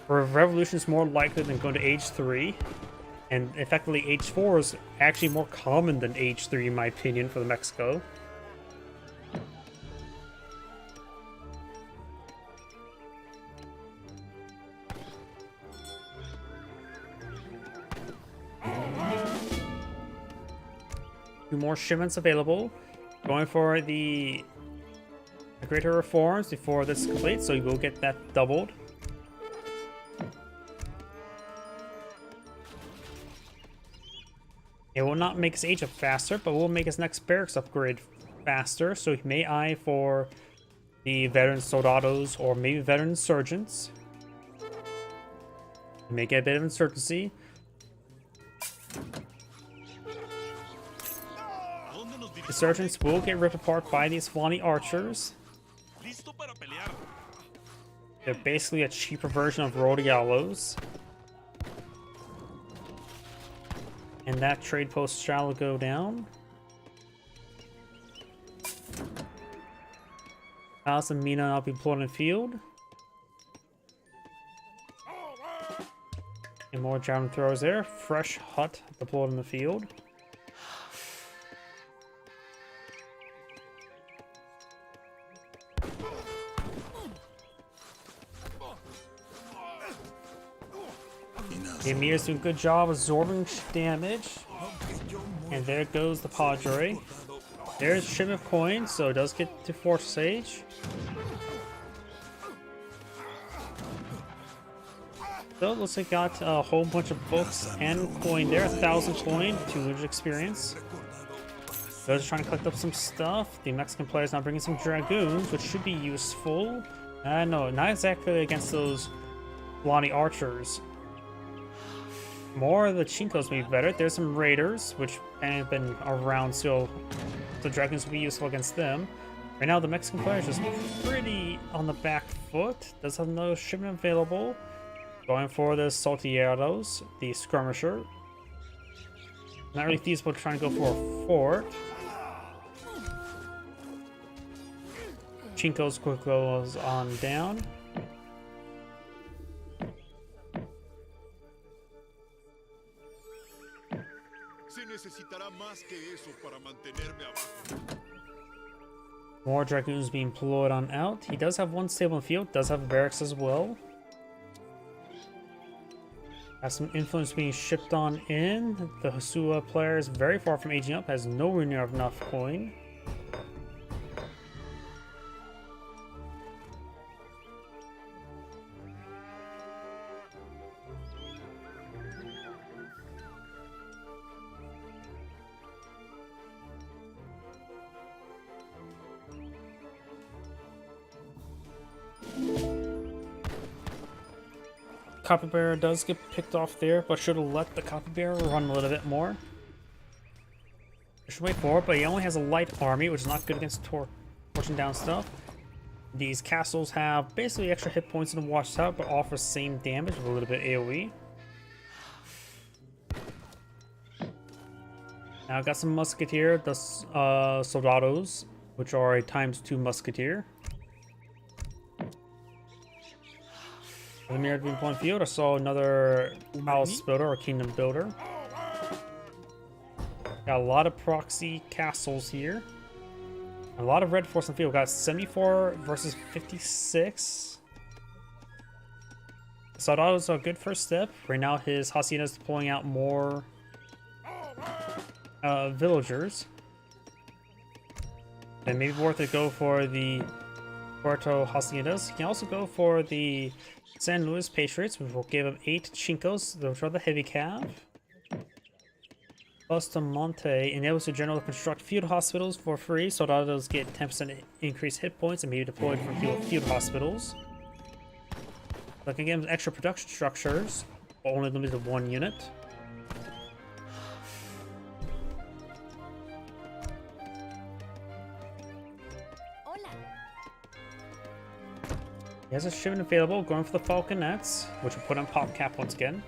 revolution is more likely than going to age 3. And effectively, age 4 is actually more common than age 3, in my opinion, for the Mexico. 2 more shipments available. Going for the greater reforms before this is complete, so you will get that doubled. It will not make his age up faster, but will make his next barracks upgrade faster, so he may eye for the veteran soldados or maybe veteran insurgents. He may get a bit of insurgency. Insurgents will get ripped apart by these Fulani archers. They're basically a cheaper version of Rodialos. And that trade post shall go down. Alice and Mina will be deployed in the field. And more javelin throwers there. Fresh hut deployed in the field. The Emir's doing a good job absorbing damage. And there goes the Padre. There's shipment of coins, so it does get to Fortress Age. So it looks like got a whole bunch of books and coin there. 1,000 coin, 200 experience. Those are trying to collect up some stuff. The Mexican players now bringing some dragoons, which should be useful. No, not exactly against those Fulani archers. More of the Chinkos may be better. There's some raiders, which have been around, so the dragons will be useful against them. Right now, the Mexican player is just pretty on the back foot. Does have no shipment available. Going for the Saltieros, the skirmisher. Not really feasible trying to go for a fort. Chinkos quick goes on down. More dragoons being deployed on out. He does have one stable in the field, does have barracks as well. Has some influence being shipped on in. The Hasua player is very far from aging up, has nowhere near enough coin. Copperbearer does get picked off there, but should have let the Copperbearer run a little bit more. I should wait for it, but he only has a light army, which is not good against torching down stuff. These castles have basically extra hit points in the watchtower, but offer same damage with a little bit AoE. Now I've got some musketeer, the soldados, which are a ×2 musketeer. The mirror being point field, I saw another palace builder or kingdom builder. Got a lot of proxy castles here. A lot of red force in the field. Got 74 versus 56. Soldados are a good first step. Right now his hacienda is pulling out more villagers. And maybe worth it go for the Puerto Haciendas. You can also go for the San Luis Patriots, which will give him 8 Chinkos, which are the heavy cav. Bustamante enables the general to construct field hospitals for free. Soldados get 10% increased hit points and may be deployed from field hospitals. That can give them extra production structures, but only limited to 1 unit. He has a shipment available, going for the Falconets, which will put on pop cap once again.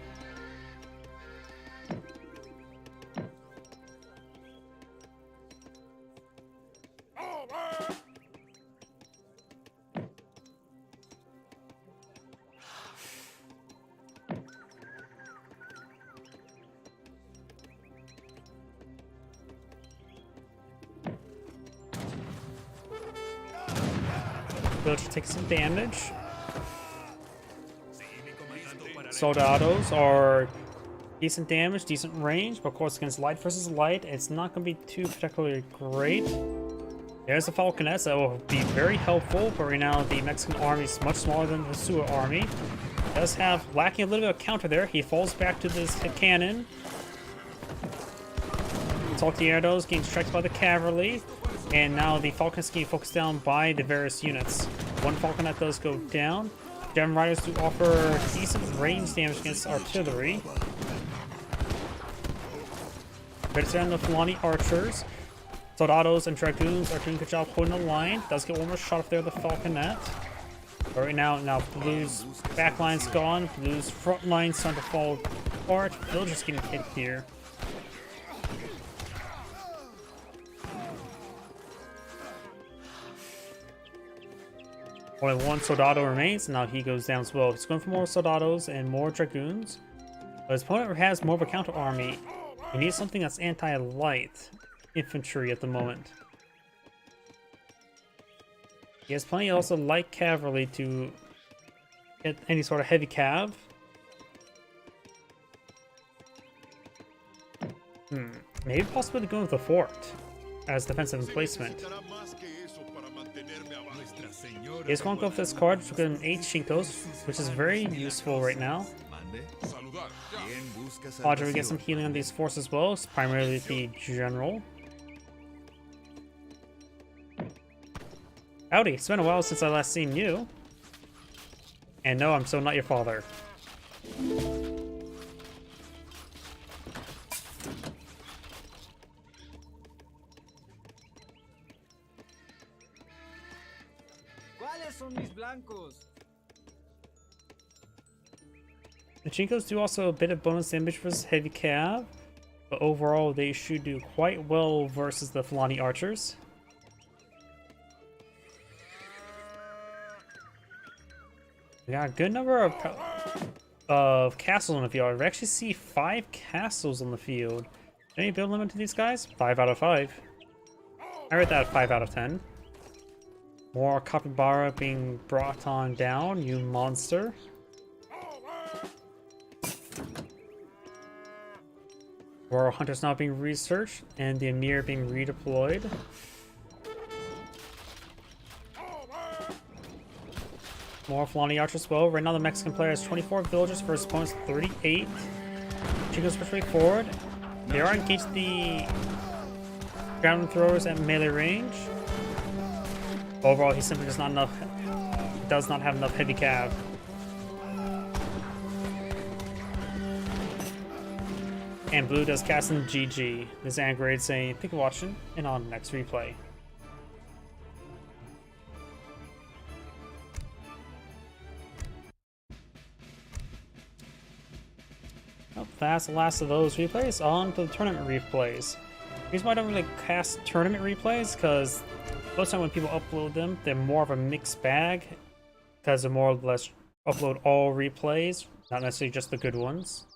Villager takes some damage. Soldados are Decent damage, decent range, but of course against light versus light, it's not going to be too particularly great. There's the Falconets that will be very helpful, but right now the Mexican army is much smaller than the Sioux army. Does have lacking a little bit of counter there. He falls back to this cannon. Saltieros getting struck by the cavalry, and now the Falconets getting focused down by the various units. One Falconet does go down. Gem Riders do offer decent range damage against artillery. Better down the Fulani archers. Soldados and Dragoons are doing a good job holding the line. Does get one more shot up there, the Falconet. But right now Blue's back line's gone. Blue's front line's starting to fall apart. Villagers getting hit here. Only one Soldado remains, and now he goes down as well. He's going for more Soldados and more Dragoons. But his opponent has more of a counter army. He needs something that's anti-light infantry at the moment. He has plenty also light cavalry to get any sort of heavy cav. Maybe possibly going with the fort as defensive emplacement. He's going to go with this card, which will give him 8 Shinkos, which is very useful right now. Roger, we get some healing on these forces as well, it's primarily the general. Howdy, it's been a while since I last seen you. And no, I'm so not your father. ¿Cuáles son mis blancos? The Chinkos do also a bit of bonus damage versus heavy cav, but overall they should do quite well versus the Fulani archers. We got a good number of castles on the field. We actually see 5 castles on the field. Any build limit to these guys? 5 out of 5. I rate that 5 out of 10. More Capybara being brought on down, you monster. Royal Hunters now being researched, and the Emir being redeployed. More Fulani archers as well. Right now the Mexican player has 24 villagers versus opponent's 38. Chico's pushing forward. They are engaged the ground throwers at melee range. Overall, he simply does not have enough heavy cav. And Blue does cast in GG. This is Angrade saying, thank you for watching, and on the next replay. Well, that's the last of those replays. On to the tournament replays. The reason why I don't really cast tournament replays, because most of the time when people upload them, they're more of a mixed bag, because they more or less upload all replays, not necessarily just the good ones.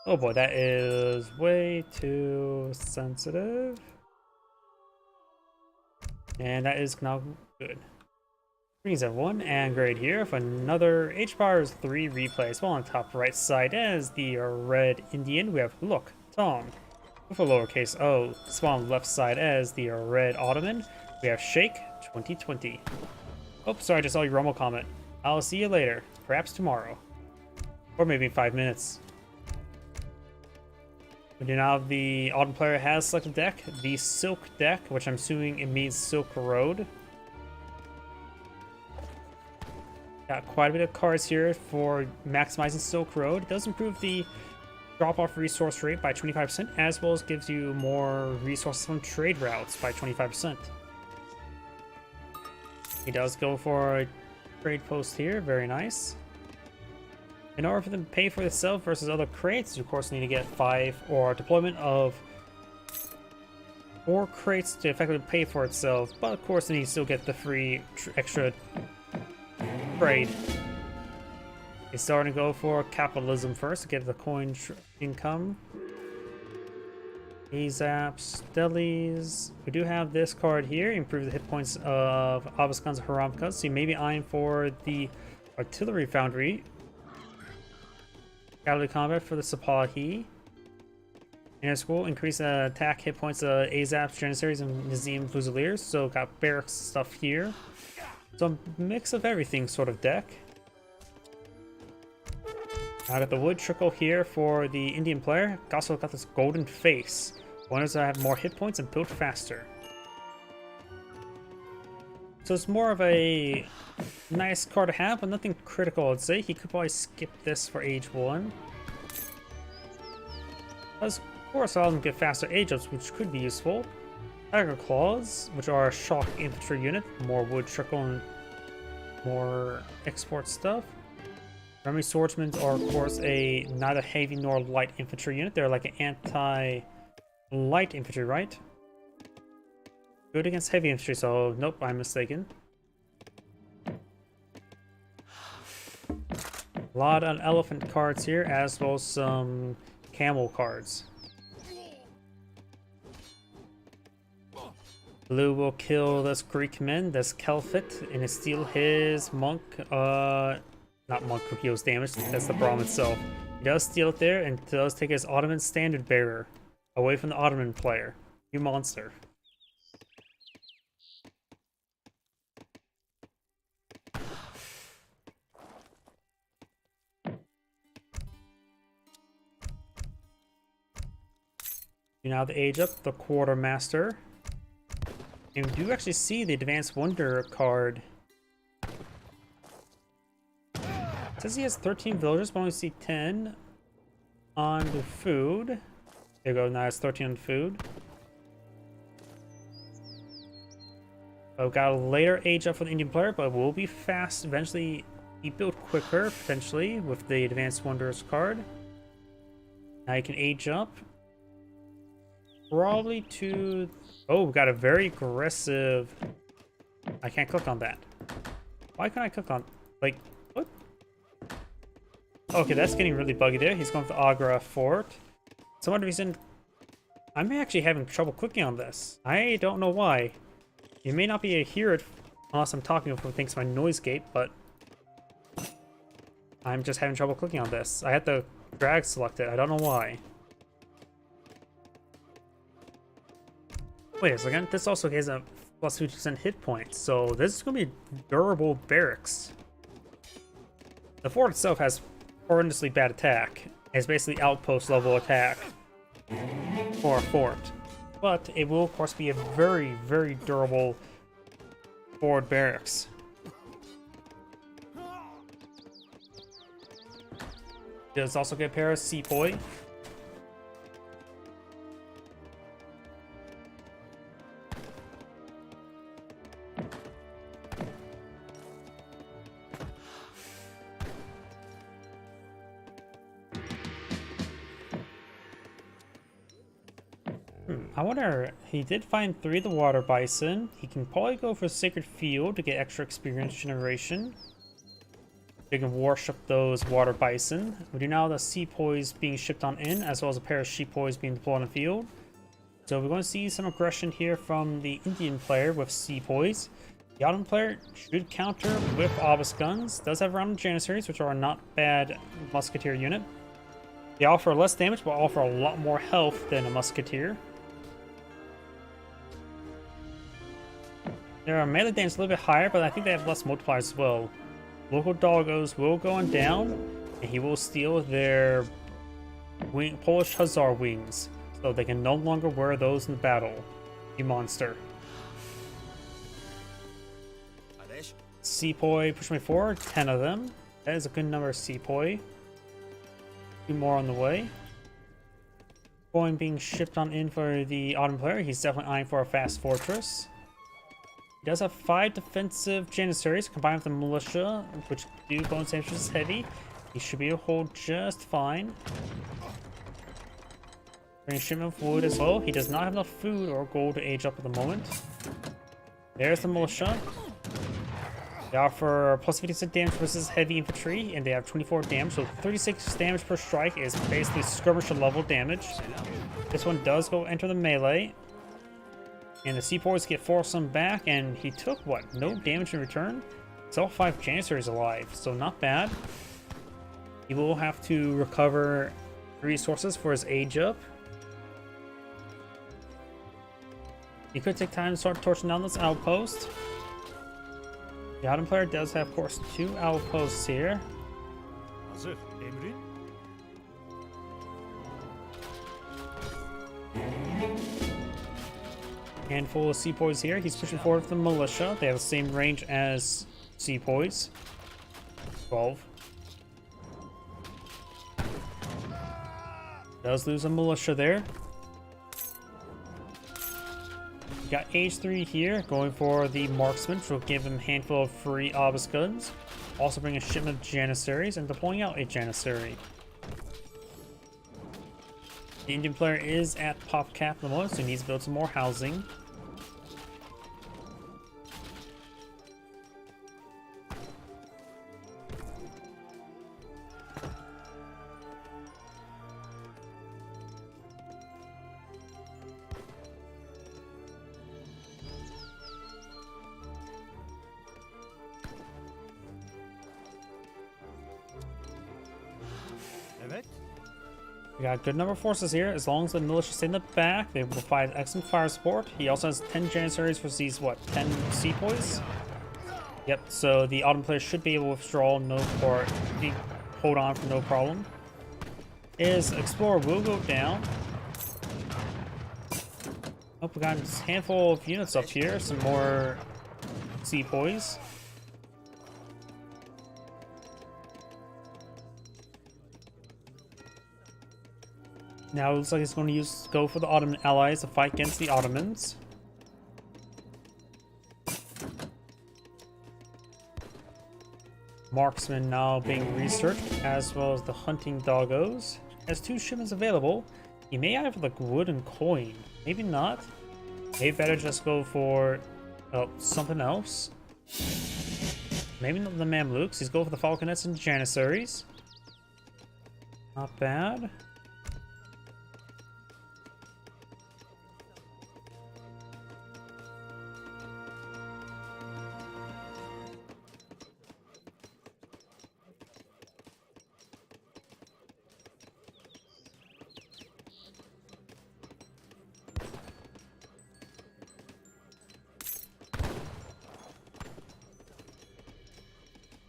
Oh boy, that is way too sensitive. And that is now good. Greetings everyone, and Grade here for another H-Bars 3 replays. Well, on the top right side as the red Indian, we have Look Tom with a lowercase o. Small on the left side as the red Ottoman, we have Shake 2020. Oh, sorry, I just saw your Rumble comment. I'll see you later, perhaps tomorrow. Or maybe in 5 minutes. We do now have the Autumn player has selected deck, the Silk deck, which I'm assuming it means Silk Road. Got quite a bit of cards here for maximizing Silk Road. It does improve the drop-off resource rate by 25%, as well as gives you more resources from trade routes by 25%. He does go for a trade post here, very nice. In order for them to pay for itself versus other crates, you of course need to get 5 or deployment of 4 crates to effectively pay for itself, but of course then you still get the free extra trade. He's starting to go for capitalism first to get the coin income. Azaps, delis. We do have this card here, improve the hit points of Abaskans and Haramkas, so you may be eyeing for the artillery foundry. Cavalry combat for the Sipahi. Inner school, increase attack hit points Azaps, Janissaries, and Nazim Fusiliers. So got barracks stuff here. So a mix of everything sort of deck. I got the wood trickle here for the Indian player. Also got this golden face. One is I have more hit points and build faster. So it's more of a nice card to have, but nothing critical, I'd say. He could probably skip this for age 1. Of course, I'll get faster age ups, which could be useful. Tiger Claws, which are a shock infantry unit, more wood trickle and more export stuff. Army Swordsmen are, of course, a neither heavy nor light infantry unit. They're like an anti-light infantry, right? Good against heavy infantry, so nope, I'm mistaken. A lot of elephant cards here, as well as some camel cards. Blue will kill this Greek man, this Kelphit, and steal his monk, not monk who heals damage, that's the Brahm itself. He does steal it there, and does take his Ottoman standard bearer away from the Ottoman player. You monster. You now the age up the Quartermaster. And we do actually see the Advanced Wonder card. It says he has 13 villagers, but only see 10 on the food. There you go, now it's 13 on food. I've got a later age up for the Indian player, but it will be fast, eventually be built quicker, potentially, with the Advanced Wonders card. Now you can age up. Probably to... Oh, we got a very aggressive... I can't click on that. Why can't I click on... Like, what? Okay, that's getting really buggy there. He's going for the Agra Fort. For some odd reason, I'm actually having trouble clicking on this. I don't know why. You may not be able to hear it unless I'm talking with thanks to my noise gate, but... I'm just having trouble clicking on this. I had to drag select it. I don't know why. Wait a second, this also has a plus 50% hit points, so this is going to be durable barracks. The fort itself has horrendously bad attack. It's basically outpost level attack for a fort. But it will of course be a very, very durable forward barracks. It does also get a pair of Sepoy. I wonder, he did find 3 of the water bison. He can probably go for Sacred Field to get extra experience generation. You can worship those water bison. We do now have the Sepoys being shipped on in, as well as a pair of Sheepoys being deployed on the field. So we're going to see some aggression here from the Indian player with Sepoys. The Ottoman player should counter with obelisk guns. Does have round Janissaries, which are a not bad musketeer unit. They offer less damage, but offer a lot more health than a musketeer. Their melee damage is a little bit higher, but I think they have less multipliers as well. Local doggos will go on down, and he will steal their Polish Hussar wings, so they can no longer wear those in battle. You monster. Sepoy, push me forward, 10 of them. That is a good number of Sepoy. 2 more on the way. Going being shipped on in for the Ottoman player. He's definitely eyeing for a fast fortress. He does have 5 defensive Janissaries combined with the militia, which do bonus damage is heavy. He should be able to hold just fine. Bring shipment of wood as well. He does not have enough food or gold to age up at the moment. There's the militia. They offer plus 50% damage versus heavy infantry, and they have 24 damage, so 36 damage per strike is basically skirmisher level damage. This one does go enter the melee. And the Sepoys get Forced back, and he took, what, no damage in return? It's all 5 Janissaries alive, so not bad. He will have to recover resources for his age up. He could take time to start torching down this outpost. The Ottoman player does have, of course, 2 outposts here. hazır. Emrin? Handful of sepoys here. He's pushing forward with the militia. They have the same range as sepoys. 12. Does lose a militia there. We got age 3 here, going for the marksman, which will give him a handful of free obelisk guns. Also bring a shipment of janissaries and deploying out a janissary. The Indian player is at pop cap at the moment, so he needs to build some more housing. Evet. We got a good number of forces here. As long as the militia stay in the back, they will provide excellent fire support. He also has 10 janissaries for these, what, 10 sepoys? Yep, so the Ottoman player should be able to withdraw hold on for no problem. His explorer will go down. Oh, we got a handful of units up here. Some more sepoys. Now it looks like he's going to go for the Ottoman allies to fight against the Ottomans. Marksman now being researched, as well as the hunting doggos. Has 2 shipments available. He may have like wood and coin. Maybe not. Maybe better just go for something else. Maybe not the Mamluks. He's going for the falconets and janissaries. Not bad.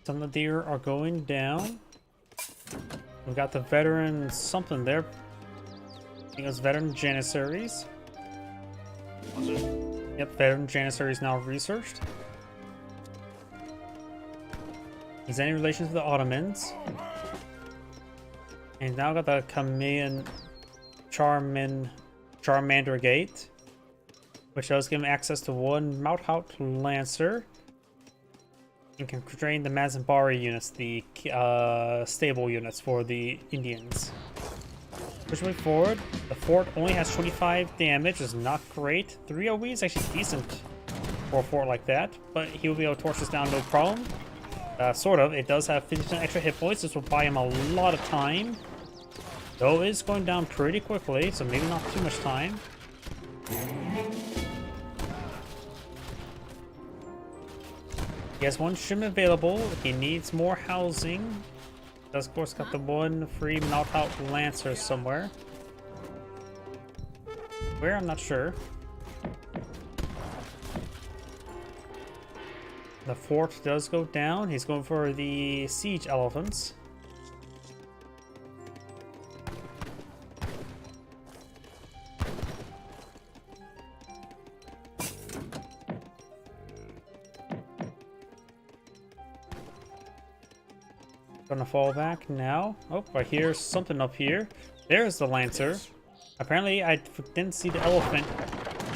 Some of the deer are going down. We got the veteran something there. I think it was veteran janissaries. Hazır. Yep, veteran janissaries now researched. He's any relations with the Ottomans. And now got the Crimean Charmander Gate, which does give him access to 1 Mauthaut Lancer. And can drain the Mazambari units, the stable units for the Indians. Pushing forward, the fort only has 25 damage, is not great. 3 OE is actually decent for a fort like that, but he will be able to torch this down no problem. Sort of. It does have 50% extra hit points. This will buy him a lot of time. Though it is going down pretty quickly, so maybe not too much time. He has 1 shipment available. He needs more housing. Does of course got the 1 free Mauthaut Lancer somewhere. Where? I'm not sure. The fort does go down. He's going for the siege elephants. Gonna fall back now. Oh, I hear something up here. There's the Lancer. Apparently, I didn't see the elephant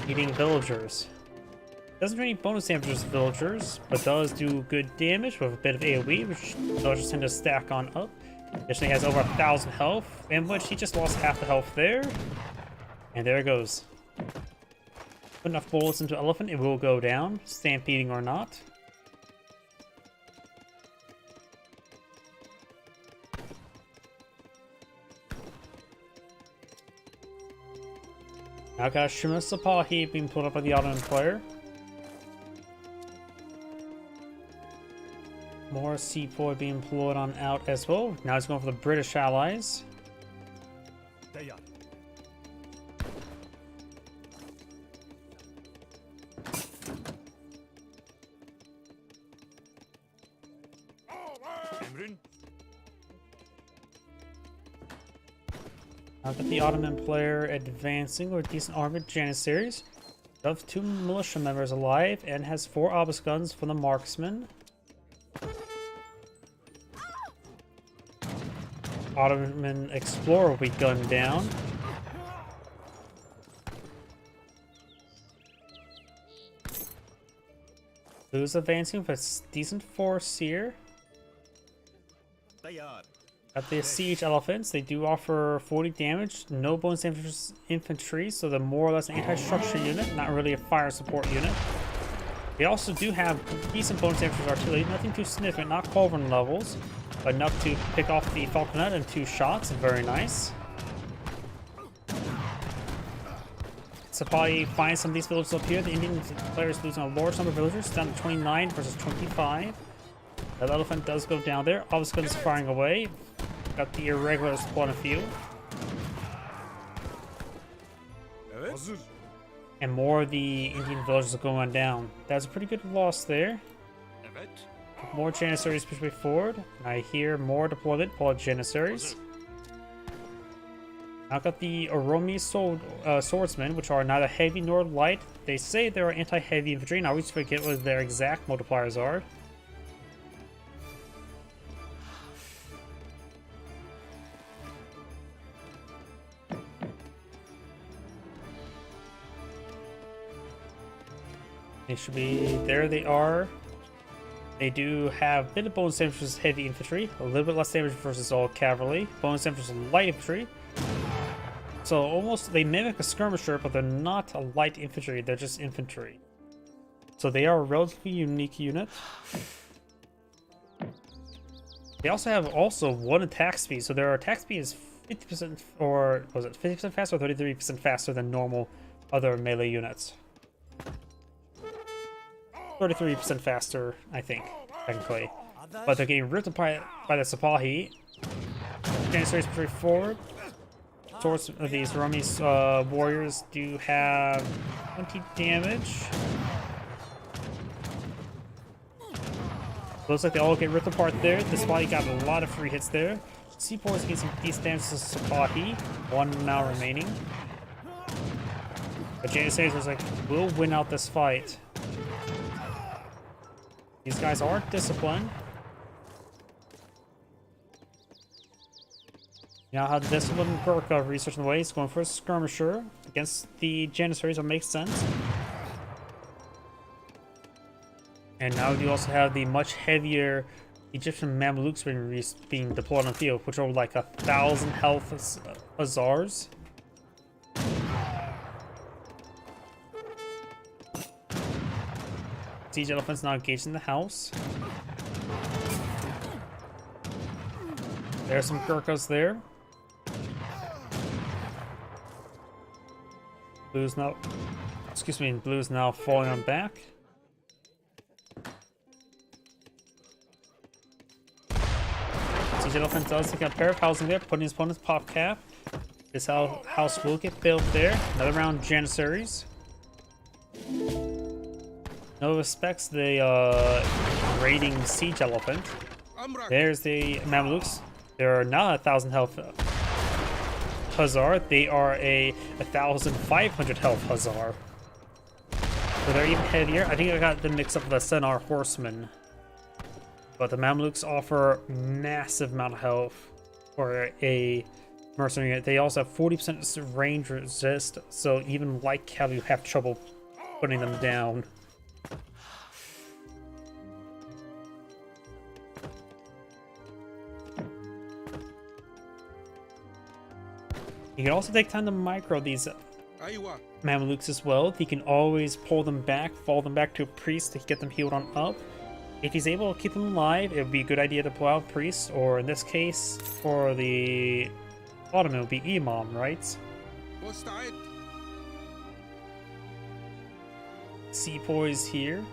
eating villagers. Doesn't do any bonus damage to villagers, but does do good damage with a bit of AoE, which villagers tend to stack on up. Additionally, has over 1,000 health, in which he just lost half the health there. And there it goes. Put enough bullets into elephant, it will go down, stampeding or not. Now got Shima Sapahi being pulled up by the Ottoman player. More Seapoy being employed on out as well. Now he's going for the British allies. تيار. أمر. Now got the Ottoman player advancing with decent armored Janissaries. Does 2 militia members alive and has 4 obelisk guns from the marksman. Ottoman explorer will be gunned down. Blue's advancing with a decent force here. تيار. At the siege elephants, they do offer 40 damage, no bonus infantry, so they're more or less an anti-structure unit, not really a fire support unit. They also do have decent bonus infantry artillery, nothing too significant, not Culverin levels, but enough to pick off the falconet in 2 shots. Very nice. Sapai finds some of these villagers up here. The Indian player is losing a large number of villagers, down to 29 versus 25. That elephant does go down there. Obelisk is firing away. Got the irregulars spawn a few. hazır. And more of the Indian villagers are going down. That's a pretty good loss there. Evet. More Janissaries push way forward. I hear more deployment for Janissaries. I've got the Oromi swordsmen, which are neither heavy nor light. They say they're anti-heavy infantry, and I always forget what their exact multipliers are. They should be, there they are. They do have a bit of bonus damage versus heavy infantry, a little bit less damage versus all cavalry, bonus damage versus light infantry. So almost, they mimic a skirmisher, but they're not a light infantry, they're just infantry. So they are a relatively unique unit. They also have 1 attack speed, so their attack speed is 50%, or was it 50% faster or 33% faster than normal other melee units. 33% faster, I think, technically. But they're getting ripped apart by the Sipahi. Janissaries push forward. Swords of these Oromi warriors do have 20 damage. Looks like they all get ripped apart there. The Sipahi got a lot of free hits there. Seaports get some decent damage to Sipahi. 1 now remaining. But Janissaries was like, we'll win out this fight. These guys are disciplined. Now how the disciplined Gurkha researching the way. He's going for a skirmisher against the Janissaries, that makes sense. And now you also have the much heavier Egyptian Mamelukes being deployed on the field, which are like 1,000 health Azars. Siege elephants now engaged in the house. There are some Gurkhas there. Blue's now, Blue's now falling on back. Siege elephant does take a pair of housing there, putting his opponent's pop cap. This house will get built there. Another round Janissaries. No respects the raiding siege elephant. There's the Mamelukes. There are not 1,000 health Hussar. They are a 1,500 health Hussar. So they're even heavier. I think I got them mixed up with a Senar Horseman. But the Mamelukes offer massive amount of health for a mercenary unit. They also have 40% range resist, so even light cavalry you have trouble putting them down. You can also take time to micro these Mamelukes as well. He can always pull them back, fall them back to a priest to get them healed on up. If he's able to keep them alive, it would be a good idea to pull out a priest, or in this case, for the Ottoman, it would be Imam, right? Seapoys here.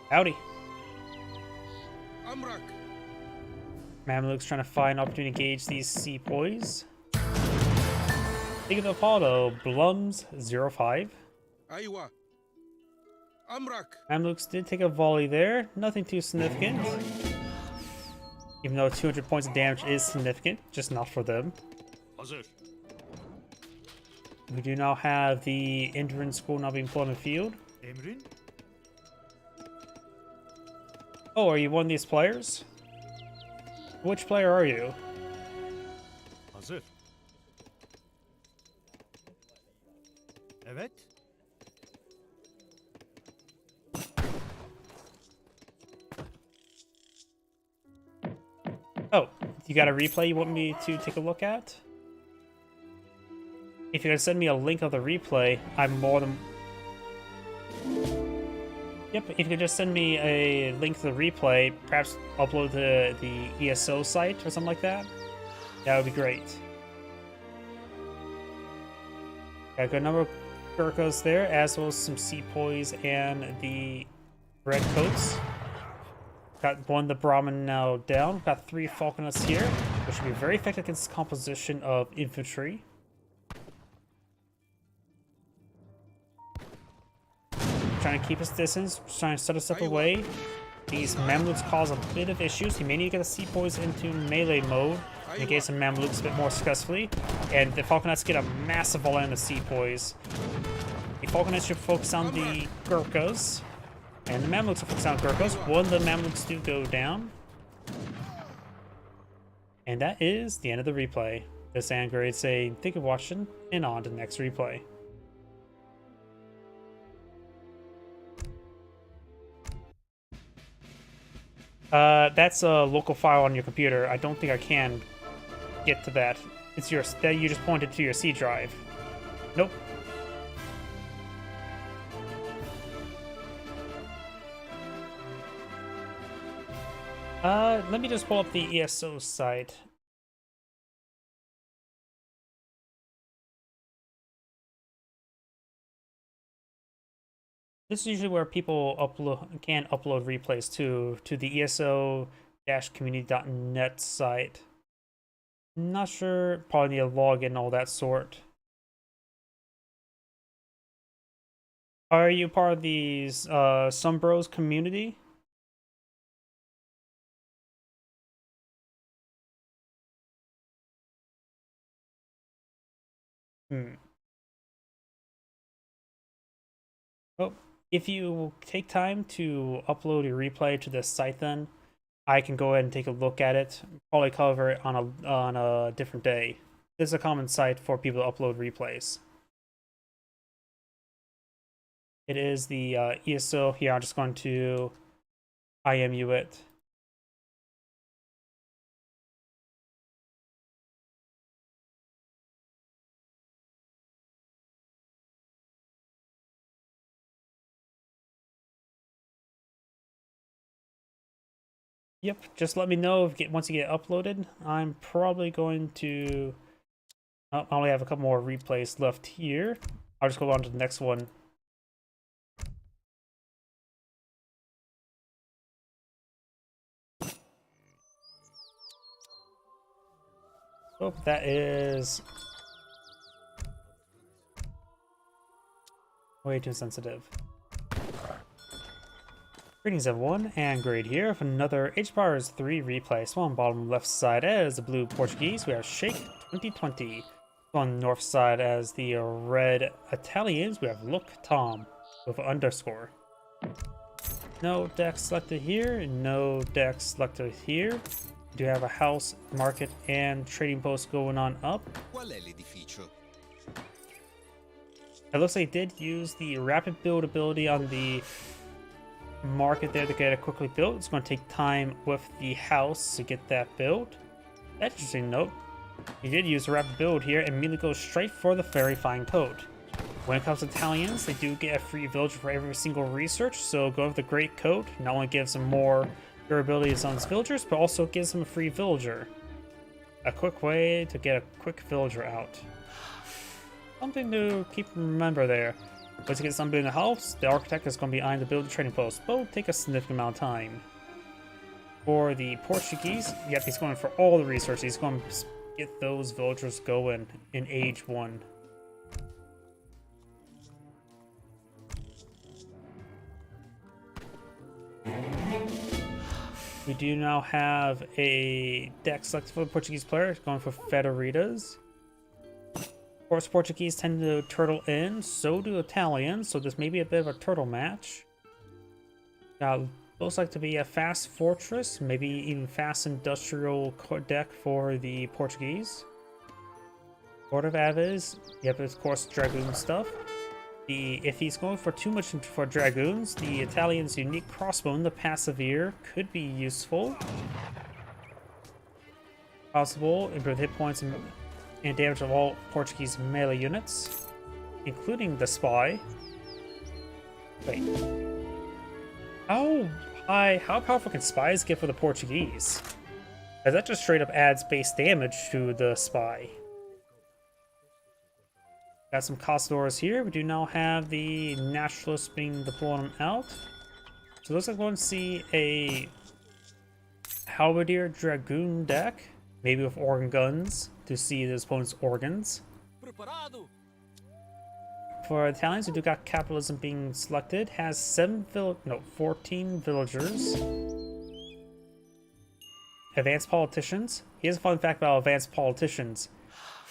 Howdy. Mamluks trying to find opportunity to engage these sepoys. Think of the Apollo, Blums 05. أيوة. أمرك. Mamluks did take a volley there. Nothing too significant. Even though 200 points of damage is significant, just not for them. hazır. We do now have the Endurance School now being put on the field. Emrin. Oh, are you one of these players? Which player are you? Hazır. Evet. Oh, you got a replay you want me to take a look at? If you're gonna send me a link of the replay, I'm more than... Yep, if you could just send me a link to the replay, perhaps upload to the ESO site or something like that, that would be great. Got a good number of Gurkhas there, as well as some sepoys and the red coats. Got one the Brahmin now down. Got 3 Falconets here, which should be very effective against the composition of infantry. Trying to keep his distance, trying to set us up away. These Mamluks cause a bit of issues. He may need to get the sepoys into melee mode and engage some Mamluks a bit more successfully. And the Falconets get a massive volley on the sepoys. The Falconets should focus on the Gurkhas. And the Mamluks will focus on Gurkhas. One of the Mamluks do go down. And that is the end of the replay. This Angrade saying thank you for watching, and on to the next replay. That's a local file on your computer. I don't think I can get to that. It's your that you just pointed to your C drive. Nope. Let me just pull up the ESO site. This is usually where people can upload replays to the ESO-community.net site. Not sure, probably need a login, all that sort. Are you part of these Sumbros community? Oh. If you take time to upload a replay to this site, then I can go ahead and take a look at it. Probably cover it on a different day. This is a common site for people to upload replays. It is the ESO. Here, I'm just going to IMU it. Yep, just let me know if once you get uploaded. I'm probably going to... Oh, I only have a couple more replays left here. I'll just go on to the next one. Oh, that is... way too sensitive. Greetings everyone, and Grade here for another HPowers 3 replay. So on bottom left side as the blue Portuguese, we have Shake 2020. On the north side as the red Italians, we have Look Tom with an underscore. No deck selected here, no deck selected here. We do have a house, market, and trading post going on up. It looks like they did use the rapid build ability on the market there to get it quickly built. It's going to take time with the house to get that built. Interesting note, he did use a rapid build here and immediately goes straight for the Very Fine Coat. When it comes to Italians, they do get a free villager for every single research, so going with the Great Coat not only gives them more durability on his villagers, but also gives them a free villager. A quick way to get a quick villager out. Something to keep remember there. Once you get somebody in the house, the architect is going to be eyeing the build the trading post. Both take a significant amount of time. For the Portuguese, yep, he's going for all the resources. He's going to get those villagers going in age 1. We do now have a deck selected for the Portuguese player, going for Federitas. Of course, Portuguese tend to turtle in, so do Italians, so this may be a bit of a turtle match. Looks like to be a fast fortress, maybe even fast industrial deck for the Portuguese. Lord of Aves, yep, of course, dragoon stuff. If he's going for too much for dragoons, the Italian's unique crossbone, the Passivere, could be useful. Possible, improve hit points and damage of all Portuguese melee units, including the Spy. Wait. How powerful can Spies get for the Portuguese? As that just straight up adds base damage to the Spy. Got some Costadors here. We do now have the Naturalists being deployed out. So it looks like we're going to see a Halberdier Dragoon deck, maybe with organ guns to see the opponent's organs. Preparado. For Italians, we do got Capitalism being selected. Has 14 villagers. Advanced Politicians. Here's a fun fact about Advanced Politicians.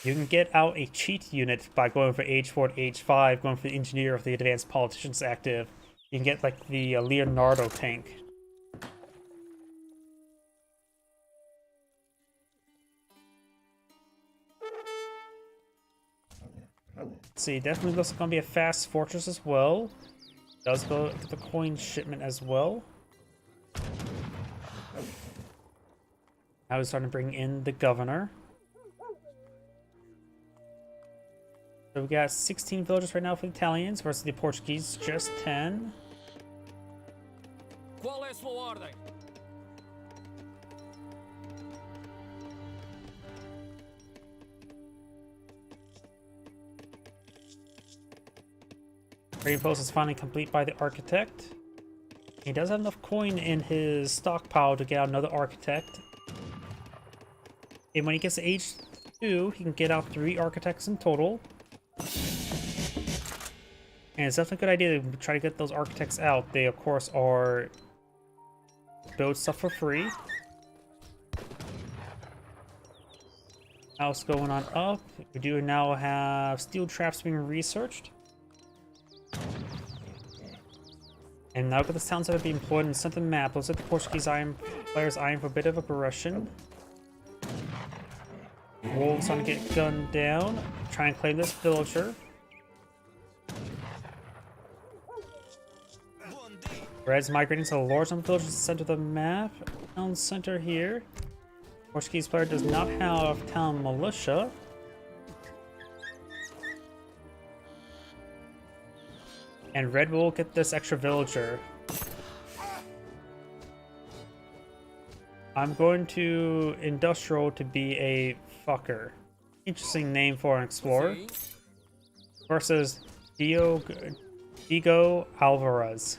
You can get out a cheat unit by going for age 4 to age 5, going for the Engineer of the Advanced Politicians active. You can get like the Leonardo tank. Let's see, definitely looks like it's going to be a fast fortress as well. Does go to the coin shipment as well. Now we're starting to bring in the governor. So we got 16 villagers right now for the Italians versus the Portuguese, just 10. Qual é sua ordem? Trading post is finally complete by the architect. He does have enough coin in his stockpile to get out another architect. And when he gets to age 2, he can get out 3 architects in total. And it's definitely a good idea to try to get those architects out. They, of course, are build stuff for free. House going on up. We do now have steel traps being researched. And now with the sounds that are being employed in the center map, looks like the Portuguese players eyeing for a bit of aggression. Wolves want to get gunned down. Try and claim this villager. Red's migrating to the large number of villagers in the center of the map. Town center here. Portuguese player does not have town militia. And Red will get this extra villager. I'm going to Industrial to be a fucker. Interesting name for an explorer. Versus Diego Alvarez.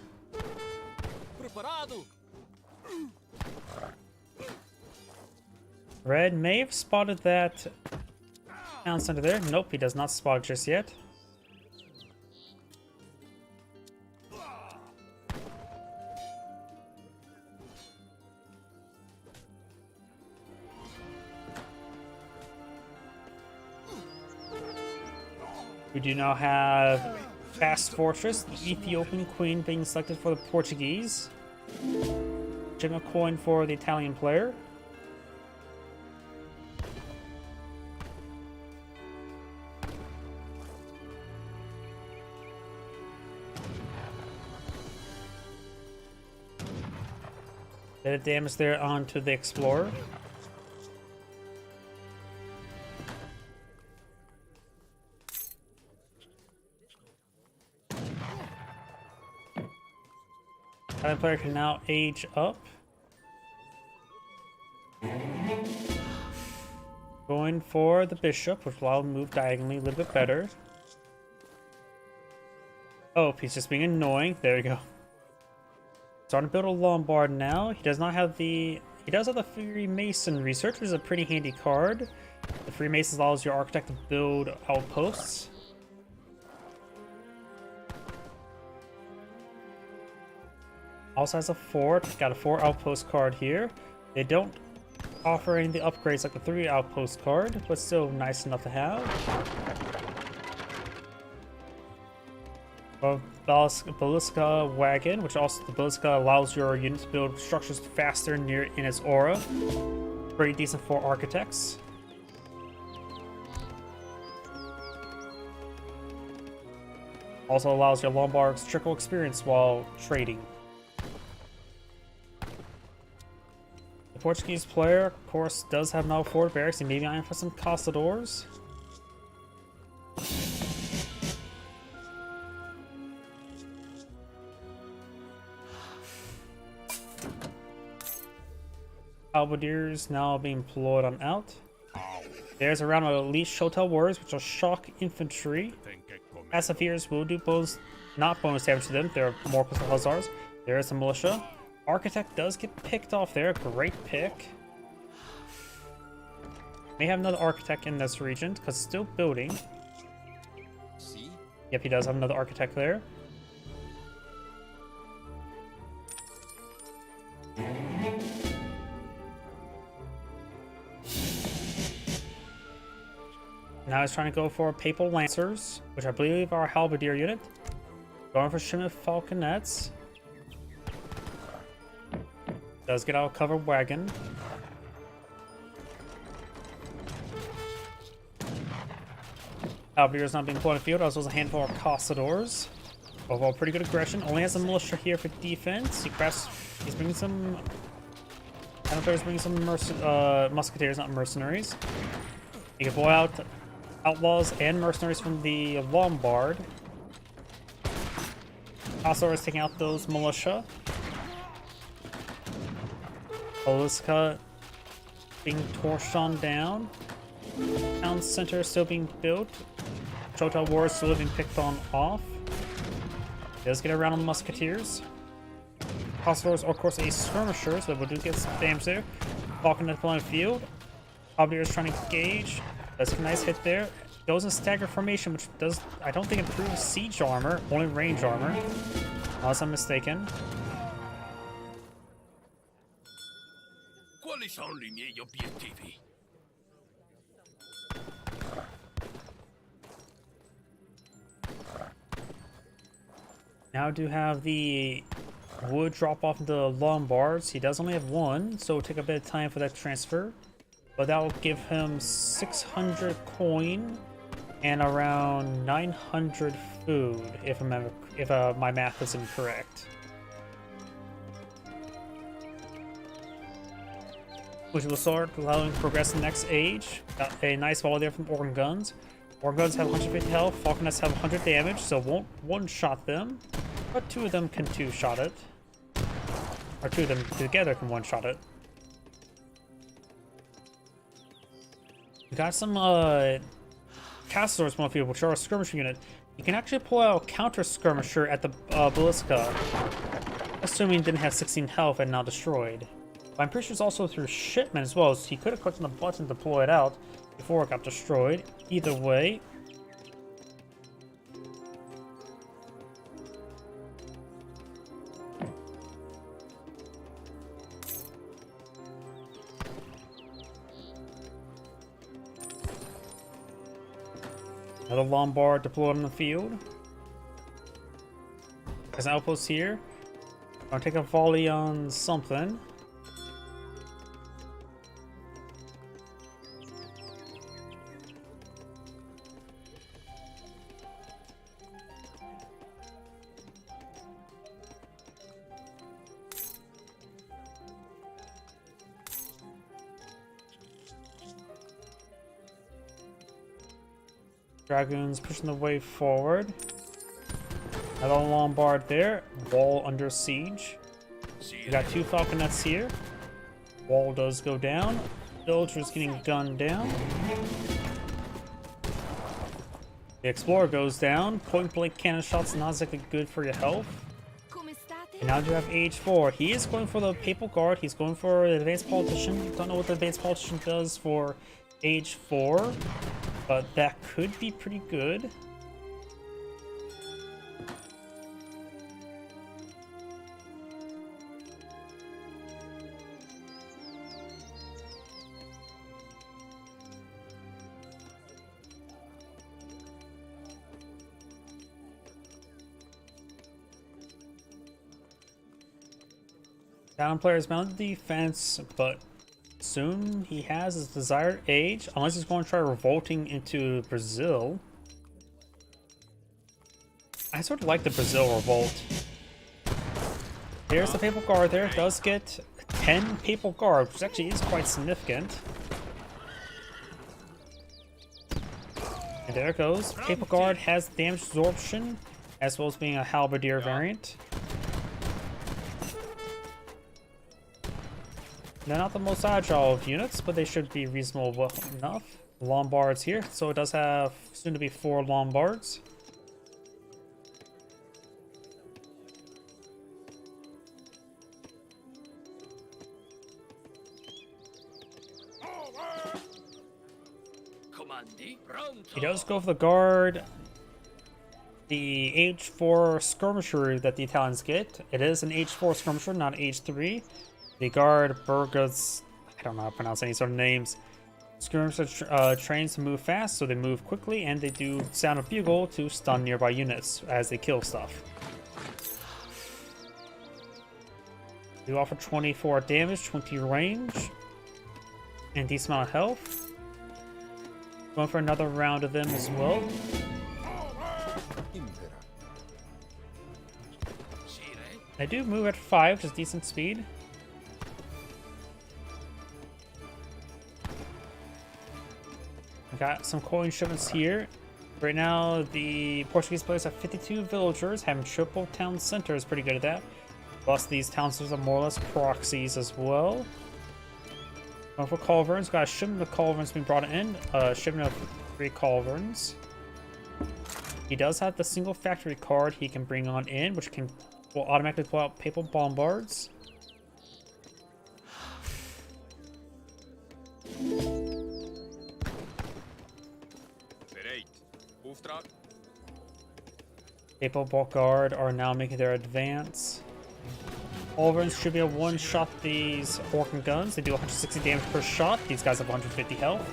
Preparado. Red may have spotted that town center there. Nope, he does not spot it just yet. We do now have Fast Fortress, the Ethiopian Queen being selected for the Portuguese. Gem a coin for the Italian player. Bit of damage there onto the Explorer. Italian player can now age up. Going for the bishop, which will allow him to move diagonally a little bit better. Oh, he's just being annoying. There we go. Starting to build a Lombard now. He does not have the He does have the Freemason Research, which is a pretty handy card. The Freemason allows your architect to build outposts. Also has a fort. Got a 4 outpost card here. They don't offer any of the upgrades like the 3 outpost card, but still nice enough to have. Ballista Wagon, which also the Ballista allows your unit to build structures faster near in its aura. Pretty decent for architects. Also allows your Lombards trickle experience while trading. The Portuguese player, of course, does have now 4 barracks and maybe eyeing for some Caçadores. Halberdiers now being employed on out. There's a round of elite Shotel warriors, which are shock infantry. Pacifiers will do not bonus damage to them. They're more close to hussars. There is a militia. Architect does get picked off there. Great pick. May have another architect in this region because it's still building. See? Yep, he does have another architect there. Now he's trying to go for Papal Lancers, which I believe are a Halberdier unit. Going for Shimmer Falconets. Does get out a covered wagon. Halberdier is not being put on the field, as well as a handful of Caçadores. Overall, pretty good aggression. Only has a militia here for defense. He's bringing some. I don't know if he's bringing some musketeers, not mercenaries. He can blow out outlaws and mercenaries from the Lombard. Caçador is taking out those militia. Ballista being torched on down. Town center still being built. Shotel War is still being picked on off. Does get around on musketeers. Caçadors are of course a skirmisher, so we do get some damage there. Falcon at the field. Halberdier is trying to engage. That's a nice hit there. Goes in stagger formation, which does, I don't think, improves siege armor, only range armor. Unless I'm mistaken. Quali sono I miei obiettivi? Now I do have the wood drop off into the Lombards. He does only have 1, so it'll take a bit of time for that transfer. But that will give him 600 coin and around 900 food, if my math is incorrect. Which will start allowing to progress to the next age. Got a nice volley there from Organ Guns. Organ Guns have 150 health, Falconets have 100 damage, so won't one-shot them. But 2 of them can 2-shot it. Or 2 of them together can one-shot it. We got some Caçadors on the field, which are a skirmisher unit. You can actually pull out a counter skirmisher at the Ballista, assuming it didn't have 16 health and now destroyed. But I'm pretty sure it's also through shipment as well, so he could have clicked on the button to pull it out before it got destroyed. Either way. Another Lombard deployed on the field. There's an outpost here. I'll take a volley on something. Dragoons pushing the way forward. Another Lombard there. Wall under siege. We got 2 Falconets here. Wall does go down. Villagers getting gunned down. The Explorer goes down. Point blank cannon shots not exactly good for your health. Come state? And now you have age 4. He is going for the Papal Guard. He's going for the Advanced Politician. Don't know what the Advanced Politician does for age 4, but that could be pretty good. Down player's mounted defense, but soon he has his desired age, unless he's going to try revolting into Brazil. I sort of like the Brazil revolt. There's the Papal Guard there. It does get 10 Papal Guard, which actually is quite significant. And there it goes. Papal Guard has damage absorption, as well as being a Halberdier variant. They're not the most agile of units, but they should be reasonable enough. Lombards here, so it does have soon to be 4 Lombards. Comandi, pronto. He does go for the guard. The H4 skirmisher that the Italians get. It is an H4 skirmisher, not H3. The guard Burgas, I don't know how to pronounce any sort of names. Skirmishers trains to move fast, so they move quickly, and they do sound of bugle to stun nearby units as they kill stuff. They offer 24 damage, 20 range, and decent amount of health. Going for another round of them as well. Impera. They do move at 5, which is decent speed. Got some coin shipments here. Right now, the Portuguese players have 52 villagers. Having triple town center is pretty good at that. Plus, these town centers are more or less proxies as well. Going for Culverins. Got a shipment of Culverins being brought in. A shipment of 3 Culverins. He does have the single factory card he can bring on in, which will automatically pull out Papal Bombards. Papal Guard are now making their advance. Culverins should be able to one-shot these Orkan guns. They do 160 damage per shot. These guys have 150 health.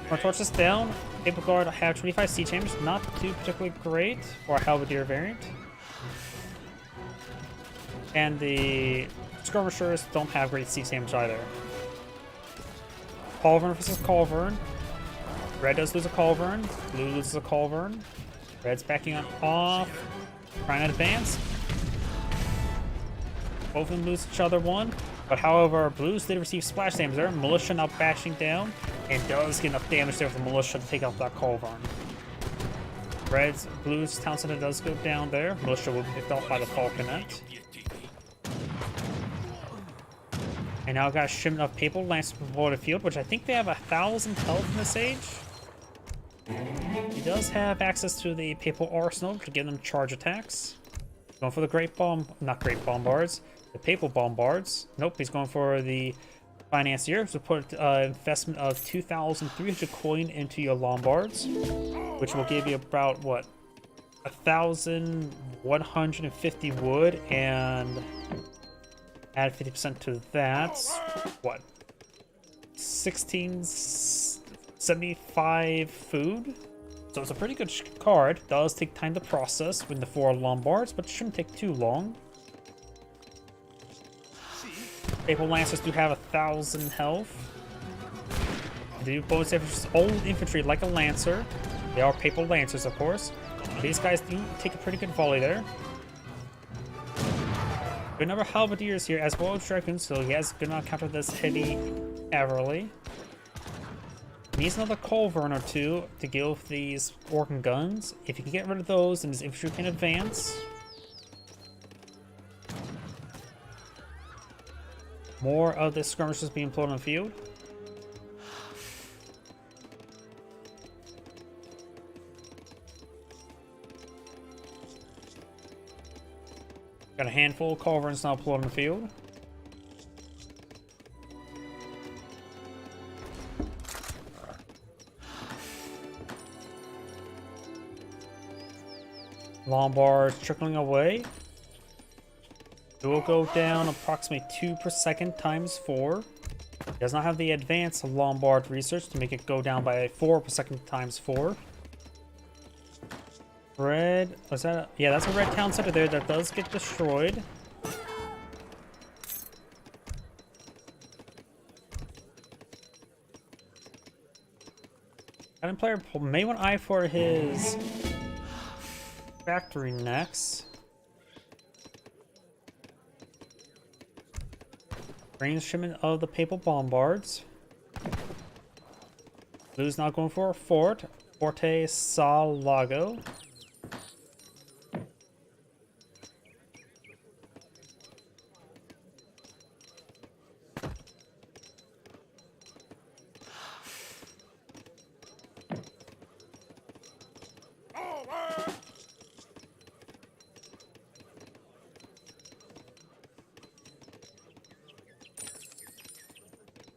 I'm gonna torch this down. Papal Guard have 25 siege damage. Not too particularly great for a Halberdier variant. And the Skirmishers don't have great siege damage either. Culverin versus Culverin. Red does lose a Culverin. Blue loses a Culverin. Red's backing on off. Trying to advance. Both of them lose each other one. But however, Blues did receive splash damage there. Militia now bashing down. And does get enough damage there for the Militia to take out that Culverin. Blues town center does go down there. Militia will be picked off by the Falconet. And now I've got a shipment of Papal Lance from the field, which I think they have 1,000 health in this age. He does have access to the Papal Arsenal to give them charge attacks. Going for the not Great Bombards, the Papal Bombards. Nope, he's going for the Financier to put investment of 2,300 coin into your Lombards, which will give you about, what, 1,150 wood, and add 50% to that. What? 1,675 food? So it's a pretty good card. Does take time to process with the 4 Lombards, but shouldn't take too long. Papal Lancers do have 1,000 health. They do both old infantry like a Lancer. They are Papal Lancers, of course. These guys do take a pretty good volley there. Good number of Halberdiers here, as well as Dragoons, so he has good enough to counter this heavy cavalry. Needs another Culverin or 2 to deal with these Orkan guns. If he can get rid of those, then his infantry can advance. More of the skirmishers being employed on the field. Got a handful of culverins now deployed on the field. Lombards trickling away. It will go down approximately 2 per second times 4. It does not have the advanced Lombard research to make it go down by 4 per second times 4. Red, was that? Yeah, that's a red town center there that does get destroyed. Cannon player may want to eye for his factory next. Range shipment of the Papal Bombards. Blue's not going for a fort. Forte Salago.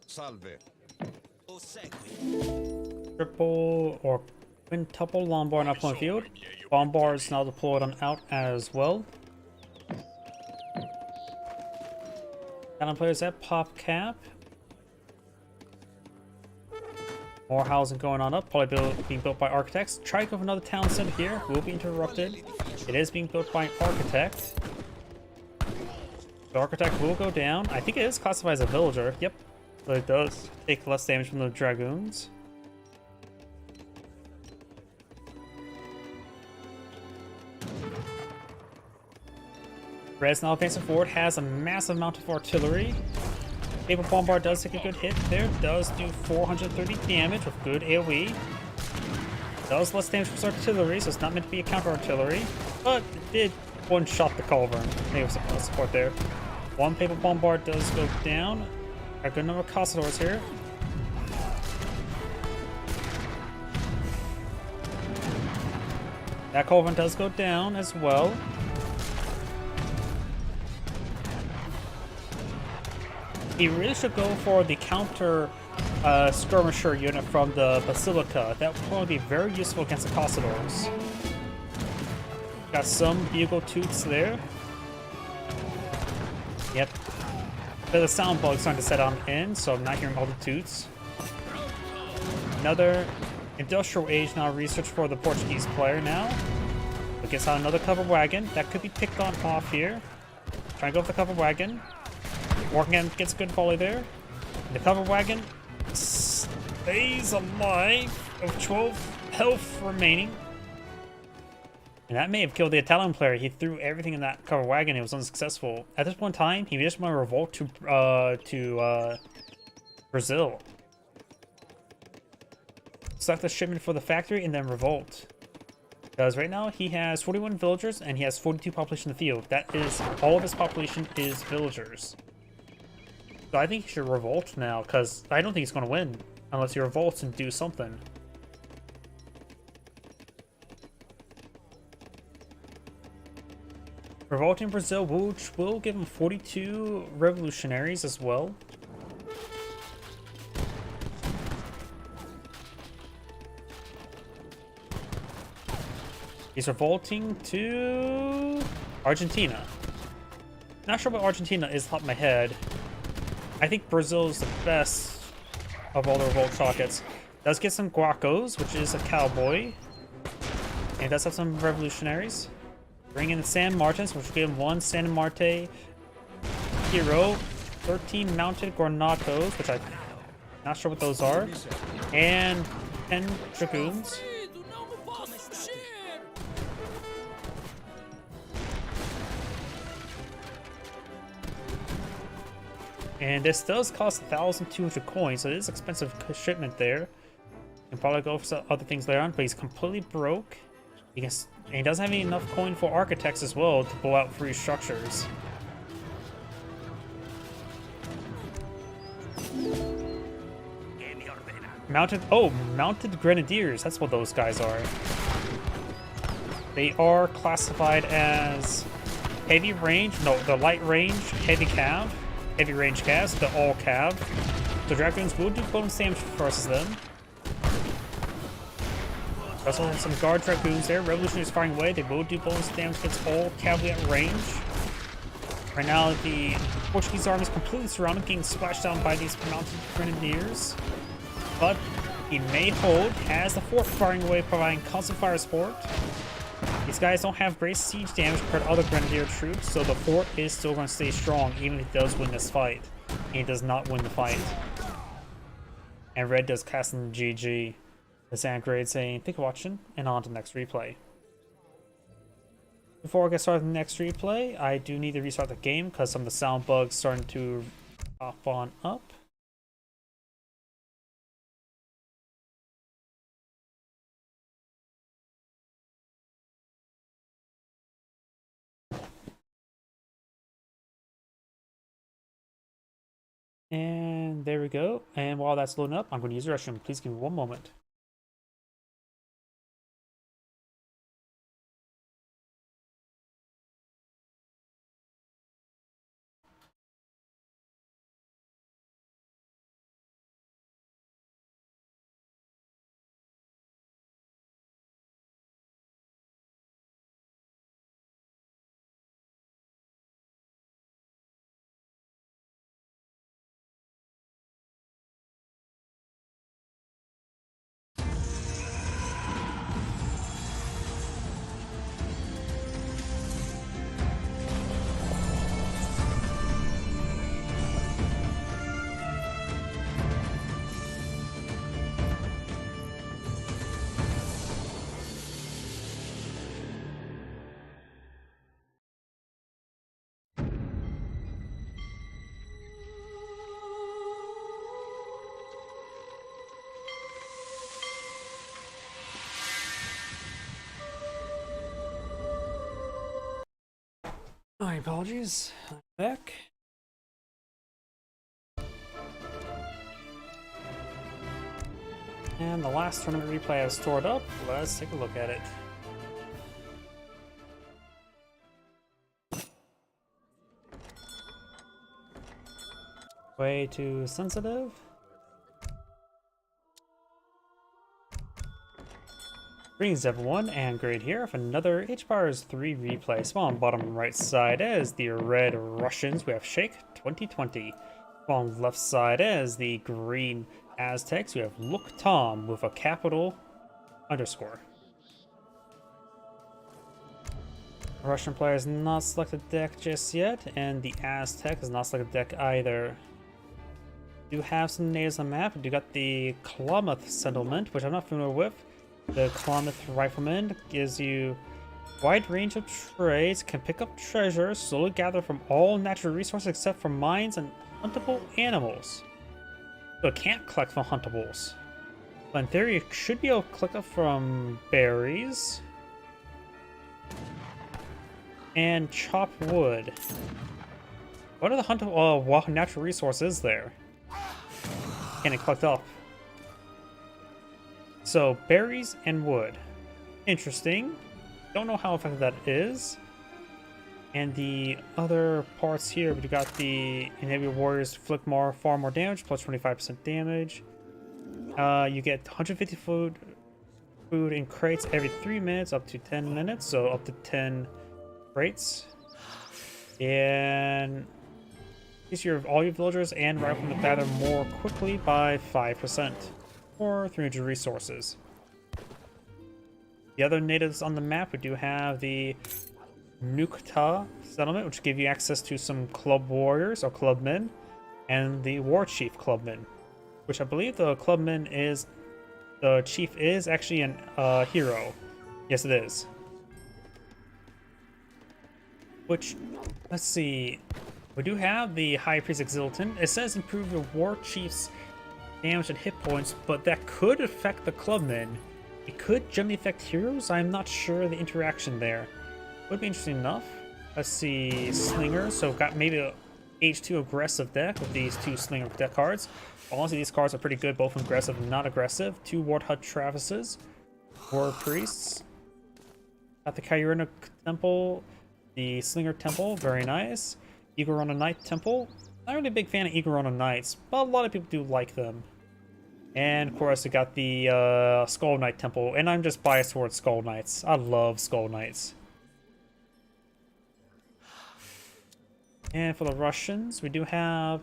Salve. Triple or quintuple Lombard up on the field. Bombards now deployed on out as well. Cannon players at Pop Cap. More housing going on up, probably being built by architects. Try to go for another town center here, will be interrupted. It is being built by an architect. The architect will go down. I think it is classified as a villager. Yep, but it does take less damage from the dragoons. Red's now advancing forward, has a massive amount of artillery. Papal Bombard does take a good hit there, does do 430 damage with good AoE. Does less damage from his artillery, so it's not meant to be a counter artillery, but it did one-shot the culverin. Maybe some support there. One Papal Bombard does go down. A good number of Cossadors here. That culverin does go down as well. He really should go for the counter skirmisher unit from the Basilica. That will probably be very useful against the Cossadors. Got some bugle toots there. Yep. The sound bug's starting to set on in, so I'm not hearing all the toots. Another industrial age now research for the Portuguese player now. But gets out another cover wagon. That could be picked on off here. Try and go for the cover wagon. Walking gets a good volley there. And the cover wagon stays alive with 12 health remaining. And that may have killed the Italian player. He threw everything in that cover wagon. It was unsuccessful. At this point in time, he just want to revolt to Brazil. Select the shipment for the factory and then revolt. Because right now he has 41 villagers and he has 42 population in the field. That is, all of his population is villagers. So I think he should revolt now, because I don't think he's going to win unless he revolts and do something. Revolting Brazil will give him 42 revolutionaries as well. He's revolting to Argentina. Not sure what Argentina is top of my head. I think Brazil is the best of all the revolt sockets. Does get some guacos, which is a cowboy. And does have some revolutionaries. Bring in the San Martins, which will give him 1 San Marte hero, 13 mounted Granatos, which I'm not sure what those are, and 10 dragoons. And this does cost 1,200 coins, so it is expensive shipment there. Can probably go for some other things later on, but he's completely broke. And he doesn't have enough coin for architects as well to blow out free structures. Mounted grenadiers. That's what those guys are. They are classified as heavy range, no, the light range, heavy cav, heavy range cast, the all cav. The Dragoons will do bonus damage versus them. Also have some guard Dragoons there. Revolutionaries firing away. They will do bonus damage against all cavalry at range. Right now, the Portuguese army is completely surrounded, getting splashed down by these mounted grenadiers. But he may hold, has the fort firing away, providing constant fire support. These guys don't have great siege damage compared to other grenadier troops, so the fort is still going to stay strong, even if he does win this fight. And he does not win the fight. And Red does cast in GG. The Sand Grade saying, thank you for watching, and on to the next replay. Before I get started with the next replay, I do need to restart the game because some of the sound bugs starting to pop on up. And there we go. And while that's loading up, I'm going to use the restroom. Please give me one moment. My apologies. I'm back. And the last tournament replay I have stored up. Let's take a look at it. Way too sensitive. Greetings everyone, and Grade here for another HBARS 3 replay. Small on bottom right side as the red Russians, we have Sheikh 2020. Small on left side as the green Aztecs, we have Look Tom with a capital underscore. Russian player has not selected deck just yet, and the Aztec has not selected deck either. We do have some natives on the map. We do got the Klamath settlement, which I'm not familiar with. The Klamath Rifleman gives you a wide range of trades, can pick up treasure, slowly gather from all natural resources except for mines and huntable animals. So it can't collect from huntables. But in theory, it should be able to collect up from berries and chop wood. What are the huntable natural resources there? Can it collect up? So, berries and wood. Interesting. Don't know how effective that is. And the other parts here, we got the Enable Warriors inflict far more damage, plus 25% damage. You get 150 food in crates every 3 minutes, up to 10 minutes, so up to 10 crates. And all your villagers and riflemen gather more quickly by 5%. Or 300 resources. The other natives on the map, we do have the Nukta settlement, which give you access to some club warriors or clubmen, and the war chief clubmen, which I believe the chief is actually a hero. Yes, it is. Which, let's see, we do have the High Priest Exultant. It says improve your war chief's damage and hit points, but that could affect the clubmen. It could generally affect heroes. I'm not sure the interaction there. Would be interesting enough. Let's see, Slinger. So got maybe a H2 aggressive deck with these two Slinger deck cards. Honestly, these cards are pretty good, both aggressive and not aggressive. Two Ward Hut Travises, War Priests. Got the Kyrena Temple The Slinger Temple, very nice. Eagle Runner Knight Temple. Not really a big fan of Eagle Runner Knights, but a lot of people do like them. And of course, we got the Skull Knight Temple, and I'm just biased towards Skull Knights. I love Skull Knights. And for the Russians, we do have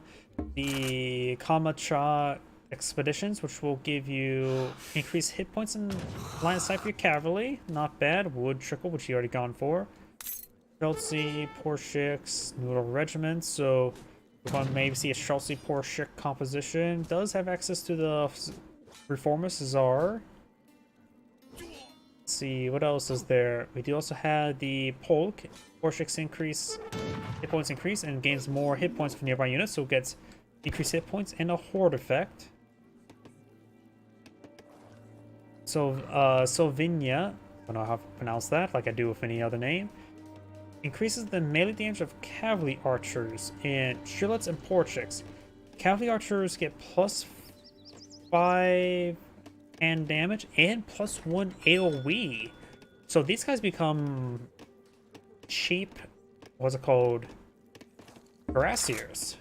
the Kamacha Expeditions, which will give you increased hit points and line of sight for your cavalry. Not bad. Wood Trickle, which you already gone for. Chelsea, Porshik, Noodle Regiment. So we're going to maybe see a Chelsea Porshik composition. Does have access to the Reformist Czar. Let's see, what else is there? We do also have the Polk. Porshik's hit points increase and gains more hit points for nearby units, so it gets increased hit points and a horde effect. So Sylvinia, I don't know how to pronounce that, like I do with any other name, increases the melee damage of cavalry archers in Shirlets and Porchiks. Cavalry archers get +5 hand damage and +1 AoE. So these guys become cheap, what's it called, Cuirassiers.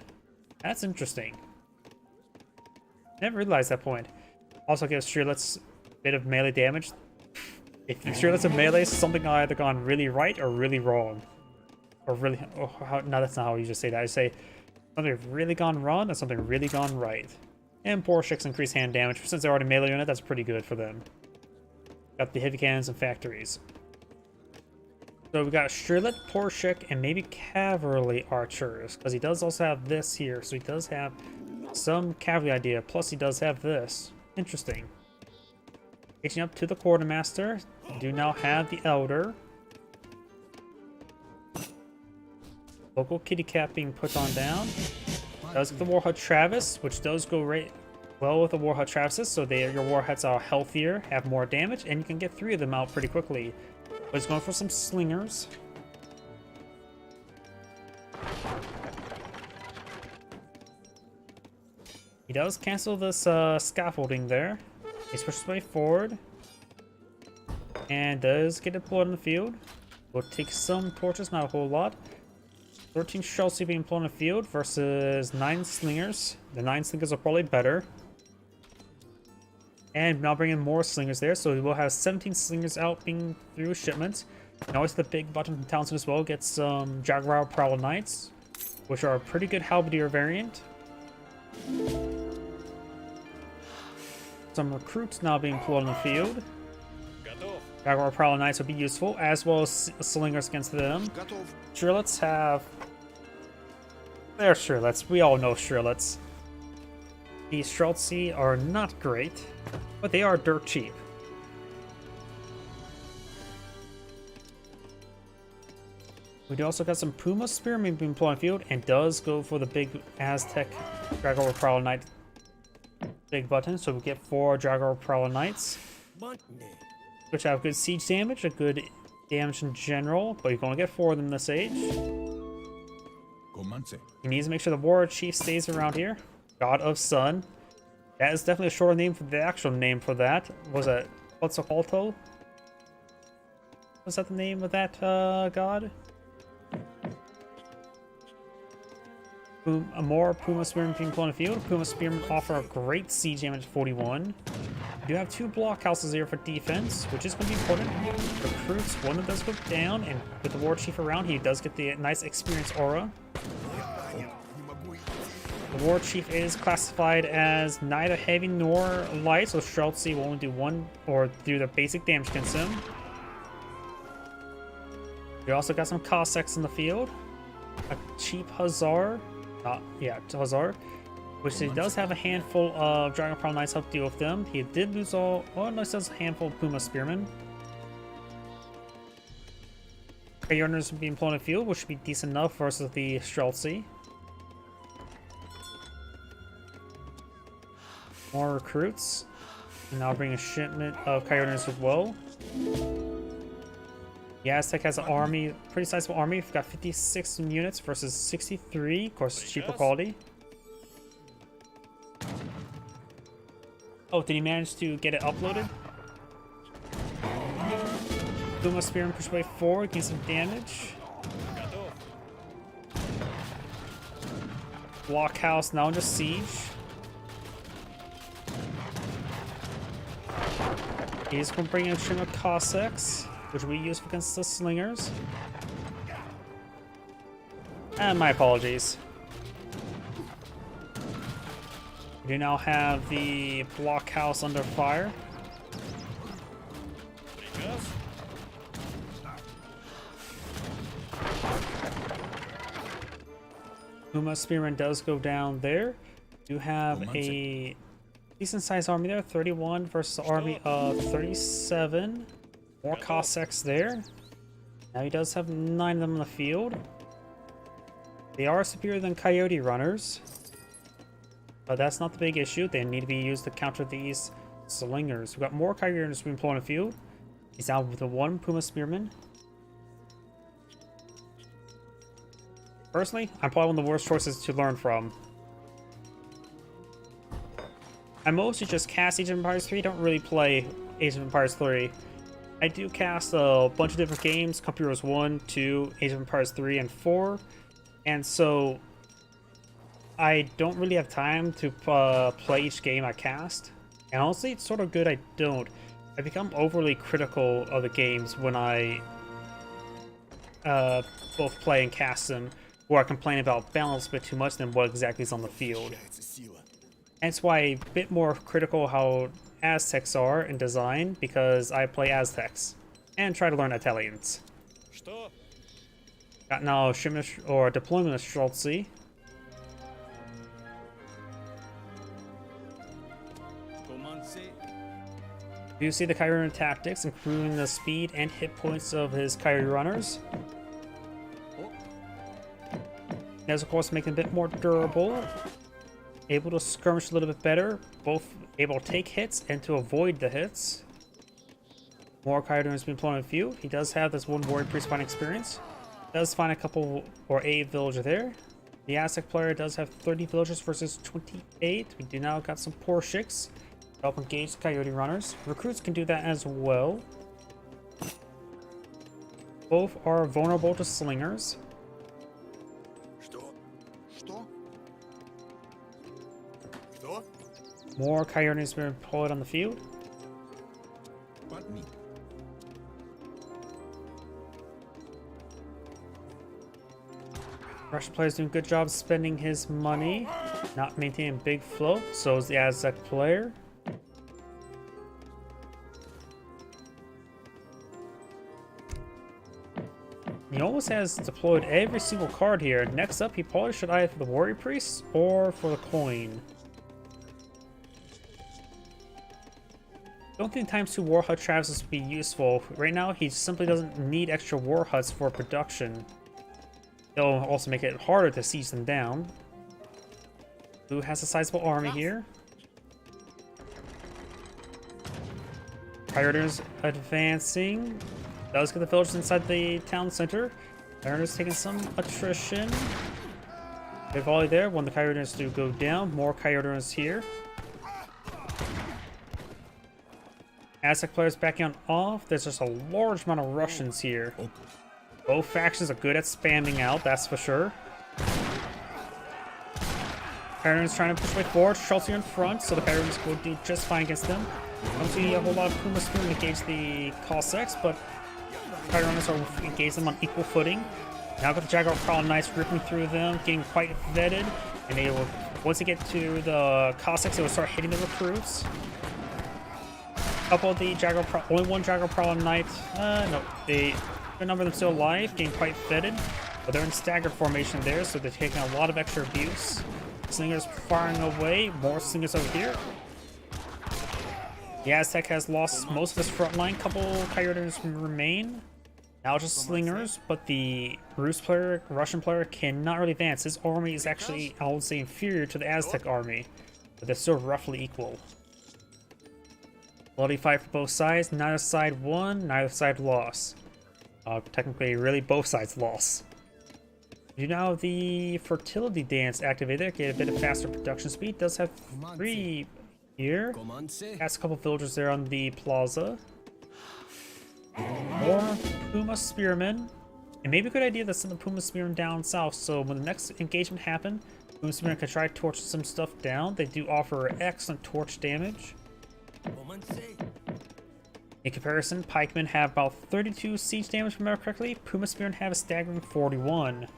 That's interesting. Never realized that point. Also gives Shirlets a bit of melee damage. If Shirlets of melee, something either gone really right or really wrong. Or really, no, that's not how you just say that. I say something really gone wrong and something really gone right. And Porshik's increased hand damage. Since they're already melee unit, that's pretty good for them. Got the heavy cannons and factories. So we got Shirlet, Porshik, and maybe cavalry archers, because he does also have this here. So he does have some cavalry idea. Plus he does have this. Interesting. Reaching up to the quartermaster. We do now have the elder. Local kitty cat being put on down. Does get the Warhut Travis, which does go right well with the Warhut Travises, so your Warhuts are healthier, have more damage, and you can get 3 of them out pretty quickly. But he's going for some slingers. He does cancel this scaffolding there. He switches way forward. And does get deployed in the field. Will take some torches, not a whole lot. 13 Chelsea being deployed in the field versus 9 slingers. The 9 slingers are probably better. And now bringing more slingers there, so we will have 17 slingers out being through shipments. And always the big button from Townsend as well gets some Jaguar Prowler Knights, which are a pretty good halberdier variant. Some recruits now being pulled in the field. Jaguar Prowler Knights will be useful, as well as slingers against them. Shirlets have... They're Shirlets. We all know Shirlets. The Streltsy are not great, but they are dirt cheap. We do also got some Puma Spearmen being deployed in the field, and does go for the big Aztec Jaguar Prowler Knight big button, so we get 4 Jaguar Prowler Knights, which have good siege damage, a good damage in general, but you're going to get 4 of them this age. He needs to make sure the War Chief stays around here. God of Sun. That is definitely a shorter name for the actual name for that. Was it Quetzalcoatl? Was that the name of that god? More Puma Spearmen being deployed in the field. Puma Spearmen offer a great siege damage 41. You do have 2 blockhouses here for defense, which is going to be important. Recruits, one that does go down, and with the War Chief around, he does get the nice experience aura. The War Chief is classified as neither heavy nor light, so Streltsy will only do 1 or do the basic damage against him. We also got some Cossacks in the field. A cheap Hussar. Hussar. Which he does have a handful of Dragon Prowler Knights help deal with them. He did lose all... Oh, no, he still has a handful of Puma Spearmen. Coyotes being deployed in the field, which should be decent enough versus the Streltsy. More recruits. And now bring a shipment of Coyotes as well. The Aztec has an army, pretty sizable army. We've got 56 units versus 63. Of course, cheaper quality. Oh, did he manage to get it uploaded? Puma Spearman push away forward, gain some damage. Blockhouse now under siege. He's going to bring in a stream of Cossacks, which we use against the Slingers. And my apologies. We do now have the blockhouse under fire. Puma Spearman does go down there. Do have a decent sized army there, 31 versus an army of 37. More Cossacks there. Now he does have 9 of them in the field. They are superior than Coyote Runners, but that's not the big issue. They need to be used to counter these Slingers. We've got more Coyote Runners being deployed in the field. He's out with the 1 Puma Spearman. Personally, I'm probably one of the worst choices to learn from. I mostly just cast Age of Empires 3, don't really play Age of Empires 3. I do cast a bunch of different games, Company Heroes 1, 2, Age of Empires 3, and 4. And so, I don't really have time to play each game I cast. And honestly, it's sort of good I don't. I become overly critical of the games when I both play and cast them, or I complain about balance a bit too much than what exactly is on the field. That's why I'm a bit more critical how Aztecs are in design, because I play Aztecs and try to learn Italians. Got now Shimish or deployment of Streltsy. You see the Coyote tactics, improving the speed and hit points of his Coyote Runners. As of course making it a bit more durable, able to skirmish a little bit better, both able to take hits and to avoid the hits. More Coyote Runners being deployed in the field. He does have this 1 Warrior Priest find experience. Does find a couple or a villager there. The Aztec player does have 30 villagers versus 28. We do now got some Porschiks to help engage Coyote Runners. Recruits can do that as well. Both are vulnerable to Slingers. More Coyotes being deployed on the field. Russian player's doing a good job spending his money, not maintaining big float. So is the Aztec player. He almost has deployed every single card here. Next up, he probably should either for the Warrior Priest or for the coin. Don't think times 2 war hut traverses would be useful. Right now, he simply doesn't need extra war huts for production. They'll also make it harder to siege them down. Who has a sizable army here? Pirates advancing. Does get the villagers inside the town center. Pirates taking some attrition. Good volley there. When the Coyotes do go down, more Coyotes here. Aztec players backing on off. There's just a large amount of Russians here. Both factions are good at spamming out, that's for sure. Coyotes trying to push way forward. Streltsy in front, so the Coyotes will do just fine against them. Don't see a whole lot of Puma Spearmen engage the Cossacks, but Coyotes are engage them on equal footing. Now got the Jaguar Prowl Knights ripping through them, getting quite vetted, and they will, once they get to the Cossacks, they will start hitting the recruits. Couple of the Jaguar Prowl, only 1 Jaguar Prowl Knight. No, a good number of them still alive, getting quite vetted, but they're in staggered formation there, so they're taking a lot of extra abuse. Slingers firing away, more Slingers over here. The Aztec has lost most of his front line. Couple Coyotes remain. Now just Slingers, but the Rus player, Russian player, cannot really advance. His army is actually, I would say, inferior to the Aztec army, but they're still roughly equal. Bloody fight for both sides. Neither side won, neither side lost. Technically, really, both sides lost. You now have the Fertility Dance activated. Get a bit of faster production speed. Does have 3 here. Has a couple villagers there on the plaza. More Puma Spearmen. It may be a good idea to send the Puma Spearmen down south, so when the next engagement happens, Puma Spearmen can try torching some stuff down. They do offer excellent torch damage. Comandante. In comparison, pikemen have about 32 siege damage, if I remember correctly. Puma Spearmen have a staggering 41.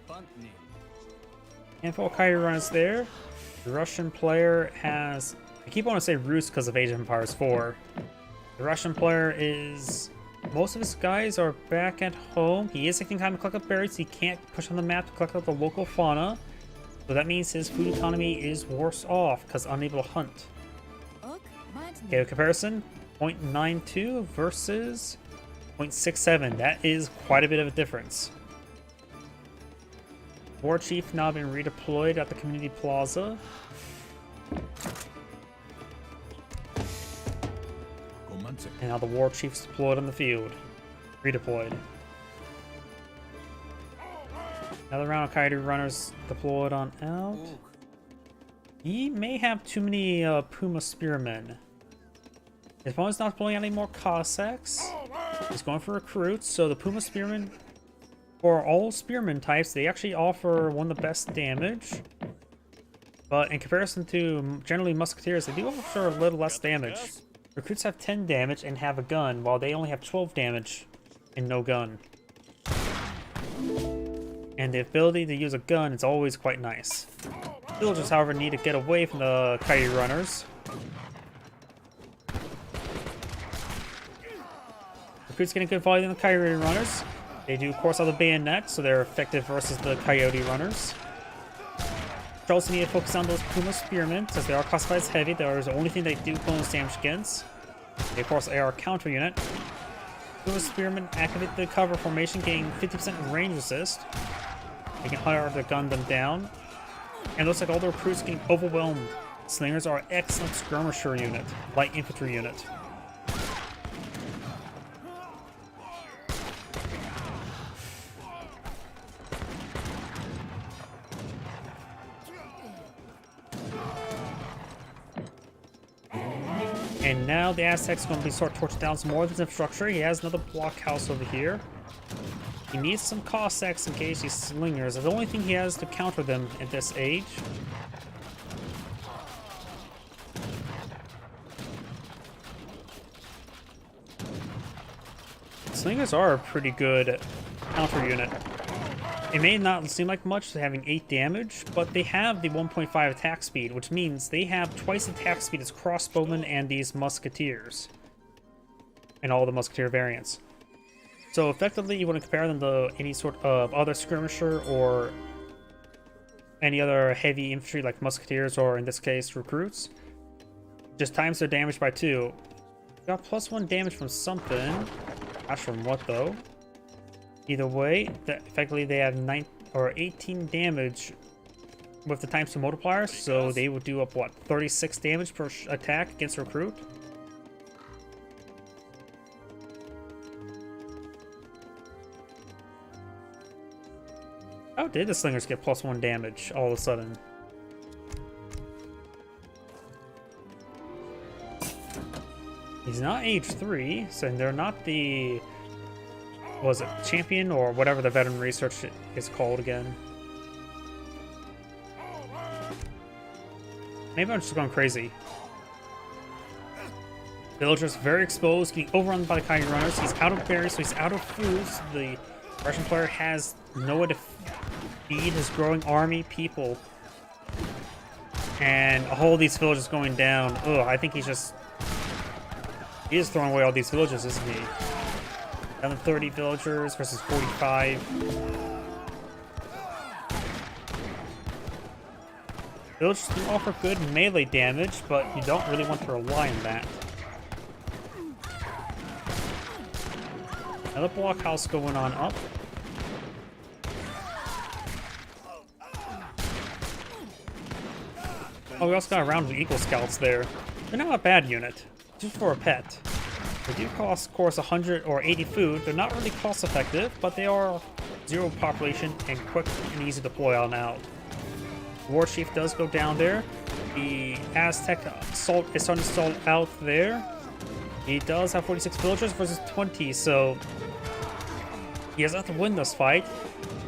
Pantni. Handful of Coyote runners there. The Russian player has... I keep wanting to say Rus because of Age of Empires 4. The Russian player is... Most of his guys are back at home. He is taking time to collect up berries. He can't push on the map to collect up the local fauna. So that means his food economy is worse off because unable to hunt. Okay, comparison, 0.92 versus 0.67. That is quite a bit of a difference. War Chief now been redeployed at the community plaza. And now the War Chief's deployed on the field. Redeployed. Another round of Coyote runners deployed on out. He may have too many Puma Spearmen. His opponent's not deploying any more Cossacks. He's going for recruits, so the Puma Spearmen, for all Spearmen types, they actually offer one of the best damage. But in comparison to generally Musketeers, they do offer a little less damage. Recruits have 10 damage and have a gun, while they only have 12 damage and no gun. And the ability to use a gun is always quite nice. Villagers, however, need to get away from the Coyote runners. Recruits getting good volume on the Coyote runners. They do, of course, have the bayonet, so they're effective versus the Coyote runners. You also need to focus on those Puma Spearmen, since they are classified as heavy. That is the only thing they do bonus damage against. They, of course, are a counter unit. Puma Spearmen activate the cover formation, gaining 50% range resist. They can hard to gun them down. And it looks like all the recruits getting overwhelmed. Slingers are an excellent skirmisher unit, light infantry unit. And now the Aztec's going to be start torching down some more of his infrastructure. He has another blockhouse over here. He needs some Cossacks in case these slingers. It's the only thing he has to counter them at this age. Slingers are a pretty good counter unit. It may not seem like much, having 8 damage, but they have the 1.5 attack speed, which means they have twice the attack speed as crossbowmen and these musketeers. And all the musketeer variants. So effectively, you want to compare them to any sort of other skirmisher or any other heavy infantry like musketeers or, in this case, recruits. Just times their damage by 2. Got +1 damage from something. Not from what, though. Either way, effectively they have 9 or 18 damage with the times 2 multiplier, so they would do up, what, 36 damage per attack against a recruit? How did the slingers get +1 damage all of a sudden? He's not age 3, so they're not the... was it champion or whatever the veteran research is called again? Maybe I'm just going crazy. Villager's very exposed, getting overrun by the Coyote runners. He's out of berries, so he's out of food. So the Russian player has nowhere to feed his growing army people. And all these villagers going down. Ugh, I think he's just... he is throwing away all these villagers, isn't he? Down to 30 villagers versus 45. Villagers do offer good melee damage, but you don't really want to rely on that. Another blockhouse going on up. Oh, we also got a round of Eagle Scouts there. They're not a bad unit, just for a pet. They do cost, of course, 100 or 80 food. They're not really cost effective, but they are 0 population and quick and easy to deploy on out. War Chief does go down there. The Aztec assault is starting to stall out there. He does have 46 villagers versus 20, so He has not to win this fight.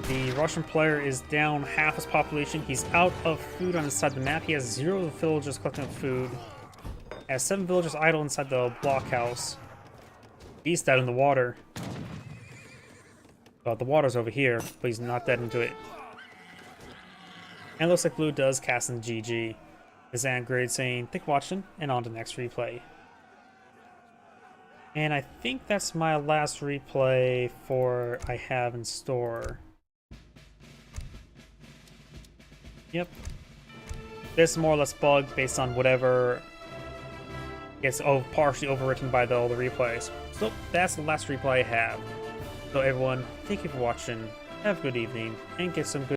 The Russian player is down half his population. He's out of food on his side of the map. He has 0 villagers collecting food. Has 7 villagers idle inside the blockhouse. Beast dead in the water. Well, the water's over here, but he's not dead into it. And it looks like Blue does cast in GG. Is Grade saying, "Thank you for watching," and on to the next replay. And I think that's my last replay for I have in store. Yep. This is more or less bugged based on whatever gets partially overwritten by all the replays. So that's the last replay I have. So everyone, thank you for watching. Have a good evening and get some good